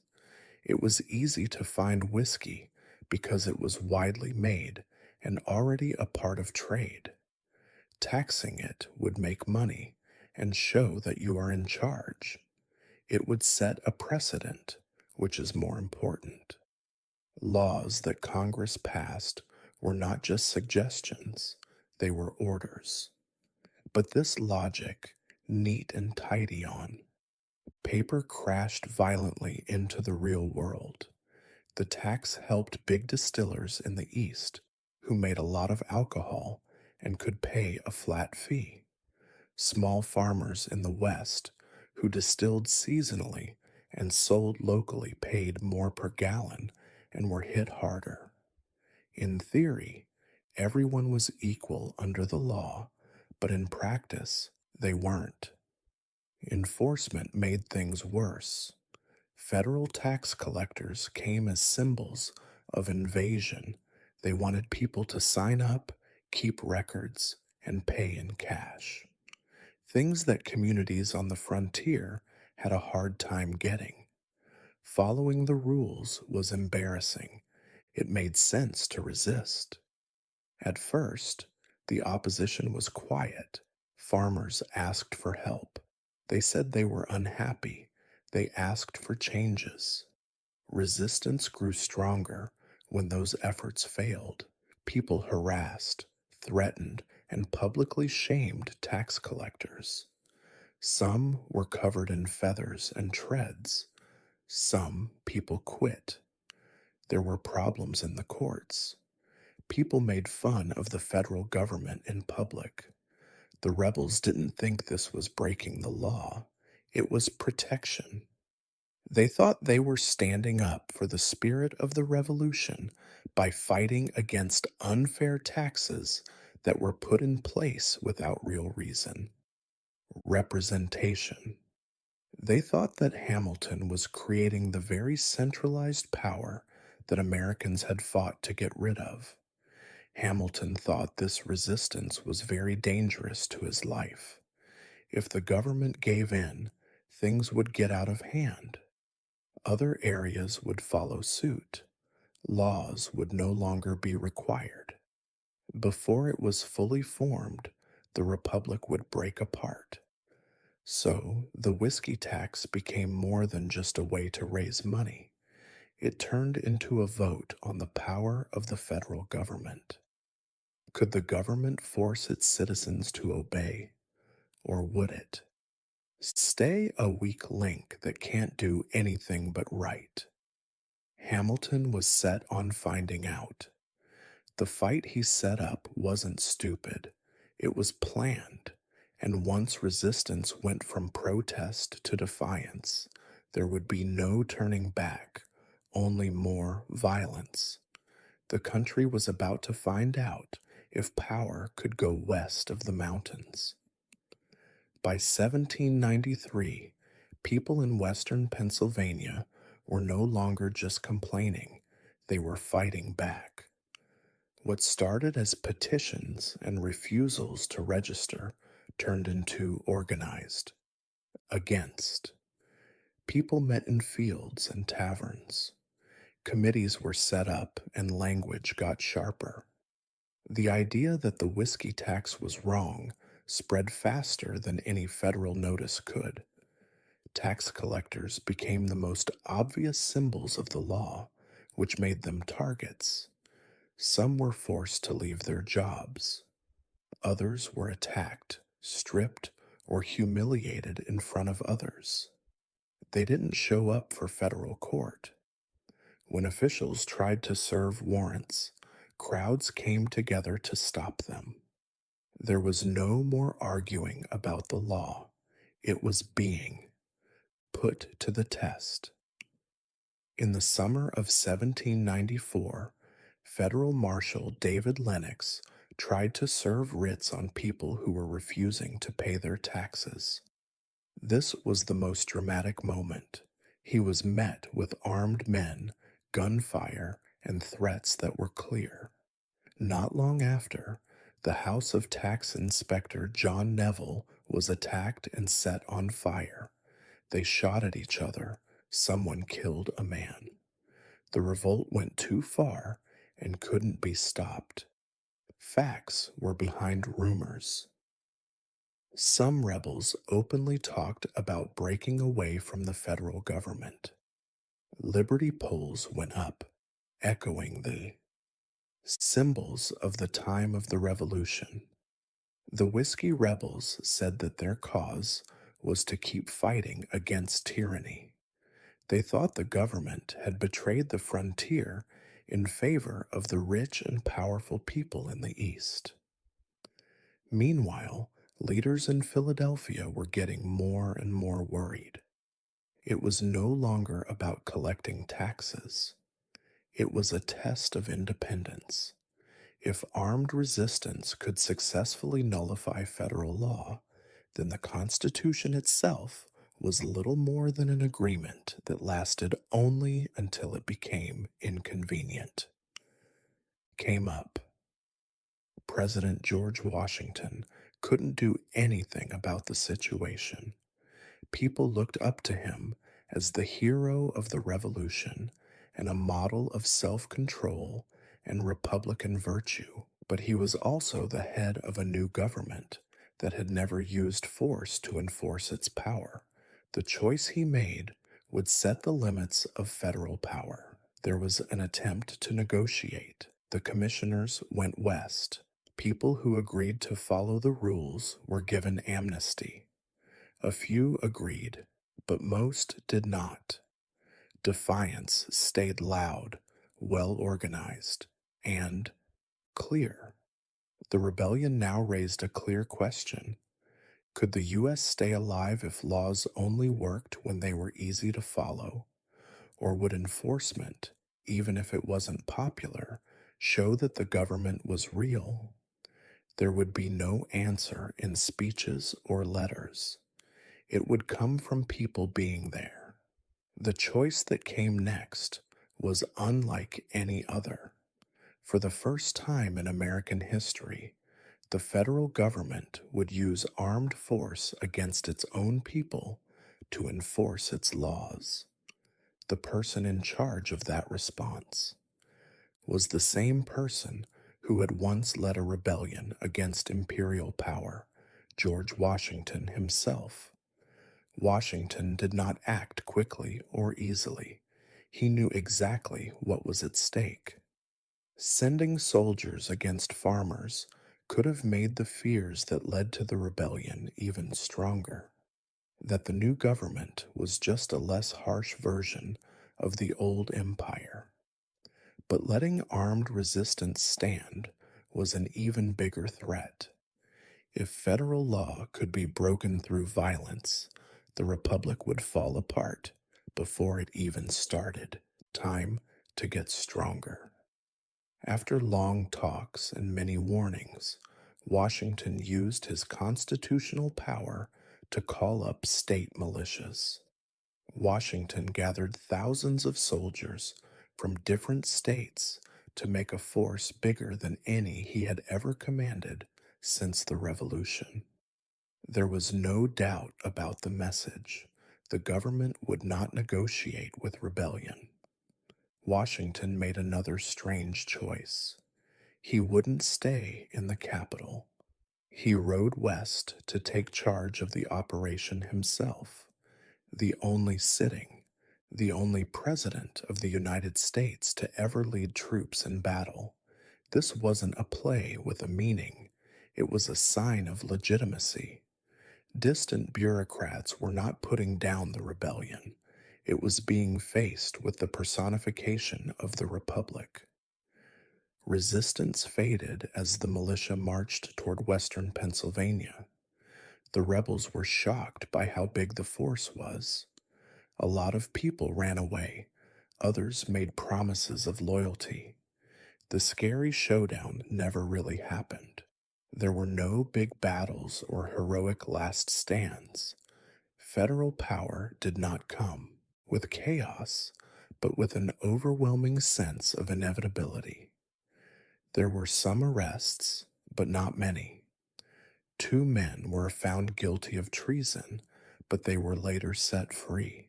It was easy to find whiskey because it was widely made and already a part of trade. Taxing it would make money and show that you are in charge. It would set a precedent, which is more important. Laws that Congress passed were not just suggestions, they were orders. But this logic, neat and tidy on, paper crashed violently into the real world. The tax helped big distillers in the East who made a lot of alcohol and could pay a flat fee. Small farmers in the West who distilled seasonally and sold locally paid more per gallon and were hit harder. In theory, everyone was equal under the law, but in practice, they weren't. Enforcement made things worse. Federal tax collectors came as symbols of invasion. They wanted people to sign up, keep records, and pay in cash. Things that communities on the frontier had a hard time getting. Following the rules was embarrassing. It made sense to resist. At first, the opposition was quiet. Farmers asked for help. They said they were unhappy. They asked for changes. Resistance grew stronger when those efforts failed. People harassed, threatened, and publicly shamed tax collectors. Some were covered in feathers and treads. Some people quit. There were problems in the courts. People made fun of the federal government in public. The rebels didn't think this was breaking the law, it was protection. They thought they were standing up for the spirit of the revolution by fighting against unfair taxes that were put in place without real reason. Representation. They thought that Hamilton was creating the very centralized power that Americans had fought to get rid of. Hamilton thought this resistance was very dangerous to his life. If the government gave in, things would get out of hand. Other areas would follow suit. Laws would no longer be required. Before it was fully formed, the Republic would break apart. So, the whiskey tax became more than just a way to raise money. It turned into a vote on the power of the federal government. Could the government force its citizens to obey, or would it? Stay a weak link that can't do anything but right. Hamilton was set on finding out. The fight he set up wasn't stupid, it was planned, and once resistance went from protest to defiance, there would be no turning back, only more violence. The country was about to find out if power could go west of the mountains. By 1793, people in western Pennsylvania were no longer just complaining, they were fighting back. What started as petitions and refusals to register turned into organized. Against. People met in fields and taverns. Committees were set up and language got sharper. The idea that the whiskey tax was wrong spread faster than any federal notice could. Tax collectors became the most obvious symbols of the law, which made them targets. Some were forced to leave their jobs. Others were attacked, stripped, or humiliated in front of others. They didn't show up for federal court. When officials tried to serve warrants, crowds came together to stop them. There was no more arguing about the law. It was being put to the test. In the summer of 1794, Federal Marshal David Lennox tried to serve writs on people who were refusing to pay their taxes. This was the most dramatic moment. He was met with armed men, gunfire, and threats that were clear. Not long after, the House of Tax Inspector John Neville was attacked and set on fire. They shot at each other. Someone killed a man. The revolt went too far and couldn't be stopped. Facts were behind rumors. Some rebels openly talked about breaking away from the federal government. Liberty polls went up, echoing the symbols of the time of the revolution. The Whiskey Rebels said that their cause was to keep fighting against tyranny. They thought the government had betrayed the frontier in favor of the rich and powerful people in the East. Meanwhile, leaders in Philadelphia were getting more and more worried. It was no longer about collecting taxes. It was a test of independence. If armed resistance could successfully nullify federal law, then the Constitution itself was little more than an agreement that lasted only until it became inconvenient. Came up. President George Washington couldn't do anything about the situation. People looked up to him as the hero of the Revolution and a model of self control and Republican virtue, but he was also the head of a new government that had never used force to enforce its power. The choice he made would set the limits of federal power. There was an attempt to negotiate. The commissioners went west. People who agreed to follow the rules were given amnesty. A few agreed, but most did not. Defiance stayed loud, well organized, and clear. The rebellion now raised a clear question. Could the U.S. stay alive if laws only worked when they were easy to follow? Or would enforcement, even if it wasn't popular, show that the government was real? There would be no answer in speeches or letters. It would come from people being there. The choice that came next was unlike any other. For the first time in American history, the federal government would use armed force against its own people to enforce its laws. The person in charge of that response was the same person who had once led a rebellion against imperial power, George Washington himself. Washington did not act quickly or easily. He knew exactly what was at stake. Sending soldiers against farmers could have made the fears that led to the rebellion even stronger. That the new government was just a less harsh version of the old empire. But letting armed resistance stand was an even bigger threat. If federal law could be broken through violence, the republic would fall apart before it even started. Time to get stronger. After long talks and many warnings, Washington used his constitutional power to call up state militias. Washington gathered thousands of soldiers from different states to make a force bigger than any he had ever commanded since the Revolution. There was no doubt about the message. The government would not negotiate with rebellion. Washington made another strange choice. He wouldn't stay in the capital. He rode west to take charge of the operation himself. The only president of the United States to ever lead troops in battle. This wasn't a play with a meaning. It was a sign of legitimacy. Distant bureaucrats were not putting down the rebellion. It was being faced with the personification of the Republic. Resistance faded as the militia marched toward western Pennsylvania. The rebels were shocked by how big the force was. A lot of people ran away. Others made promises of loyalty. The scary showdown never really happened. There were no big battles or heroic last stands. Federal power did not come with chaos, but with an overwhelming sense of inevitability. There were some arrests, but not many. 2 men were found guilty of treason, but they were later set free.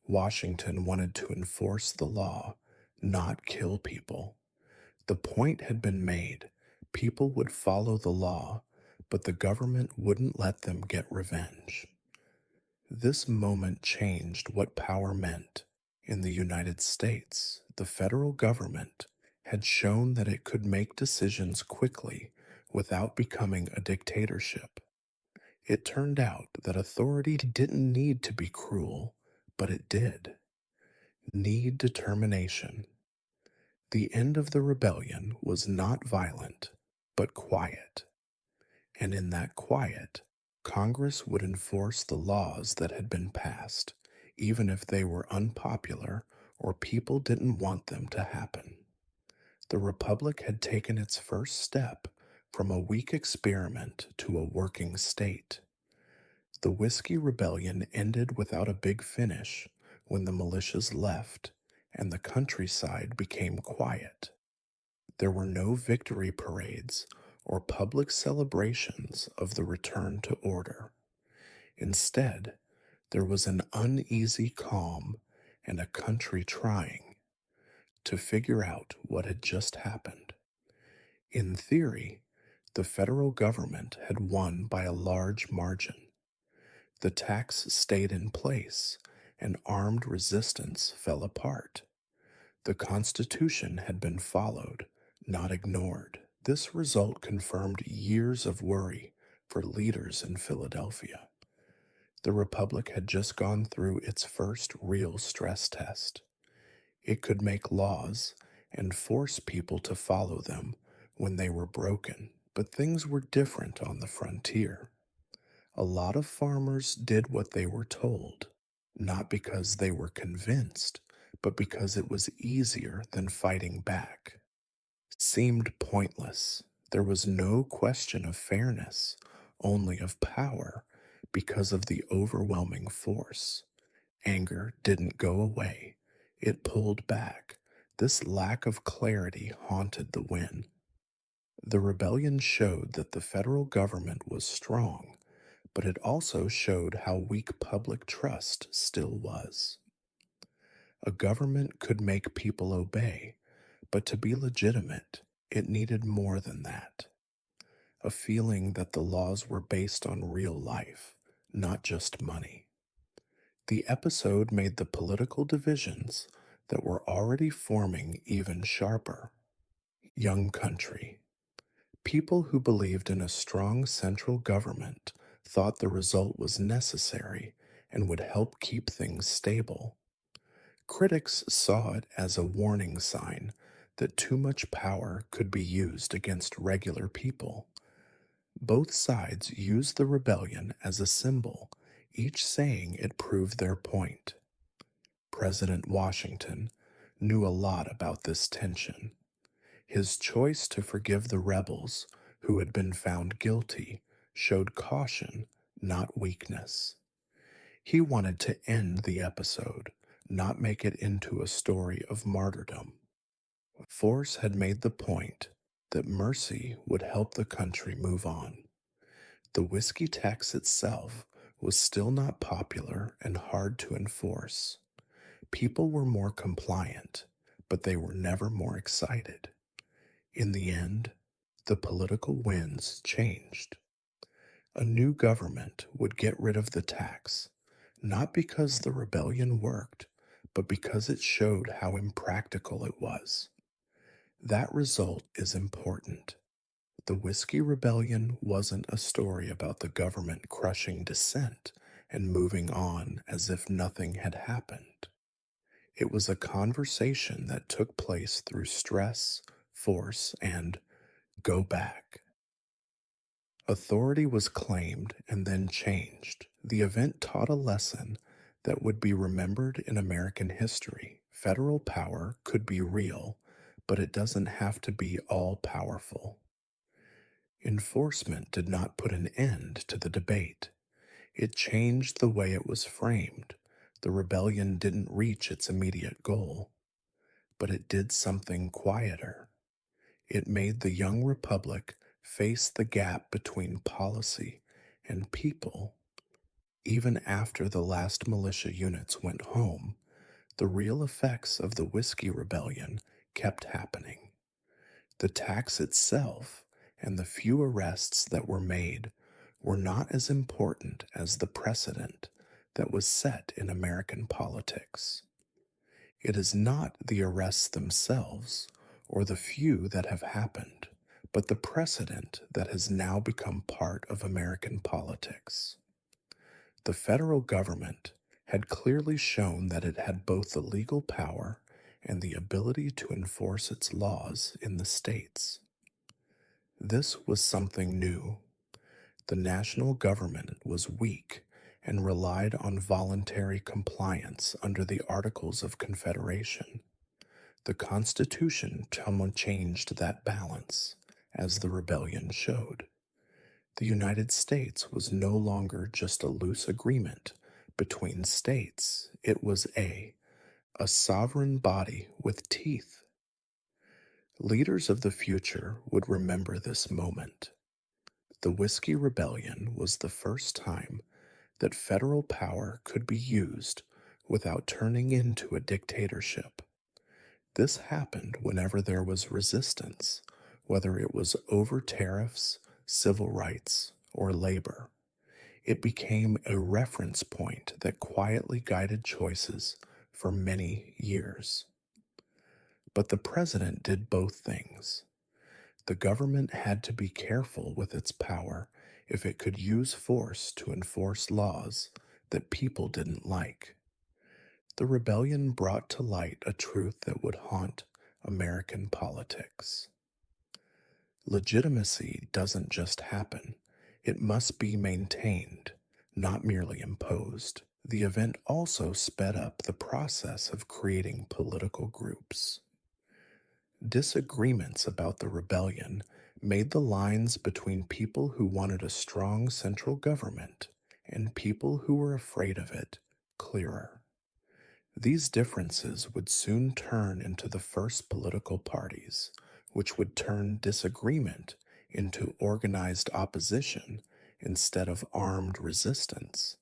Washington wanted to enforce the law, not kill people. The point had been made. People would follow the law, but the government wouldn't let them get revenge. This moment changed what power meant. In the United States, the federal government had shown that it could make decisions quickly without becoming a dictatorship. It turned out that authority didn't need to be cruel, but it did need determination. The end of the rebellion was not violent, but quiet. And in that quiet, Congress would enforce the laws that had been passed, even if they were unpopular or people didn't want them to happen. The Republic had taken its first step from a weak experiment to a working state. The Whiskey Rebellion ended without a big finish when the militias left and the countryside became quiet. There were no victory parades or public celebrations of the return to order. Instead, there was an uneasy calm and a country trying to figure out what had just happened. In theory, the federal government had won by a large margin. The tax stayed in place and armed resistance fell apart. The Constitution had been followed, not ignored. This result confirmed years of worry for leaders in Philadelphia. The Republic had just gone through its first real stress test. It could make laws and force people to follow them when they were broken, but things were different on the frontier. A lot of farmers did what they were told, not because they were convinced, but because it was easier than fighting back. Seemed pointless. There was no question of fairness, only of power, because of the overwhelming force. Anger didn't go away, it pulled back. This lack of clarity haunted the win. The rebellion showed that the federal government was strong, but it also showed how weak public trust still was. A government could make people obey, but to be legitimate, it needed more than that. A feeling that the laws were based on real life, not just money. The episode made the political divisions that were already forming even sharper. Young country. People who believed in a strong central government thought the result was necessary and would help keep things stable. Critics saw it as a warning sign that too much power could be used against regular people. Both sides used the rebellion as a symbol, each saying it proved their point. President Washington knew a lot about this tension. His choice to forgive the rebels who had been found guilty showed caution, not weakness. He wanted to end the episode, not make it into a story of martyrdom. Force had made the point that mercy would help the country move on. The whiskey tax itself was still not popular and hard to enforce. People were more compliant, but they were never more excited. In the end, the political winds changed. A new government would get rid of the tax, not because the rebellion worked, but because it showed how impractical it was. That result is important. The Whiskey Rebellion wasn't a story about the government crushing dissent and moving on as if nothing had happened. It was a conversation that took place through stress, force, and go back. Authority was claimed and then changed. The event taught a lesson that would be remembered in American history. Federal power could be real, but it doesn't have to be all powerful. Enforcement did not put an end to the debate. It changed the way it was framed. The rebellion didn't reach its immediate goal, but it did something quieter. It made the young republic face the gap between policy and people. Even after the last militia units went home, the real effects of the Whiskey Rebellion kept happening. The tax itself and the few arrests that were made were not as important as the precedent that was set in American politics. It is not the arrests themselves or the few that have happened, but the precedent that has now become part of American politics. The federal government had clearly shown that it had both the legal power and the ability to enforce its laws in the states. This was something new. The national government was weak and relied on voluntary compliance under the Articles of Confederation. The Constitution changed that balance, as the rebellion showed. The United States was no longer just a loose agreement between states, it was a sovereign body with teeth. Leaders of the future would remember this moment. The Whiskey Rebellion was the first time that federal power could be used without turning into a dictatorship. This happened whenever there was resistance, whether it was over tariffs, civil rights, or labor. It became a reference point that quietly guided choices for many years. But the president did both things. The government had to be careful with its power if it could use force to enforce laws that people didn't like. The rebellion brought to light a truth that would haunt American politics. Legitimacy doesn't just happen, it must be maintained, not merely imposed. The event also sped up the process of creating political groups. Disagreements about the rebellion made the lines between people who wanted a strong central government and people who were afraid of it clearer. These differences would soon turn into the first political parties, which would turn disagreement into organized opposition instead of armed resistance.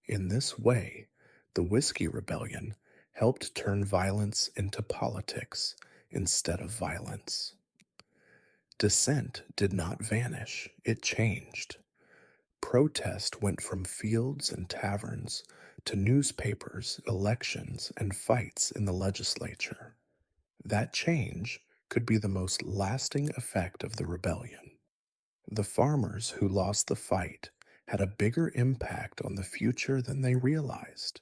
In this way, the Whiskey Rebellion helped turn violence into politics instead of violence. Dissent did not vanish, it changed. Protest went from fields and taverns to newspapers, elections, and fights in the legislature. That change could be the most lasting effect of the rebellion. The farmers who lost the fight had a bigger impact on the future than they realized.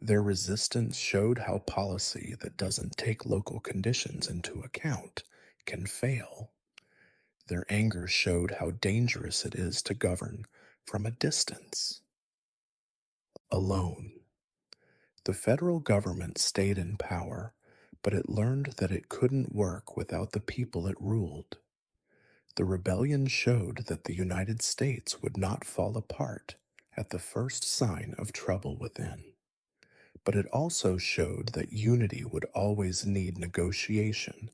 Their resistance showed how policy that doesn't take local conditions into account can fail. Their anger showed how dangerous it is to govern from a distance. Alone. The federal government stayed in power, but it learned that it couldn't work without the people it ruled. The rebellion showed that the United States would not fall apart at the first sign of trouble within. But it also showed that unity would always need negotiation,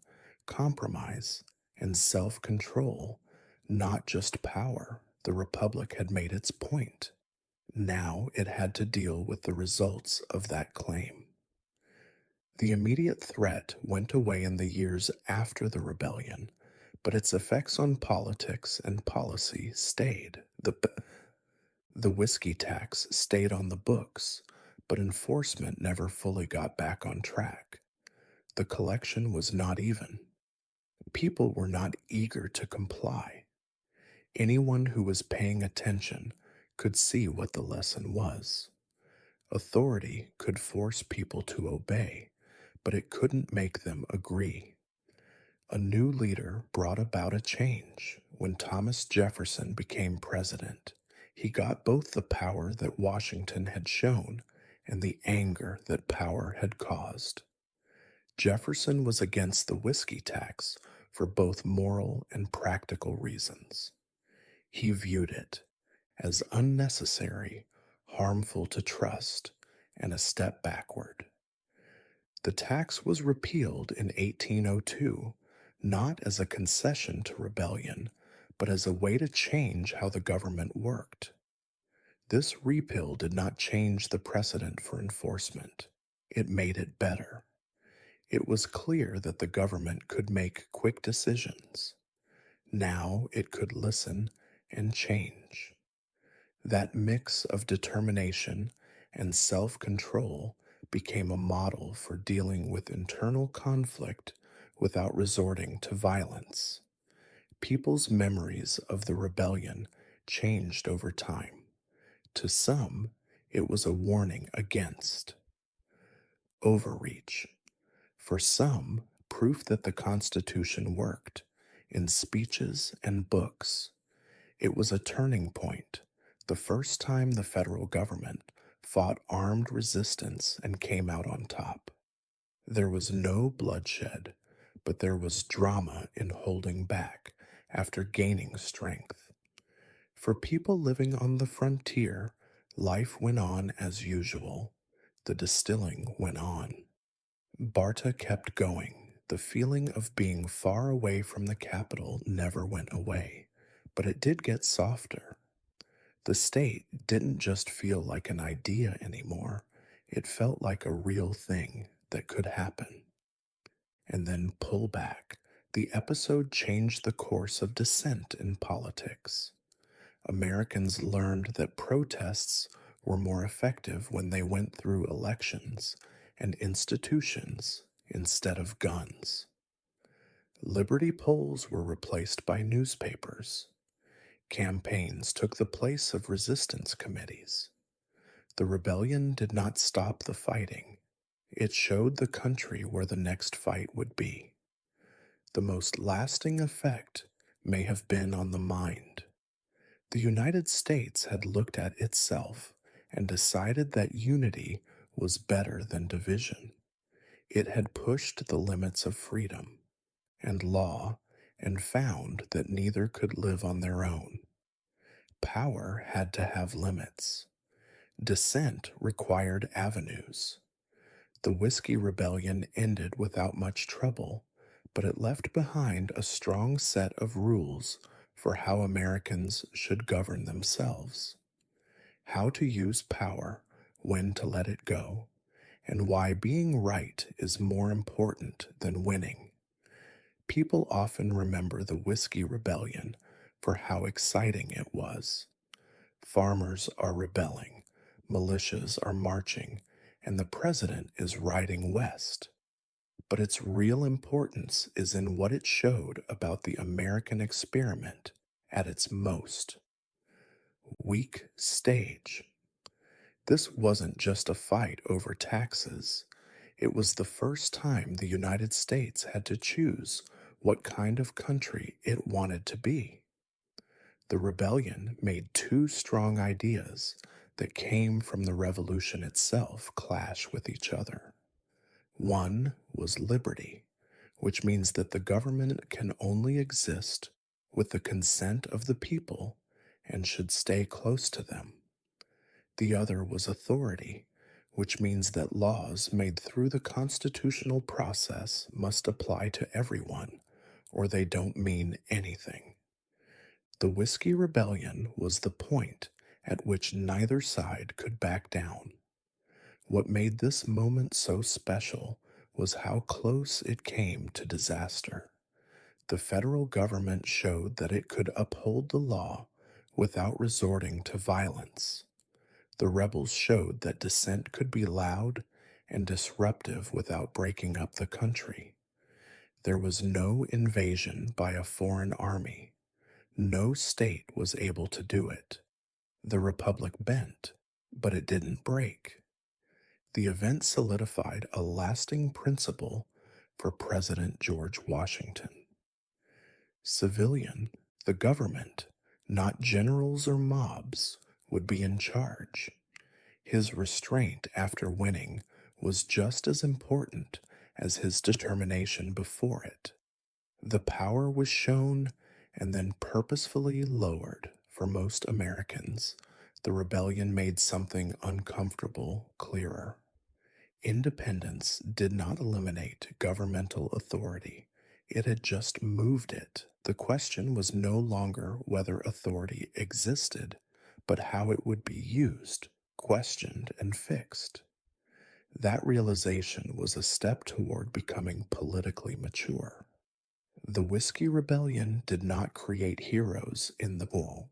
compromise, and self control, not just power. The Republic had made its point. Now it had to deal with the results of that claim. The immediate threat went away in the years after the rebellion, but its effects on politics and policy stayed. The whiskey tax stayed on the books, but enforcement never fully got back on track. The collection was not even. People were not eager to comply. Anyone who was paying attention could see what the lesson was. Authority could force people to obey, but it couldn't make them agree. A new leader brought about a change when Thomas Jefferson became president. He got both the power that Washington had shown and the anger that power had caused. Jefferson was against the whiskey tax for both moral and practical reasons. He viewed it as unnecessary, harmful to trust, and a step backward. The tax was repealed in 1802, not as a concession to rebellion, but as a way to change how the government worked. This repeal did not change the precedent for enforcement. It made it better. It was clear that the government could make quick decisions. Now it could listen and change. That mix of determination and self control became a model for dealing with internal conflict without resorting to violence. People's memories of the rebellion changed over time. To some, it was a warning against overreach. For some, proof that the Constitution worked in speeches and books. It was a turning point, the first time the federal government fought armed resistance and came out on top. There was no bloodshed, but there was drama in holding back after gaining strength. For people living on the frontier, life went on as usual. The distilling went on. Barta kept going. The feeling of being far away from the capital never went away, but it did get softer. The state didn't just feel like an idea anymore, it felt like a real thing that could happen. And then pull back. The episode changed the course of dissent in politics. Americans learned that protests were more effective when they went through elections and institutions instead of guns. Liberty polls were replaced by newspapers. Campaigns took the place of resistance committees. The rebellion did not stop the fighting. It showed the country where the next fight would be. The most lasting effect may have been on the mind. The United States had looked at itself and decided that unity was better than division. It had pushed the limits of freedom and law and found that neither could live on their own. Power had to have limits. Dissent required avenues. The Whiskey Rebellion ended without much trouble, but it left behind a strong set of rules for how Americans should govern themselves, how to use power, when to let it go, and why being right is more important than winning. People often remember the Whiskey Rebellion for how exciting it was. Farmers are rebelling, militias are marching, and the president is riding west. But its real importance is in what it showed about the American experiment at its most weak stage. This wasn't just a fight over taxes. It was the first time the United States had to choose what kind of country it wanted to be. The rebellion made two strong ideas that came from the revolution itself clash with each other. One was liberty, which means that the government can only exist with the consent of the people and should stay close to them. The other was authority, which means that laws made through the constitutional process must apply to everyone, or they don't mean anything. The Whiskey Rebellion was the point at which neither side could back down. What made this moment so special was how close it came to disaster. The federal government showed that it could uphold the law without resorting to violence. The rebels showed that dissent could be loud and disruptive without breaking up the country. There was no invasion by a foreign army. No state was able to do it. The republic bent, but it didn't break. The event solidified a lasting principle for President George Washington. Civilian, the government, not generals or mobs, would be in charge. His restraint after winning was just as important as his determination before it. The power was shown and then purposefully lowered for most Americans. The rebellion made something uncomfortable clearer. Independence did not eliminate governmental authority, it had just moved it. The question was no longer whether authority existed, but how it would be used, questioned, and fixed. That realization was a step toward becoming politically mature. The Whiskey Rebellion did not create heroes in the pool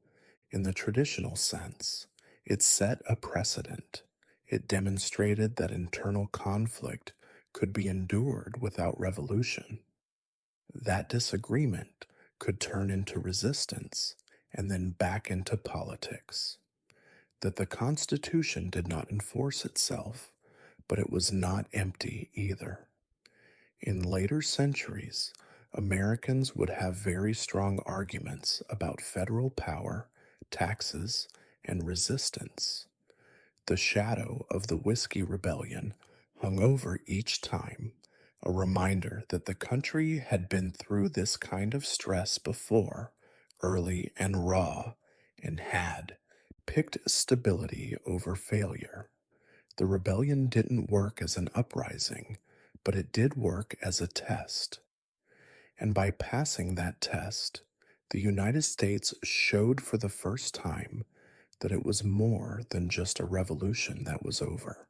in the traditional sense. It set a precedent. It demonstrated that internal conflict could be endured without revolution. That disagreement could turn into resistance and then back into politics. That the Constitution did not enforce itself, but it was not empty either. In later centuries, Americans would have very strong arguments about federal power, taxes, and resistance. The shadow of the Whiskey Rebellion hung over each time, a reminder that the country had been through this kind of stress before, early and raw, and had picked stability over failure. The rebellion didn't work as an uprising, but it did work as a test. And by passing that test, the United States showed for the first time that it was more than just a revolution that was over.